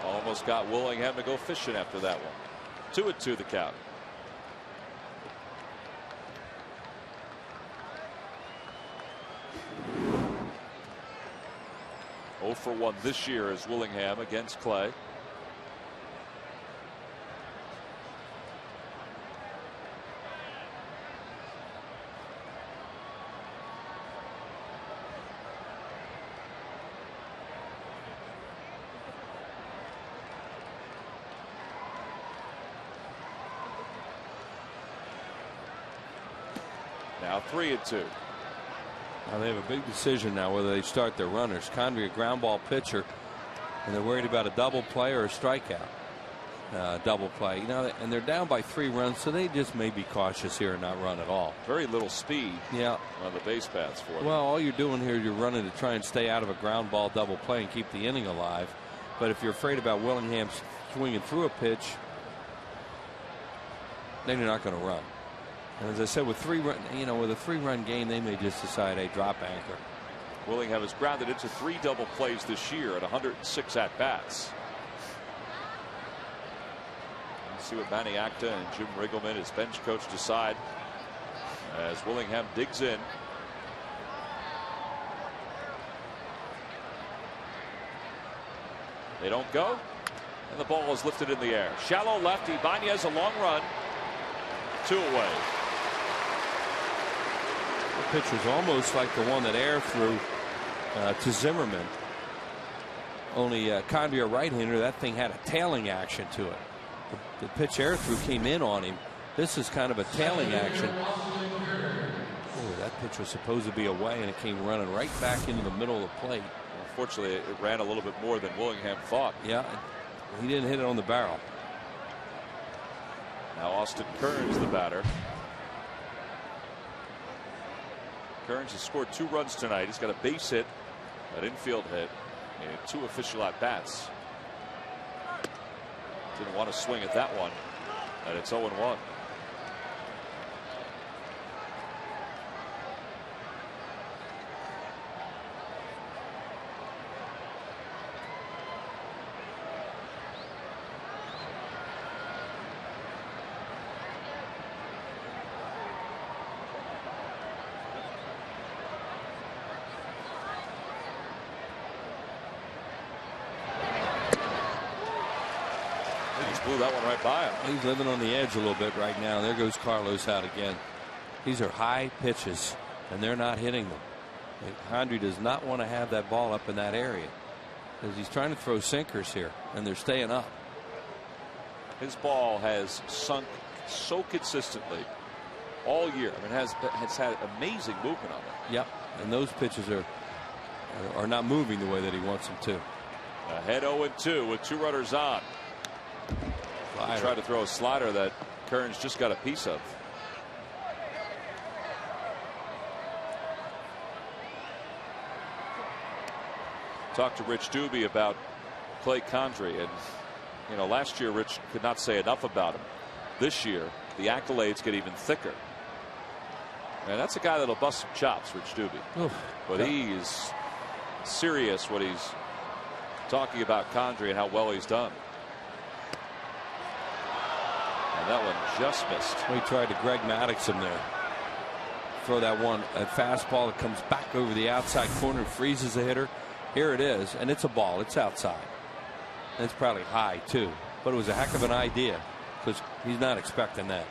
Almost got Willingham to go fishing after that one. 2-2 the count. Oh for 1 this year is Willingham against Clay. Now 3-2. Now they have a big decision now whether they start their runners. Condrey, a ground ball pitcher, and they're worried about a double play or a strikeout. Double play, you know, and they're down by 3 runs, so they just may be cautious here and not run at all. Very little speed. Yeah. On the base paths for them. Well, all you're doing here, you're running to try and stay out of a ground ball double play and keep the inning alive. But if you're afraid about Willingham swinging through a pitch, then you're not going to run. And as I said, with with a 3-run game, they may just decide, hey, drop anchor. Willingham has grounded into 3 double plays this year at 106 at bats. Let's see what Manny Acta and Jim Riggleman, his bench coach, decide as Willingham digs in. They don't go, and the ball is lifted in the air. Shallow lefty. Ibanez a long run. 2 away. The pitch was almost like the one that Air threw to Zimmerman. Only Condrey, a right-hander, that thing had a tailing action to it. The pitch Air threw came in on him. This is kind of a tailing action. Oh, that pitch was supposed to be away, and it came running right back into the middle of the plate. Unfortunately, it ran a little bit more than Willingham thought. Yeah, he didn't hit it on the barrel. Now Austin Kearns, the batter. Kearns has scored 2 runs tonight. He's got a base hit, an infield hit, and 2 official at bats. Didn't want to swing at that one, and it's 0-1. Blew that one right by him. He's living on the edge a little bit right now. There goes Carlos out again. These are high pitches, and they're not hitting them. Condrey does not want to have that ball up in that area because he's trying to throw sinkers here, and they're staying up. His ball has sunk so consistently all year. I mean, has had amazing movement on it. Yep, and those pitches are not moving the way that he wants them to. Ahead 0-2 with 2 runners on. He tried to throw a slider that Kearns just got a piece of. Talked to Rich Doobie about Clay Condrey, and you know, last year Rich could not say enough about him. This year the accolades get even thicker, and that's a guy that'll bust some chops, Rich Doobie. Oof. But he is serious when he's talking about Condrey and how well he's done. And that one just missed. We tried to Greg Maddox him there. Throw that one, a fastball that comes back over the outside corner, freezes the hitter. Here it is, and it's a ball. It's outside. And it's probably high too, but it was a heck of an idea because he's not expecting that.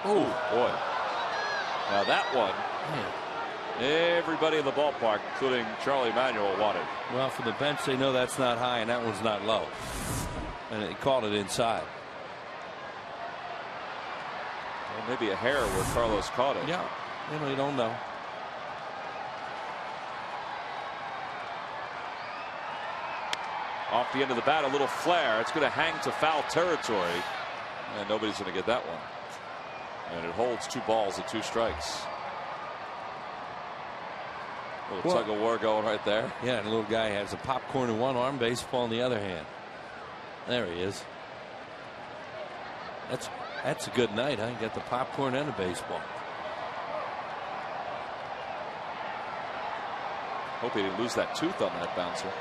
Oh boy! Now that one, everybody in the ballpark, including Charlie Emanuel, wanted. Well, for the bench, they know that's not high and that one's not low, and he called it inside. Well, maybe a hair where Carlos caught it. Yeah, you don't know. Off the end of the bat, a little flare. It's going to hang to foul territory, and nobody's going to get that one. And it holds 2 balls and 2 strikes. A little tug of war going right there. Yeah, and the little guy has a popcorn in one arm, baseball in the other hand. There he is. That's a good night, huh? You got the popcorn and the baseball. Hope he didn't lose that tooth on that bouncer.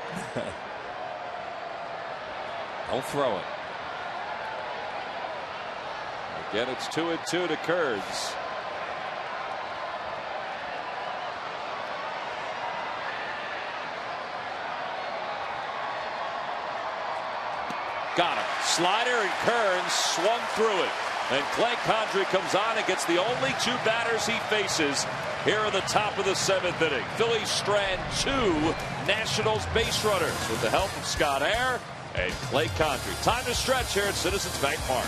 Don't throw it. Again, it's 2-2 to Kurtz. Got him. Slider, and Kearns swung through it. And Clay Condrey comes on and gets the only 2 batters he faces here in the top of the 7th inning. Phillies strand 2 Nationals base runners with the help of Scott Hare and Clay Condrey. Time to stretch here at Citizens Bank Park.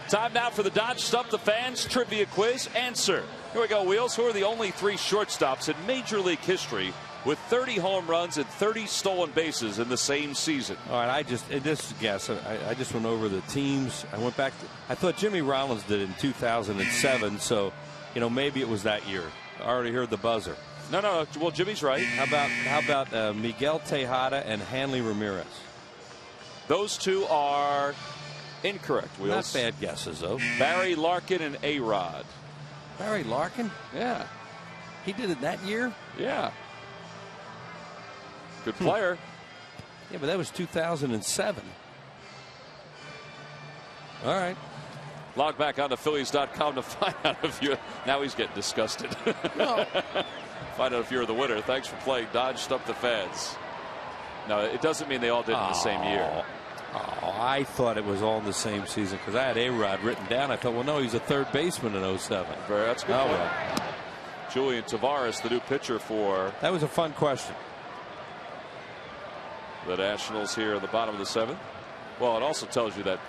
Time now for the Dodge Stump the Fans Trivia Quiz. Answer. Here we go, Wheels. Who are the only 3 shortstops in Major League history with 30 home runs and 30 stolen bases in the same season? All right, this is a guess. I just went over the teams. I went back. I thought Jimmy Rollins did it in 2007, so maybe it was that year. I already heard the buzzer. No. Well, Jimmy's right. How about Miguel Tejada and Hanley Ramirez? Those 2 are incorrect, Wheels. Not bad guesses, though. Barry Larkin and A-Rod. Barry Larkin? Yeah. He did it that year? Yeah. Good player. Yeah, but that was 2007. All right. Log back on to Phillies.com to find out if you. Now he's getting disgusted. No. Find out if you're the winner. Thanks for playing Dodge Stump the Fans. No, it doesn't mean they all did it in the same year. Oh, I thought it was all in the same season because I had A-Rod written down. I thought, well, no, he's a third baseman in 07. That's a good point. Well. Julian Tavares, the new pitcher for. That was a fun question. The Nationals here at the bottom of the 7th. Well, it also tells you that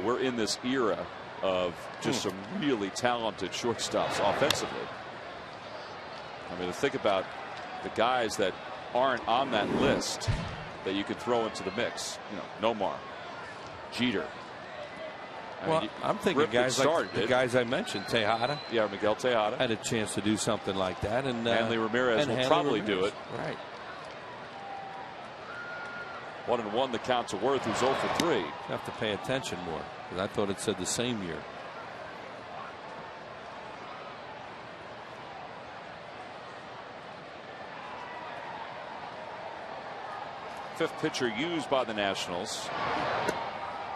we're in this era of just some really talented shortstops offensively. I mean, think about the guys that aren't on that list that you could throw into the mix. You know, Nomar, Jeter. Well, I'm thinking guys like the guys I mentioned, Tejada. Yeah, Miguel Tejada had a chance to do something like that, and Hanley Ramirez will probably do it. Right. 1-1 the count to Worth, who's 0 for 3. You have to pay attention more, because I thought it said the same year. Fifth pitcher used by the Nationals.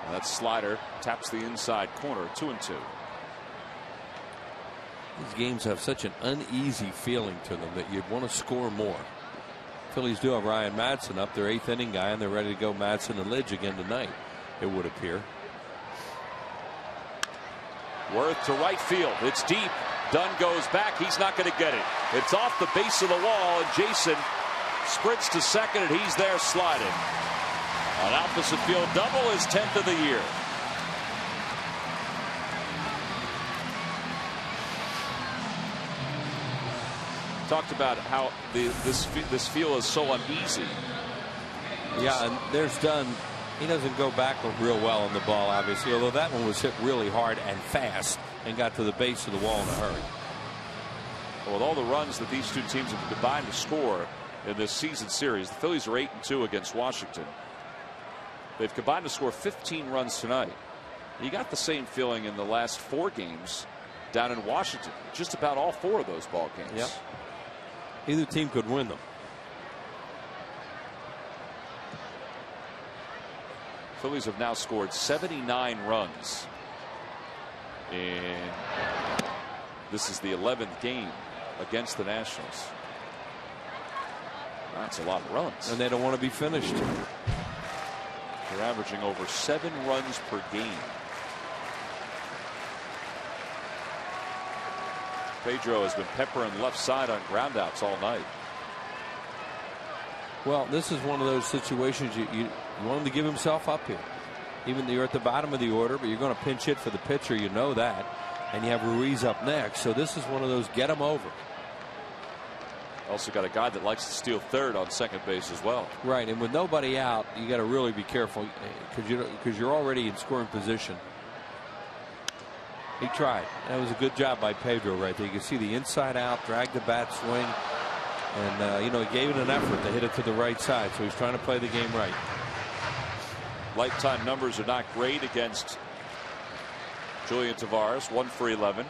And that slider taps the inside corner. 2-2. These games have such an uneasy feeling to them that you'd want to score more. Phillies do have Ryan Madson up, their 8th inning guy, and they're ready to go Madson and Lidge again tonight, it would appear. Worth to right field. It's deep. Dunn goes back. He's not going to get it. It's off the base of the wall, and Jason sprints to second, and he's there sliding. An opposite field double, his 10th of the year. Talked about how this field is so uneasy. Yeah, and there's Dunn. He doesn't go back real well on the ball, obviously, although that one was hit really hard and fast and got to the base of the wall in a hurry. Well, with all the runs that these two teams have combined to score in this season series, the Phillies are 8-2 against Washington. They've combined to score 15 runs tonight. You got the same feeling in the last 4 games down in Washington. Just about all 4 of those ball games. Yep. Either team could win them. Phillies have now scored 79 runs. And this is the 11th game against the Nationals. That's a lot of runs. And they don't want to be finished. They're averaging over 7 runs per game. Pedro has been peppering left side on groundouts all night. Well, this is one of those situations you want him to give himself up here. Even though you're at the bottom of the order, but you're going to pinch hit for the pitcher, you know that. And you have Ruiz up next, so this is one of those get him over. Also got a guy that likes to steal third on second base as well. Right, and with nobody out, you got to really be careful because you're already in scoring position. He tried. That was a good job by Pedro right there. You can see the inside out, drag the bat, swing, and you know, he gave it an effort to hit it to the right side. So he's trying to play the game right. Lifetime numbers are not great against Julian Tavares. 1 for 11.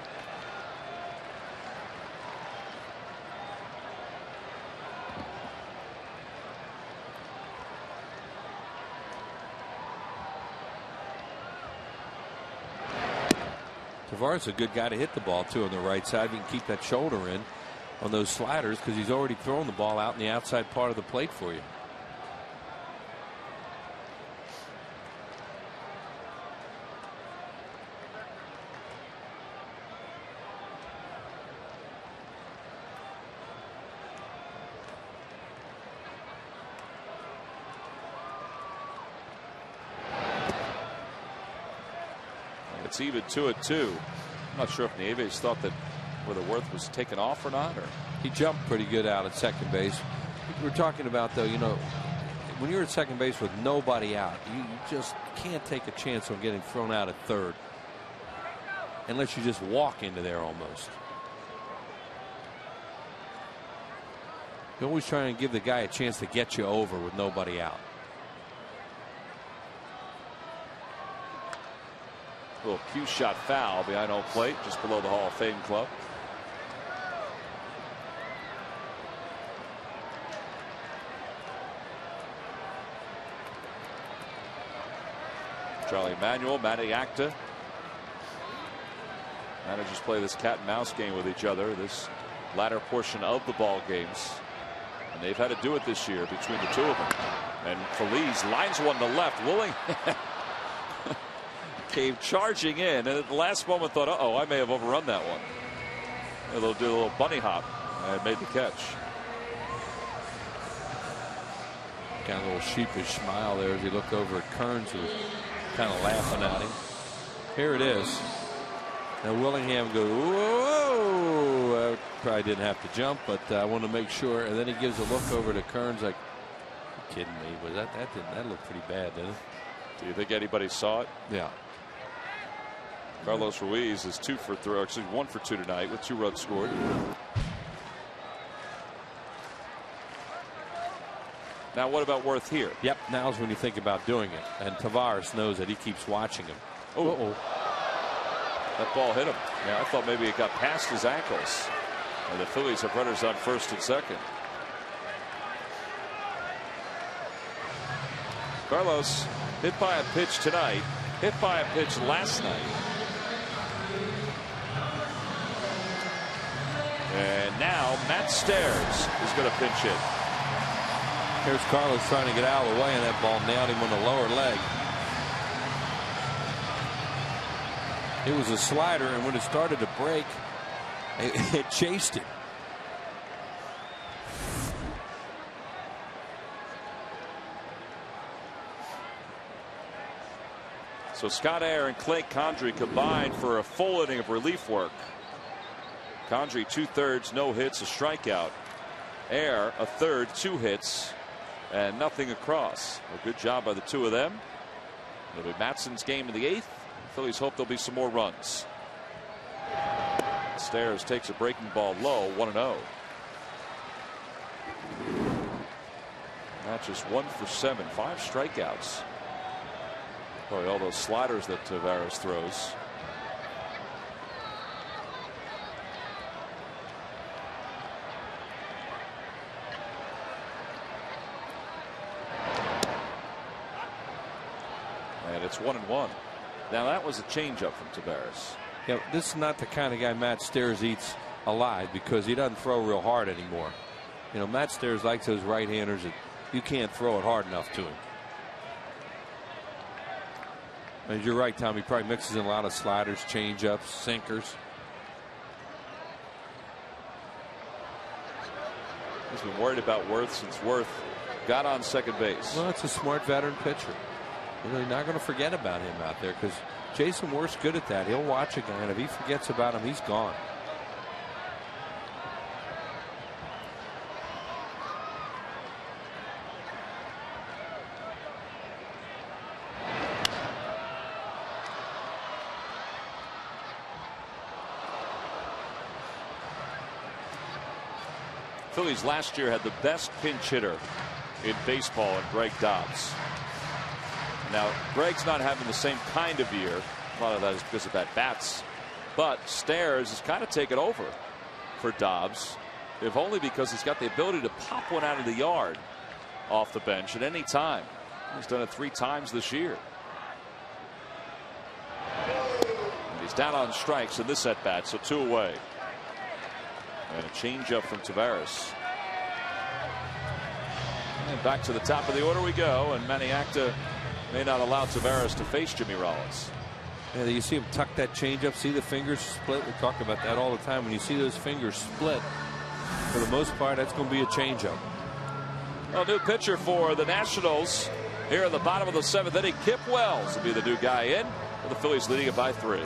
Tavares is a good guy to hit the ball too on the right side. If you can keep that shoulder in on those sliders, because he's already thrown the ball out in the outside part of the plate for you. It's even 2-2. I'm not sure if Nieves thought that whether Worth was taken off or not. Or he jumped pretty good out at second base. We're talking about, though, you know, when you're at second base with nobody out, you just can't take a chance on getting thrown out at third unless you just walk into there almost. You're always trying to give the guy a chance to get you over with nobody out. A little cue shot foul behind home plate, just below the Hall of Fame club. Charlie Manuel, Matty Acta. Managers play this cat and mouse game with each other, this latter portion of the ball games. And they've had to do it this year between the two of them. And Phillies lines one to left. Willing came charging in, and at the last moment thought, uh-oh, I may have overrun that one. They'll do a little bunny hop and made the catch. Got a little sheepish smile there as he looked over at Kearns, who was kind of laughing at him. Here it is. Now Willingham goes, whoa! Probably didn't have to jump, but I want to make sure. And then he gives a look over to Kearns like, you kidding me? Was that looked pretty bad, didn't it? Do you think anybody saw it? Yeah. Carlos Ruiz is 2 for 3, actually 1 for 2 tonight with 2 runs scored. Now what about Worth here? Yep, now's when you think about doing it. And Tavares knows that he keeps watching him. Oh, that ball hit him. Yeah, I thought maybe it got past his ankles. And the Phillies have runners on first and second. Carlos hit by a pitch tonight, hit by a pitch last night. And now Matt Stairs is going to pinch hit. Here's Carlos trying to get out of the way, and that ball nailed him on the lower leg. It was a slider, and when it started to break, it chased him. So Scott Air and Clay Condrey combined for a full inning of relief work. Condrey 2/3, no hits, a strikeout. Air a third, 2 hits, and nothing across. A good job by the 2 of them. It'll be Matson's game in the 8th. Phillies hope there'll be some more runs. Stairs takes a breaking ball low, 1-0. Not just 1 for 7, 5 strikeouts. Boy, all those sliders that Tavares throws. And it's 1-1. Now that was a changeup from Tavares. Yeah, this is not the kind of guy Matt Stairs eats alive because he doesn't throw real hard anymore. You know, Matt Stairs likes those right-handers that you can't throw it hard enough to him. And you're right, Tom. He probably mixes in a lot of sliders, changeups, sinkers. He's been worried about Worth since Worth got on second base. Well, it's a smart veteran pitcher. You know, you're not going to forget about him out there because Jason Worth's good at that. He'll watch a guy, and if he forgets about him, he's gone. Phillies last year had the best pinch hitter in baseball in Greg Dobbs. Now Greg's not having the same kind of year. A lot of that is because of at bats, but Stairs has kind of taken over for Dobbs, if only because he's got the ability to pop one out of the yard off the bench at any time. He's done it 3 times this year. And he's down on strikes in this at bat, so 2 away. And a changeup from Tavares. And back to the top of the order we go, and Maniacta may not allow Tavares to face Jimmy Rollins. Yeah, you see him tuck that changeup, see the fingers split. We talk about that all the time. When you see those fingers split, for the most part, that's going to be a changeup. Well, new pitcher for the Nationals here at the bottom of the 7th inning. Kip Wells will be the new guy in, with the Phillies leading it by 3.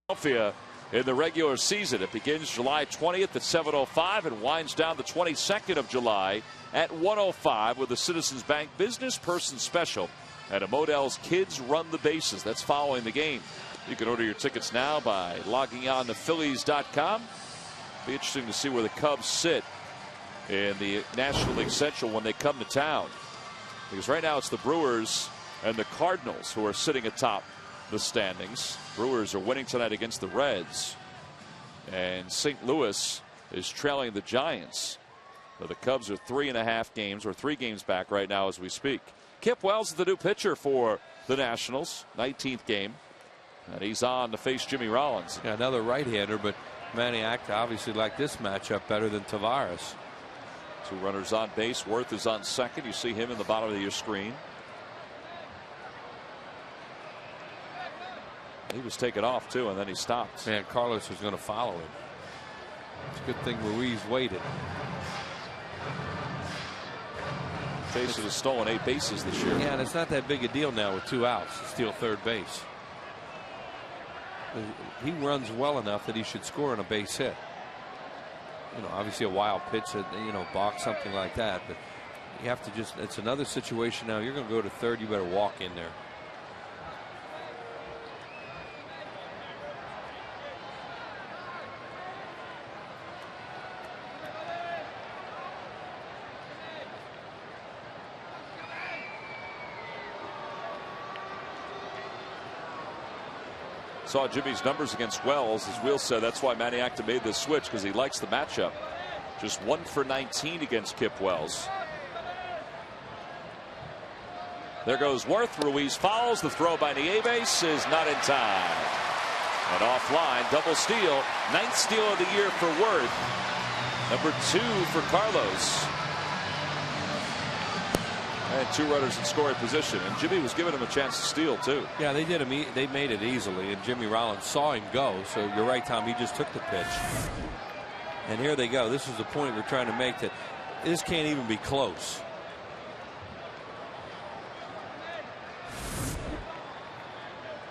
Philadelphia in the regular season. It begins July 20th at 7:05 and winds down the 22nd of July at 1:05 with the Citizens Bank Business Person Special at a Modell's Kids Run the Bases. That's following the game. You can order your tickets now by logging on to Phillies.com. Be interesting to see where the Cubs sit in the National League Central when they come to town, because right now it's the Brewers and the Cardinals who are sitting atop the standings. Brewers are winning tonight against the Reds, and St. Louis is trailing the Giants. But the Cubs are 3.5 games or 3 games back right now as we speak. Kip Wells is the new pitcher for the Nationals, 19th game, and he's on to face Jimmy Rollins. Yeah, another right-hander, but Maniac obviously liked this matchup better than Tavares. 2 runners on base. Worth is on second. You see him in the bottom of your screen. He was taken off too, and then he stopped. Man, Carlos was going to follow him. It's a good thing Ruiz waited. Jason has stolen 8 bases this year. Yeah, and it's not that big a deal now with 2 outs to steal third base. He runs well enough that he should score on a base hit. You know, obviously a wild pitch, balk, something like that. But you have to it's another situation now. You're going to go to third. You better walk in there. Saw Jimmy's numbers against Wells. As Will said, that's why Maniacta made this switch, because he likes the matchup. Just 1 for 19 against Kip Wells. There goes Worth. Ruiz follows. The throw by Nieves is not in time. And offline, double steal. 9th steal of the year for Worth. Number 2 for Carlos. And 2 runners in scoring position, and Jimmy was giving him a chance to steal too. Yeah, they did. They made it easily, and Jimmy Rollins saw him go. So you're right, Tom. He just took the pitch, and here they go. This is the point we're trying to make, that this can't even be close.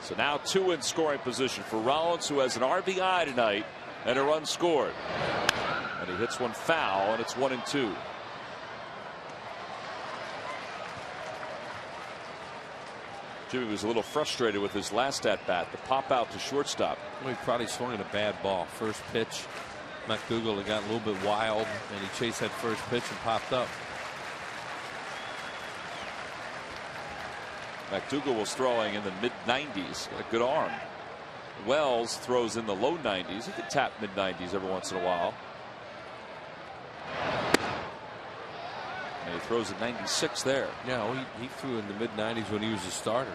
So now 2 in scoring position for Rollins, who has an RBI tonight and a run scored, and he hits one foul, and it's 1-2. Jimmy was a little frustrated with his last at-bat, the pop out to shortstop. Well, he probably swung at a bad ball. First pitch, McDougal had gotten a little bit wild, and he chased that first pitch and popped up. McDougal was throwing in the mid-90s. Got a good arm. Wells throws in the low 90s. He can tap mid-90s every once in a while. And he throws at 96 there. Yeah, well, he threw in the mid-90s when he was a starter.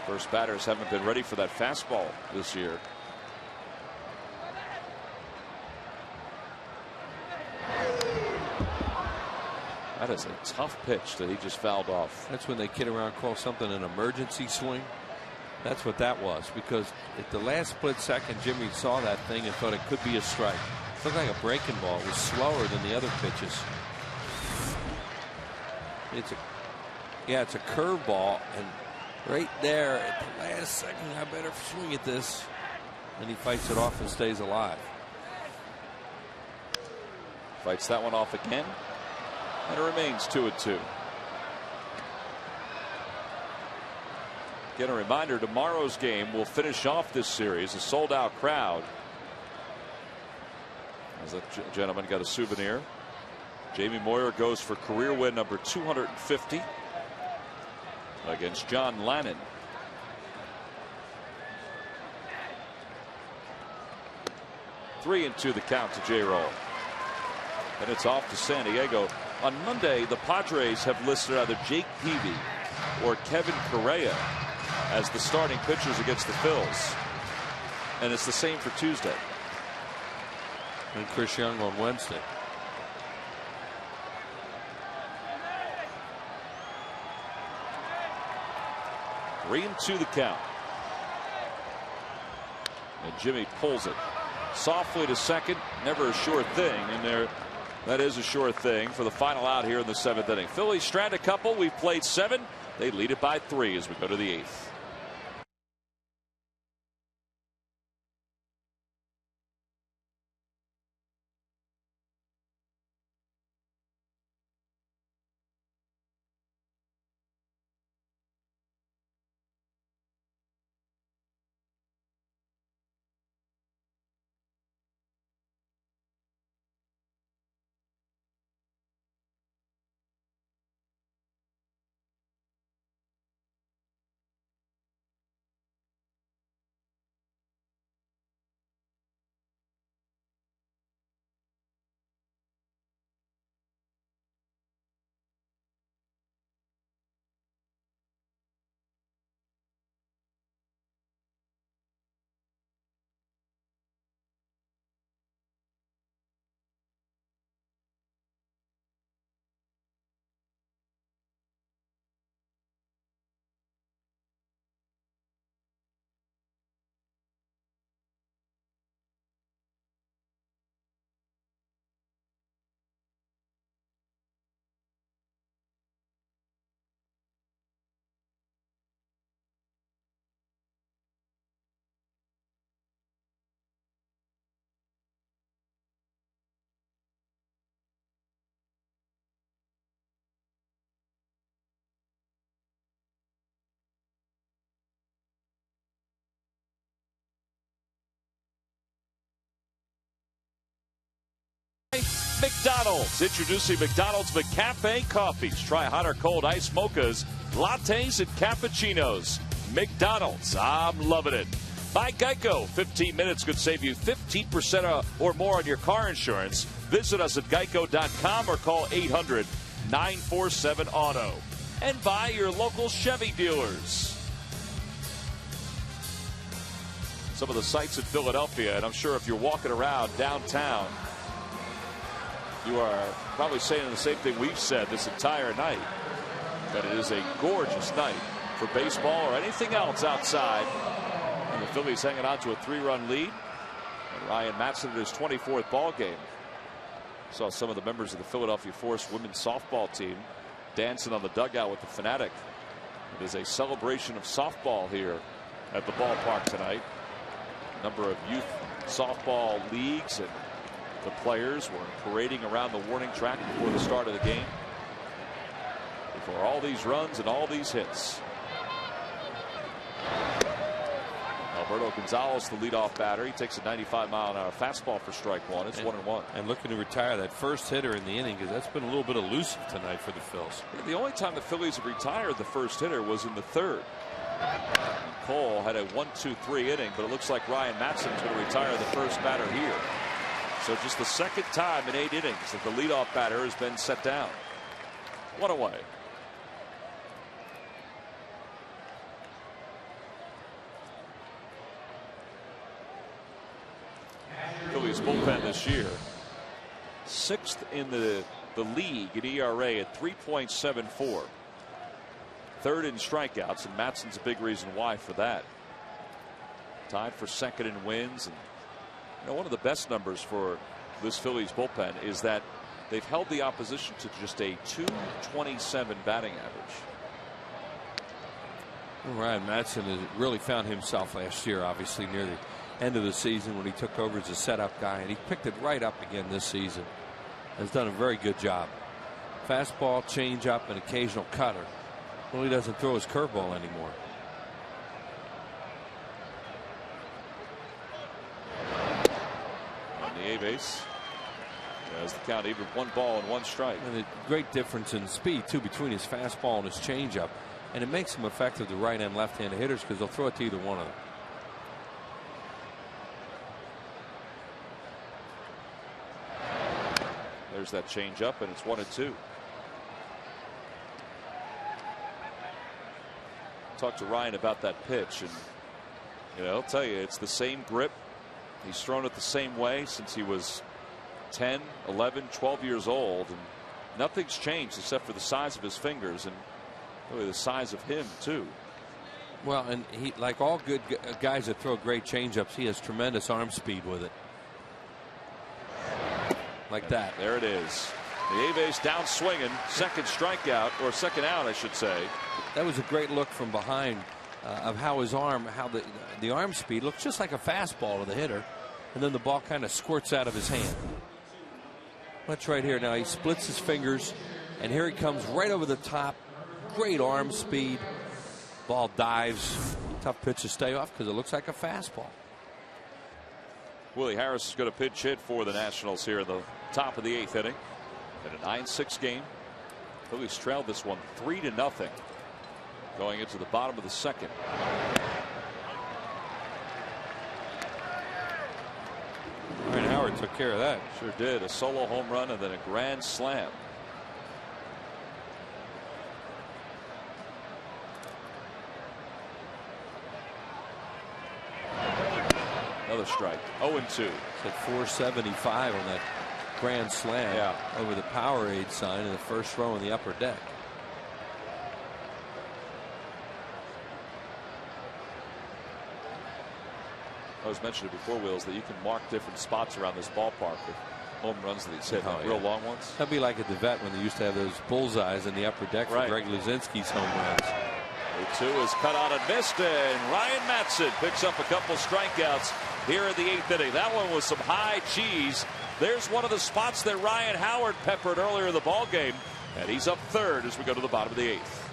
First batters haven't been ready for that fastball this year. That is a tough pitch that he just fouled off. That's when they kid around, call something an emergency swing. That's what that was, because at the last split second, Jimmy saw that thing and thought it could be a strike. It looked like a breaking ball. It was slower than the other pitches. It's a curveball, and right there at the last second, I better swing at this. And he fights it off and stays alive. Fights that one off again. And it remains 2-2. Again, a reminder, tomorrow's game will finish off this series. A sold-out crowd. As that gentleman got a souvenir. Jamie Moyer goes for career win number 250 against John Lannon. Three and two the count to J-Roll. And it's off to San Diego. On Monday, the Padres have listed either Jake Peavy or Kevin Correa as the starting pitchers against the Phillies. And it's the same for Tuesday. And Chris Young on Wednesday. Three and two the count. And Jimmy pulls it. softly to second. Never a sure thing, and that is a sure thing for the final out here in the 7th inning. Phillies strand a couple. We've played 7. They lead it by 3 as we go to the 8th. McDonald's. Introducing McDonald's McCafe coffees. Try hot or cold iced mochas, lattes, and cappuccinos. McDonald's. I'm loving it. By Geico. 15 minutes could save you 15% or more on your car insurance. Visit us at geico.com or call 800-947-AUTO. And by your local Chevy dealers. Some of the sights in Philadelphia, and I'm sure if you're walking around downtown, you are probably saying the same thing we've said this entire night. But it is a gorgeous night for baseball or anything else outside. And the Phillies hanging on to a 3-run lead. And Ryan Matson at his 24th ball game. Saw some of the members of the Philadelphia Force women's softball team dancing on the dugout with the Fanatic. It is a celebration of softball here at the ballpark tonight. A number of youth softball leagues and the players were parading around the warning track before the start of the game. Before all these runs and all these hits. Alberto Gonzalez, the leadoff batter. He takes a 95-mile-an-hour fastball for strike one. It's 1-1. And looking to retire that first hitter in the inning, because that's been a little bit elusive tonight for the Phils. Yeah, the only time the Phillies have retired the first hitter was in the 3rd. Cole had a 1-2-3 inning, but it looks like Ryan Matson's going to retire the first batter here. So just the second time in 8 innings that the leadoff batter has been set down. 1 away. Phillies bullpen this year, 6th in the league in ERA at 3.74. 3rd in strikeouts, and Matson's a big reason why for that. Tied for 2nd in wins. And one of the best numbers for this Phillies bullpen is that they've held the opposition to just a .227 batting average. Well, Ryan Matson has really found himself last year, obviously near the end of the season when he took over as a setup guy, and he picked it right up again this season. Has done a very good job. Fastball, changeup, and occasional cutter. Well, he doesn't throw his curveball anymore. On the A base. As the count even, 1 ball and 1 strike. And a great difference in speed too between his fastball and his changeup, and it makes him effective to right and left handed hitters because they'll throw it to either one of them. There's that changeup, and it's 1-2. Talked to Ryan about that pitch, and I'll tell you, it's the same grip. He's thrown it the same way since he was 10, 11, 12 years old, and nothing's changed except for the size of his fingers and really the size of him too. Well, and he, like all good guys that throw great changeups, he has tremendous arm speed with it. like that. There it is. The A-base down swinging. Second strikeout, or second out, I should say. That was a great look from behind of how his arm, how the arm speed looks just like a fastball to the hitter. And then the ball kind of squirts out of his hand. Watch right here. Now he splits his fingers, and here he comes right over the top. Great arm speed. Ball dives. Tough pitch to stay off because it looks like a fastball. Willie Harris is going to pinch hit for the Nationals here in the top of the 8th inning. In a 9-6 game. Phillies trailed this one 3-0 going into the bottom of the second. Ryan Howard took care of that. Sure did. A solo home run and then a grand slam. Another strike. 0-2. It's at 475 on that grand slam over the Powerade sign in the first row in the upper deck. I was mentioning before, Wills, that you can mark different spots around this ballpark with home runs that he's hit, real long ones. That'd be like at the Vet when they used to have those bullseyes in the upper deck for Greg Luzinski's home runs. 0-2 is cut on and missed, and Ryan Matson picks up a couple strikeouts here in the 8th inning. That one was some high cheese. There's one of the spots that Ryan Howard peppered earlier in the ball game, and he's up third as we go to the bottom of the 8th.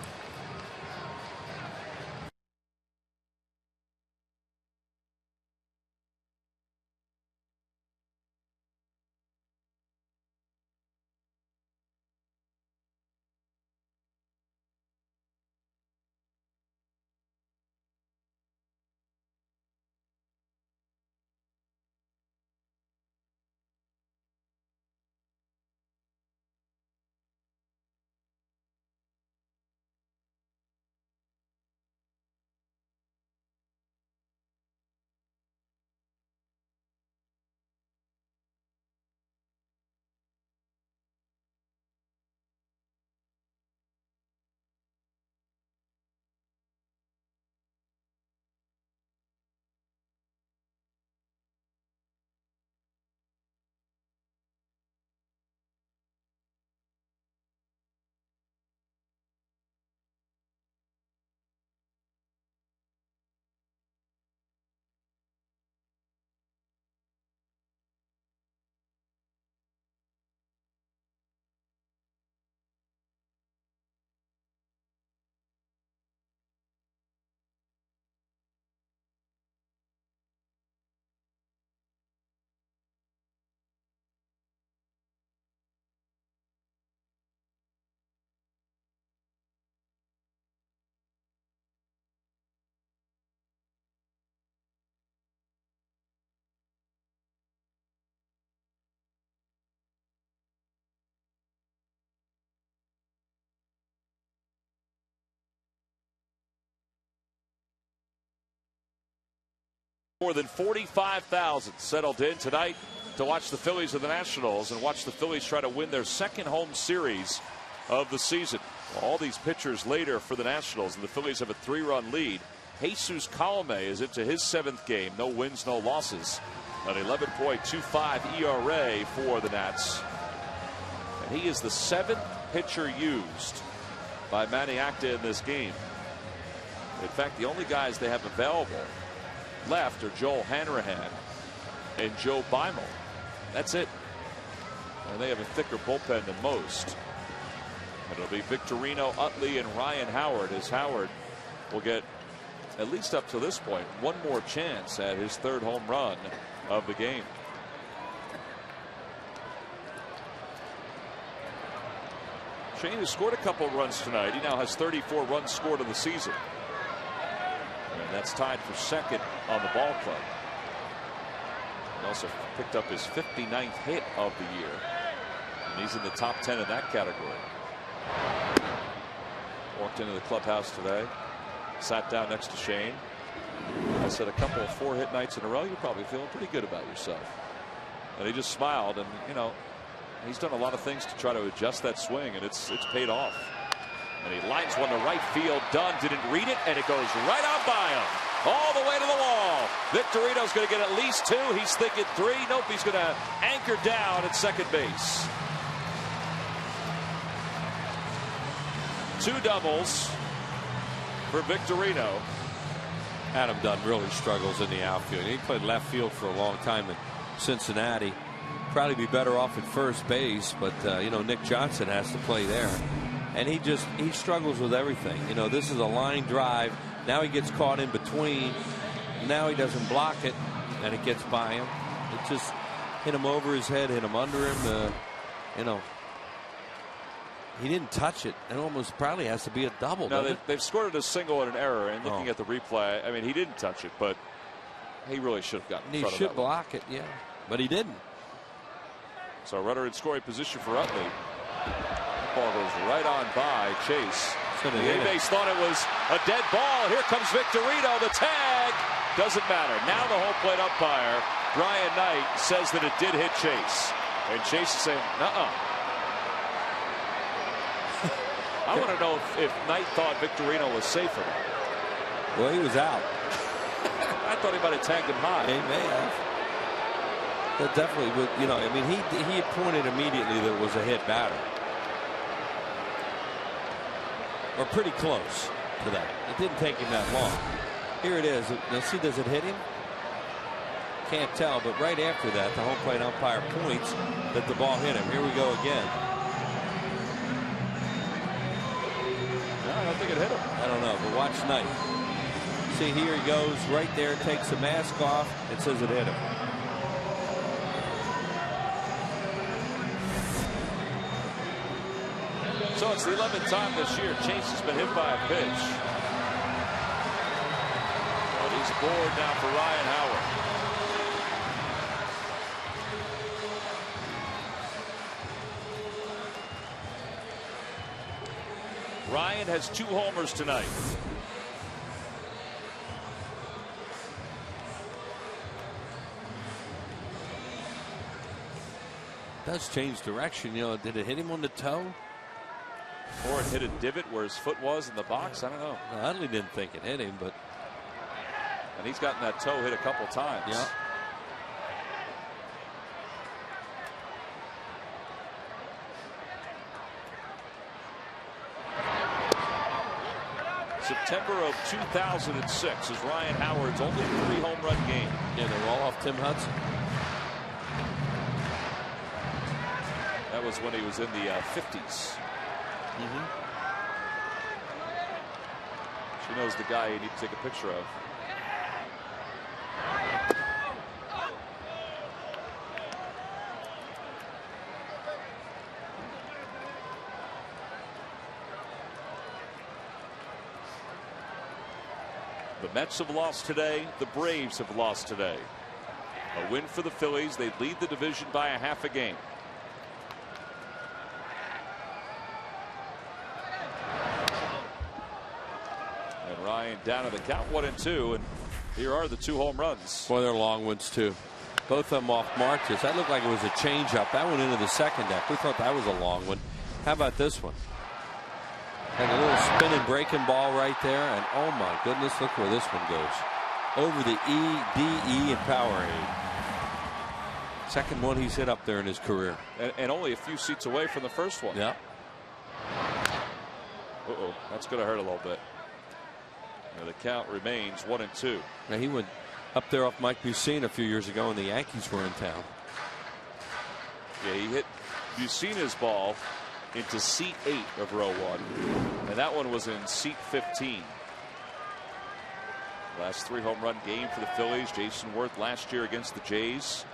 More than 45,000 settled in tonight to watch the Phillies and the Nationals and watch the Phillies try to win their second home series of the season. All these pitchers later for the Nationals, and the Phillies have a 3-run lead. Jesus Colome is into his 7th game. No wins, no losses. An 11.25 ERA for the Nats. And he is the 7th pitcher used by Maniacta in this game. In fact, the only guys they have available left are Joel Hanrahan and Joe Beimel. That's it. And they have a thicker bullpen than most. And it'll be Victorino, Utley, and Ryan Howard, as Howard will get, at least up to this point, one more chance at his 3rd home run of the game. Shane has scored a couple runs tonight. He now has 34 runs scored in the season. And that's tied for 2nd on the ball club. He also picked up his 59th hit of the year. And he's in the top 10 in that category. Walked into the clubhouse today. Sat down next to Shane. I said, a couple of 4-hit nights in a row, you're probably feeling pretty good about yourself. And he just smiled, and, you know, he's done a lot of things to try to adjust that swing, and it's paid off. And he lines one to right field. Dunn didn't read it, and it goes right out by him. All the way to the wall. Victorino's going to get at least 2. He's thinking 3. Nope, he's going to anchor Baker down at second base. 2 doubles for Victorino. Adam Dunn really struggles in the outfield. He played left field for a long time in Cincinnati. Probably be better off at first base, but you know, Nick Johnson has to play there, and he struggles with everything. You know, this is a line drive. Now he gets caught in between. Now he doesn't block it, and it gets by him. It just hit him over his head, hit him under him. You know, he didn't touch it. It almost probably has to be a double. No, they've scored a single and an error. And looking at the replay, I mean, he didn't touch it, but he really should have gotten in front of that. He should block it, yeah, but he didn't. So runner in scoring position for Utley. Ball goes right on by Chase. The base thought it was a dead ball. Here comes Victorino. The tag doesn't matter. Now the home plate umpire, Brian Knight, says that it did hit Chase. And Chase is saying, nuh-uh. I want to know if Knight thought Victorino was safe or not. Well, he was out. I thought he might have tagged him high. He may have. That definitely would, you know, I mean, he had pointed immediately that it was a hit batter. Or pretty close to that. It didn't take him that long. Here it is. Now see, does it hit him? Can't tell, but right after that, the home plate umpire points that the ball hit him. Here we go again. No, I don't think it hit him. I don't know, but watch Knight. See, here he goes right there, takes the mask off, and says it hit him. So it's the 11th time this year Chase has been hit by a pitch. But he's aboard now for Ryan Howard. Ryan has 2 homers tonight. Does change direction. You know, did it hit him on the toe? Or it hit a divot where his foot was in the box. I don't know. No, I really didn't think it hit him, but. And he's gotten that toe hit a couple times. Yeah. September of 2006 is Ryan Howard's only 3 home run game. Yeah, they're all off Tim Hudson. That was when he was in the 50s. She knows the guy you need to take a picture of. The Mets have lost today. The Braves have lost today. A win for the Phillies. They lead the division by a half a game. Ryan down to the count 1-2, and here are the 2 home runs. Boy, they're long ones too. Both of them off marches. That looked like it was a changeup. That went into the second deck. We thought that was a long one. How about this one? Like a little spinning breaking ball right there, and oh my goodness, look where this one goes. Over the E, D, E, and Powerade. Second one he's hit up there in his career. And only a few seats away from the first one. Yeah. Uh-oh, that's going to hurt a little bit. The count remains 1-2. Now he went up there off Mike Bucina a few years ago, and the Yankees were in town. Yeah, he hit Bucina's ball into seat 8 of row 1, and that one was in seat 15. Last 3 home run game for the Phillies. Jason Worth last year against the Jays.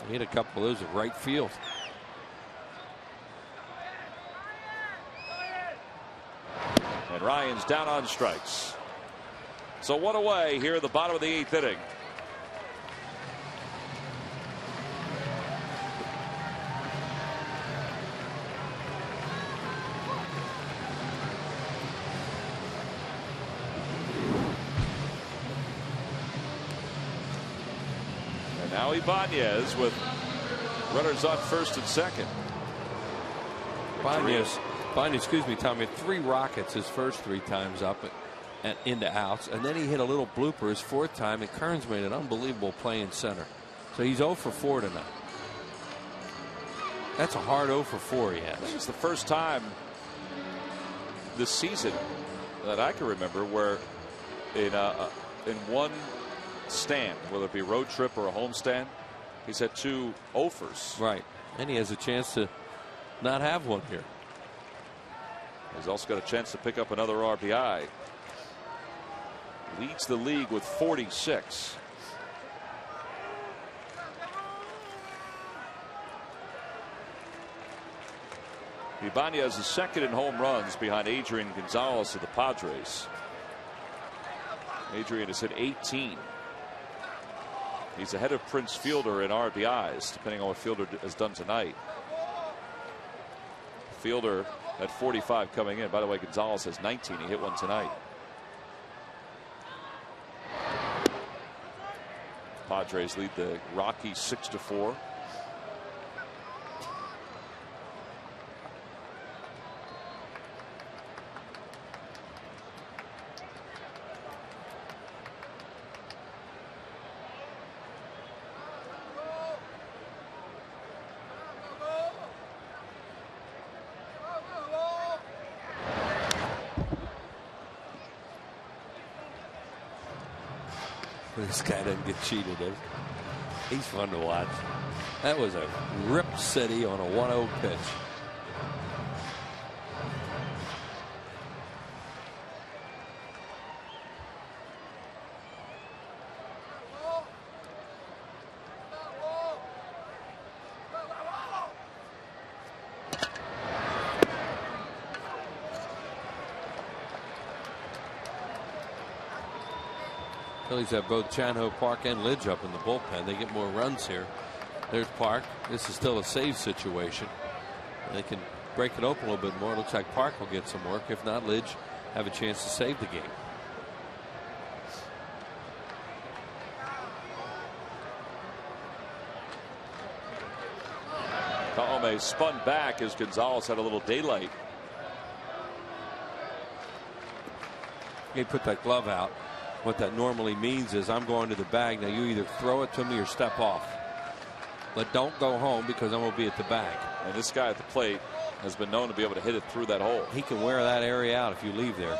He hit a couple of those at right field. And Ryan's down on strikes. So 1 away here at the bottom of the 8th inning. And now Ibanez with runners on first and second. Ibanez, excuse me, Tommy, 3 rockets his first 3 times up and into outs, and then he hit a little blooper his 4th time, and Kearns made an unbelievable play in center. So he's 0 for 4 tonight. That's a hard 0 for 4 he has. It's the first time this season that I can remember where in one stand, whether it be a road trip or a home stand, he's had 2 offers. Right. And he has a chance to not have one here. He's also got a chance to pick up another RBI. Leads the league with 46. Ibanez is second in home runs behind Adrian Gonzalez of the Padres. Adrian has hit 18. He's ahead of Prince Fielder in RBIs, depending on what Fielder has done tonight. Fielder at 45 coming in. By the way, Gonzalez has 19. He hit one tonight. Padres lead the Rockies 6-4. This guy doesn't get cheated. He's fun to watch. That was a rip city on a 1-0 pitch. Phillies have both Chanho Park and Lidge up in the bullpen. They get more runs here. There's Park. This is still a save situation. They can break it open a little bit more. Looks like Park will get some work. If not, Lidge have a chance to save the game. Colome spun back as Gonzalez had a little daylight. He put that glove out. What that normally means is I'm going to the bag. Now you either throw it to me or step off. But don't go home because I'm going to be at the bag. And this guy at the plate has been known to be able to hit it through that hole. He can wear that area out if you leave there.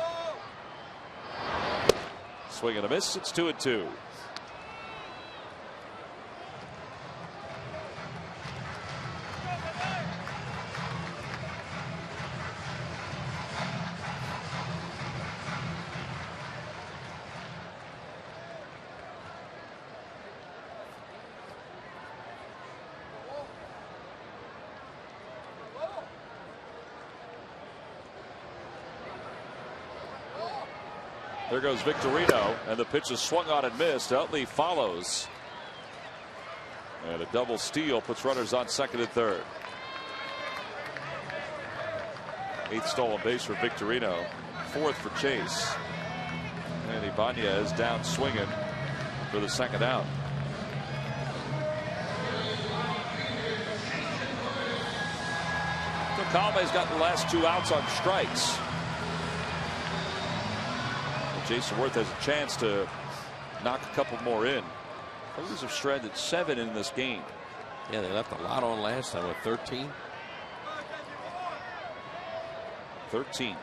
Swing and a miss. It's 2-2. There goes Victorino, and the pitch is swung on and missed. Utley follows. And a double steal puts runners on second and third. 8th stolen base for Victorino. 4th for Chase. And Ibanez down swinging for the second out. So Colme's got the last 2 outs on strikes. Jason Worth has a chance to knock a couple more in. Phillies have shredded 7 in this game. Yeah, they left a lot on last time with 13. 13.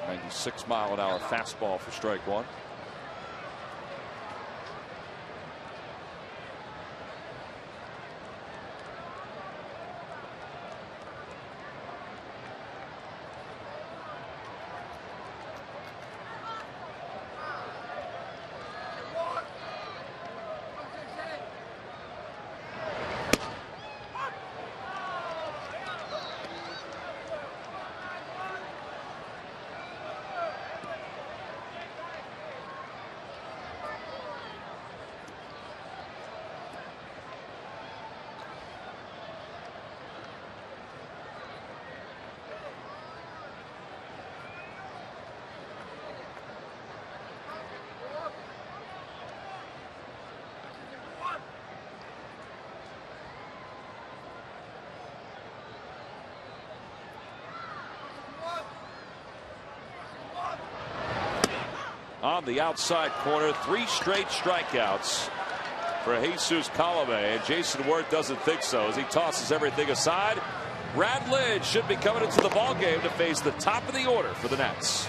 .96-mile-an-hour fastball for strike one. on the outside corner. 3 straight strikeouts for Jesus Colome, and Jason Worth doesn't think so as he tosses everything aside. Brad Lidge should be coming into the ball game to face the top of the order for the Nats.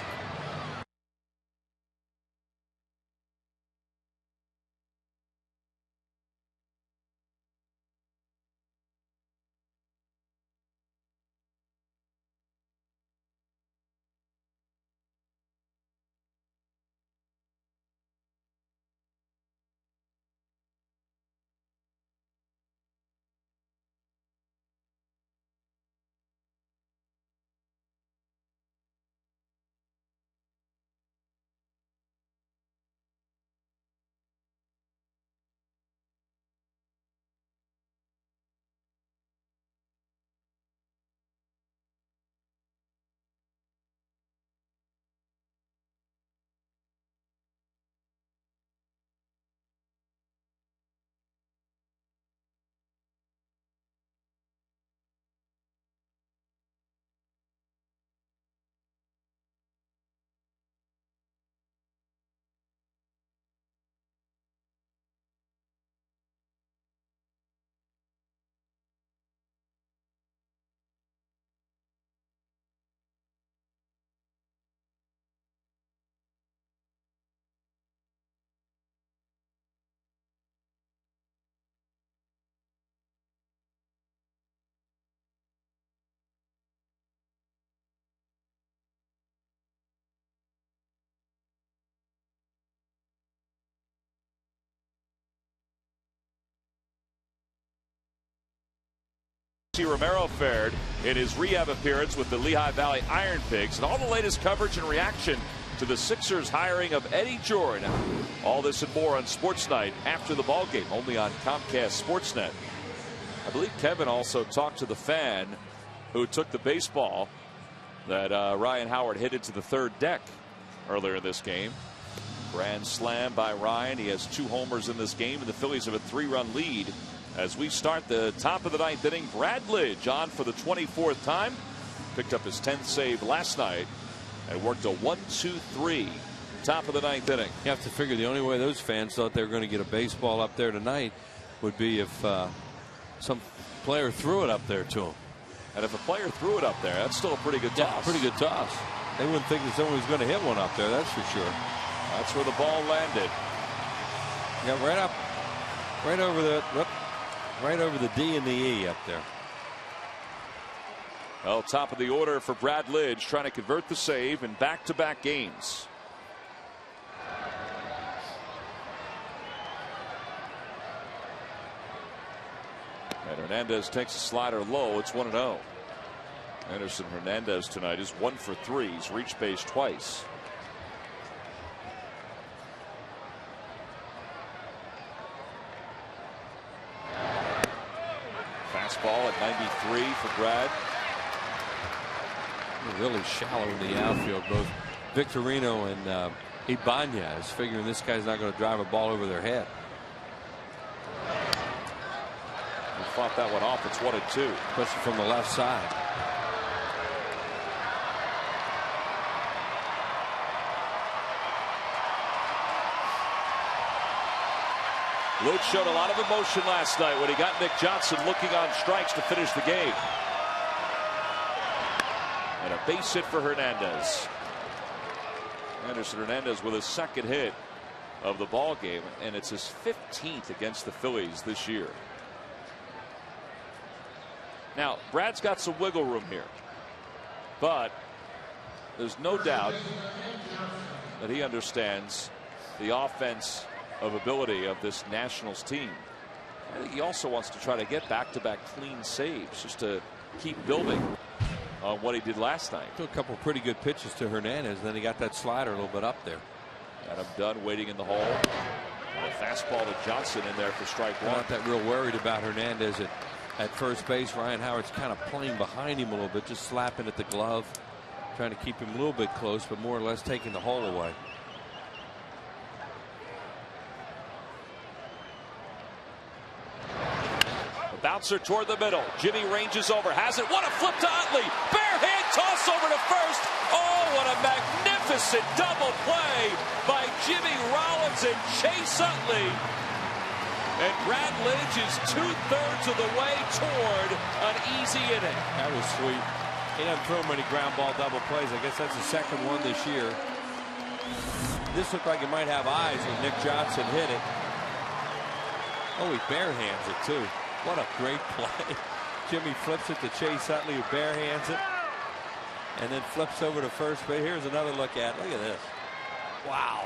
Romero fared in his rehab appearance with the Lehigh Valley Iron Pigs, and all the latest coverage and reaction to the Sixers hiring of Eddie Jordan. All this and more on Sports Night after the ball game, only on Comcast Sportsnet. I believe Kevin also talked to the fan who took the baseball that Ryan Howard hit into the third deck earlier in this game. Grand slam by Ryan. He has 2 homers in this game, and the Phillies have a 3-run lead. As we start the top of the 9th inning, Brad Lidge on for the 24th time. Picked up his 10th save last night and worked a 1-2-3 top of the 9th inning. You have to figure the only way those fans thought they were going to get a baseball up there tonight would be if some player threw it up there to him. And if a player threw it up there, that's still a pretty good toss. Yeah, pretty good toss. They wouldn't think that someone was going to hit one up there, that's for sure. That's where the ball landed. Yeah, right up, right over the. Right over the D and the E up there. Well, top of the order for Brad Lidge, trying to convert the save in back-to-back games. And Hernandez takes a slider low. It's 1-0. Anderson Hernandez tonight is 1 for 3. He's reached base twice. Fastball at 93 for Brad. Really shallow in the outfield. Both Victorino and Ibanez figuring this guy's not going to drive a ball over their head. He fought that one off. It's 1-2. Especially from the left side. Lidge showed a lot of emotion last night when he got Nick Johnson looking on strikes to finish the game. And a base hit for Hernandez. Anderson Hernandez with his 2nd hit of the ball game, and it's his 15th against the Phillies this year. Now, Brad's got some wiggle room here, but there's no doubt that he understands the offense of ability of this Nationals team. I think he also wants to try to get back-to-back clean saves just to keep building on what he did last night. Took a couple pretty good pitches to Hernandez, then he got that slider a little bit up there. Adam Dunn waiting in the hole. And a fastball to Johnson in there for strike 1. Not that real worried about Hernandez at first base. Ryan Howard's kind of playing behind him a little bit, just slapping at the glove, trying to keep him a little bit close, but more or less taking the hole away. Bouncer toward the middle. Jimmy ranges over, has it. What a flip to Utley. Bare hand toss over to first. Oh, what a magnificent magnificent double play by Jimmy Rollins and Chase Utley. And Brad Lidge is 2/3 of the way toward an easy inning. That was sweet. He doesn't throw many ground ball double plays. I guess that's the second one this year. This looked like it might have eyes when Nick Johnson hit it. Oh, he barehands it too. What a great play. Jimmy flips it to Chase Utley, who barehands it. And then flips over to first base. Here's another look at it. Look at this. Wow.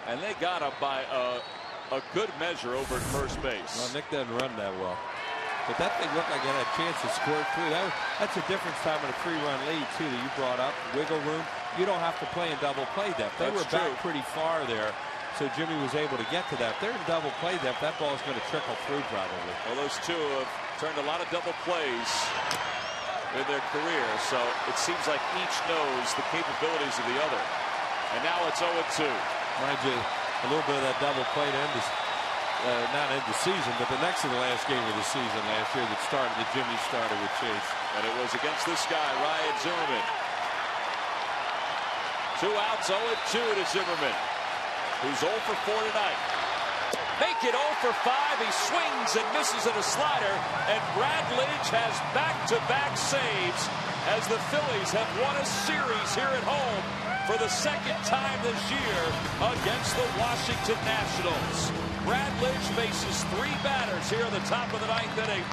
And they got him by a good measure over at first base. Well, Nick doesn't run that well. But that thing looked like it had a chance to squirt through. That's a difference time in a 3-run lead, too, that you brought up. Wiggle room. You don't have to play in double play depth. They were back pretty far there, so Jimmy was able to get to that. If they're in double play depth, that ball is going to trickle through probably. Well, those two have turned a lot of double plays in their career, so it seems like each knows the capabilities of the other. And now it's 0-2. Mind you, a little bit of that double play to end this, not end the season, but the next to the last game of the season last year that Jimmy started with Chase. And it was against this guy, Ryan Zimmerman. 2 outs, 0-2 to Zimmerman, who's 0 for 4 tonight. Make it 0 for 5. He swings and misses at a slider, and Brad Lidge has back-to-back saves as the Phillies have won a series here at home for the second time this year against the Washington Nationals. Brad Lidge faces 3 batters here in the top of the 9th inning.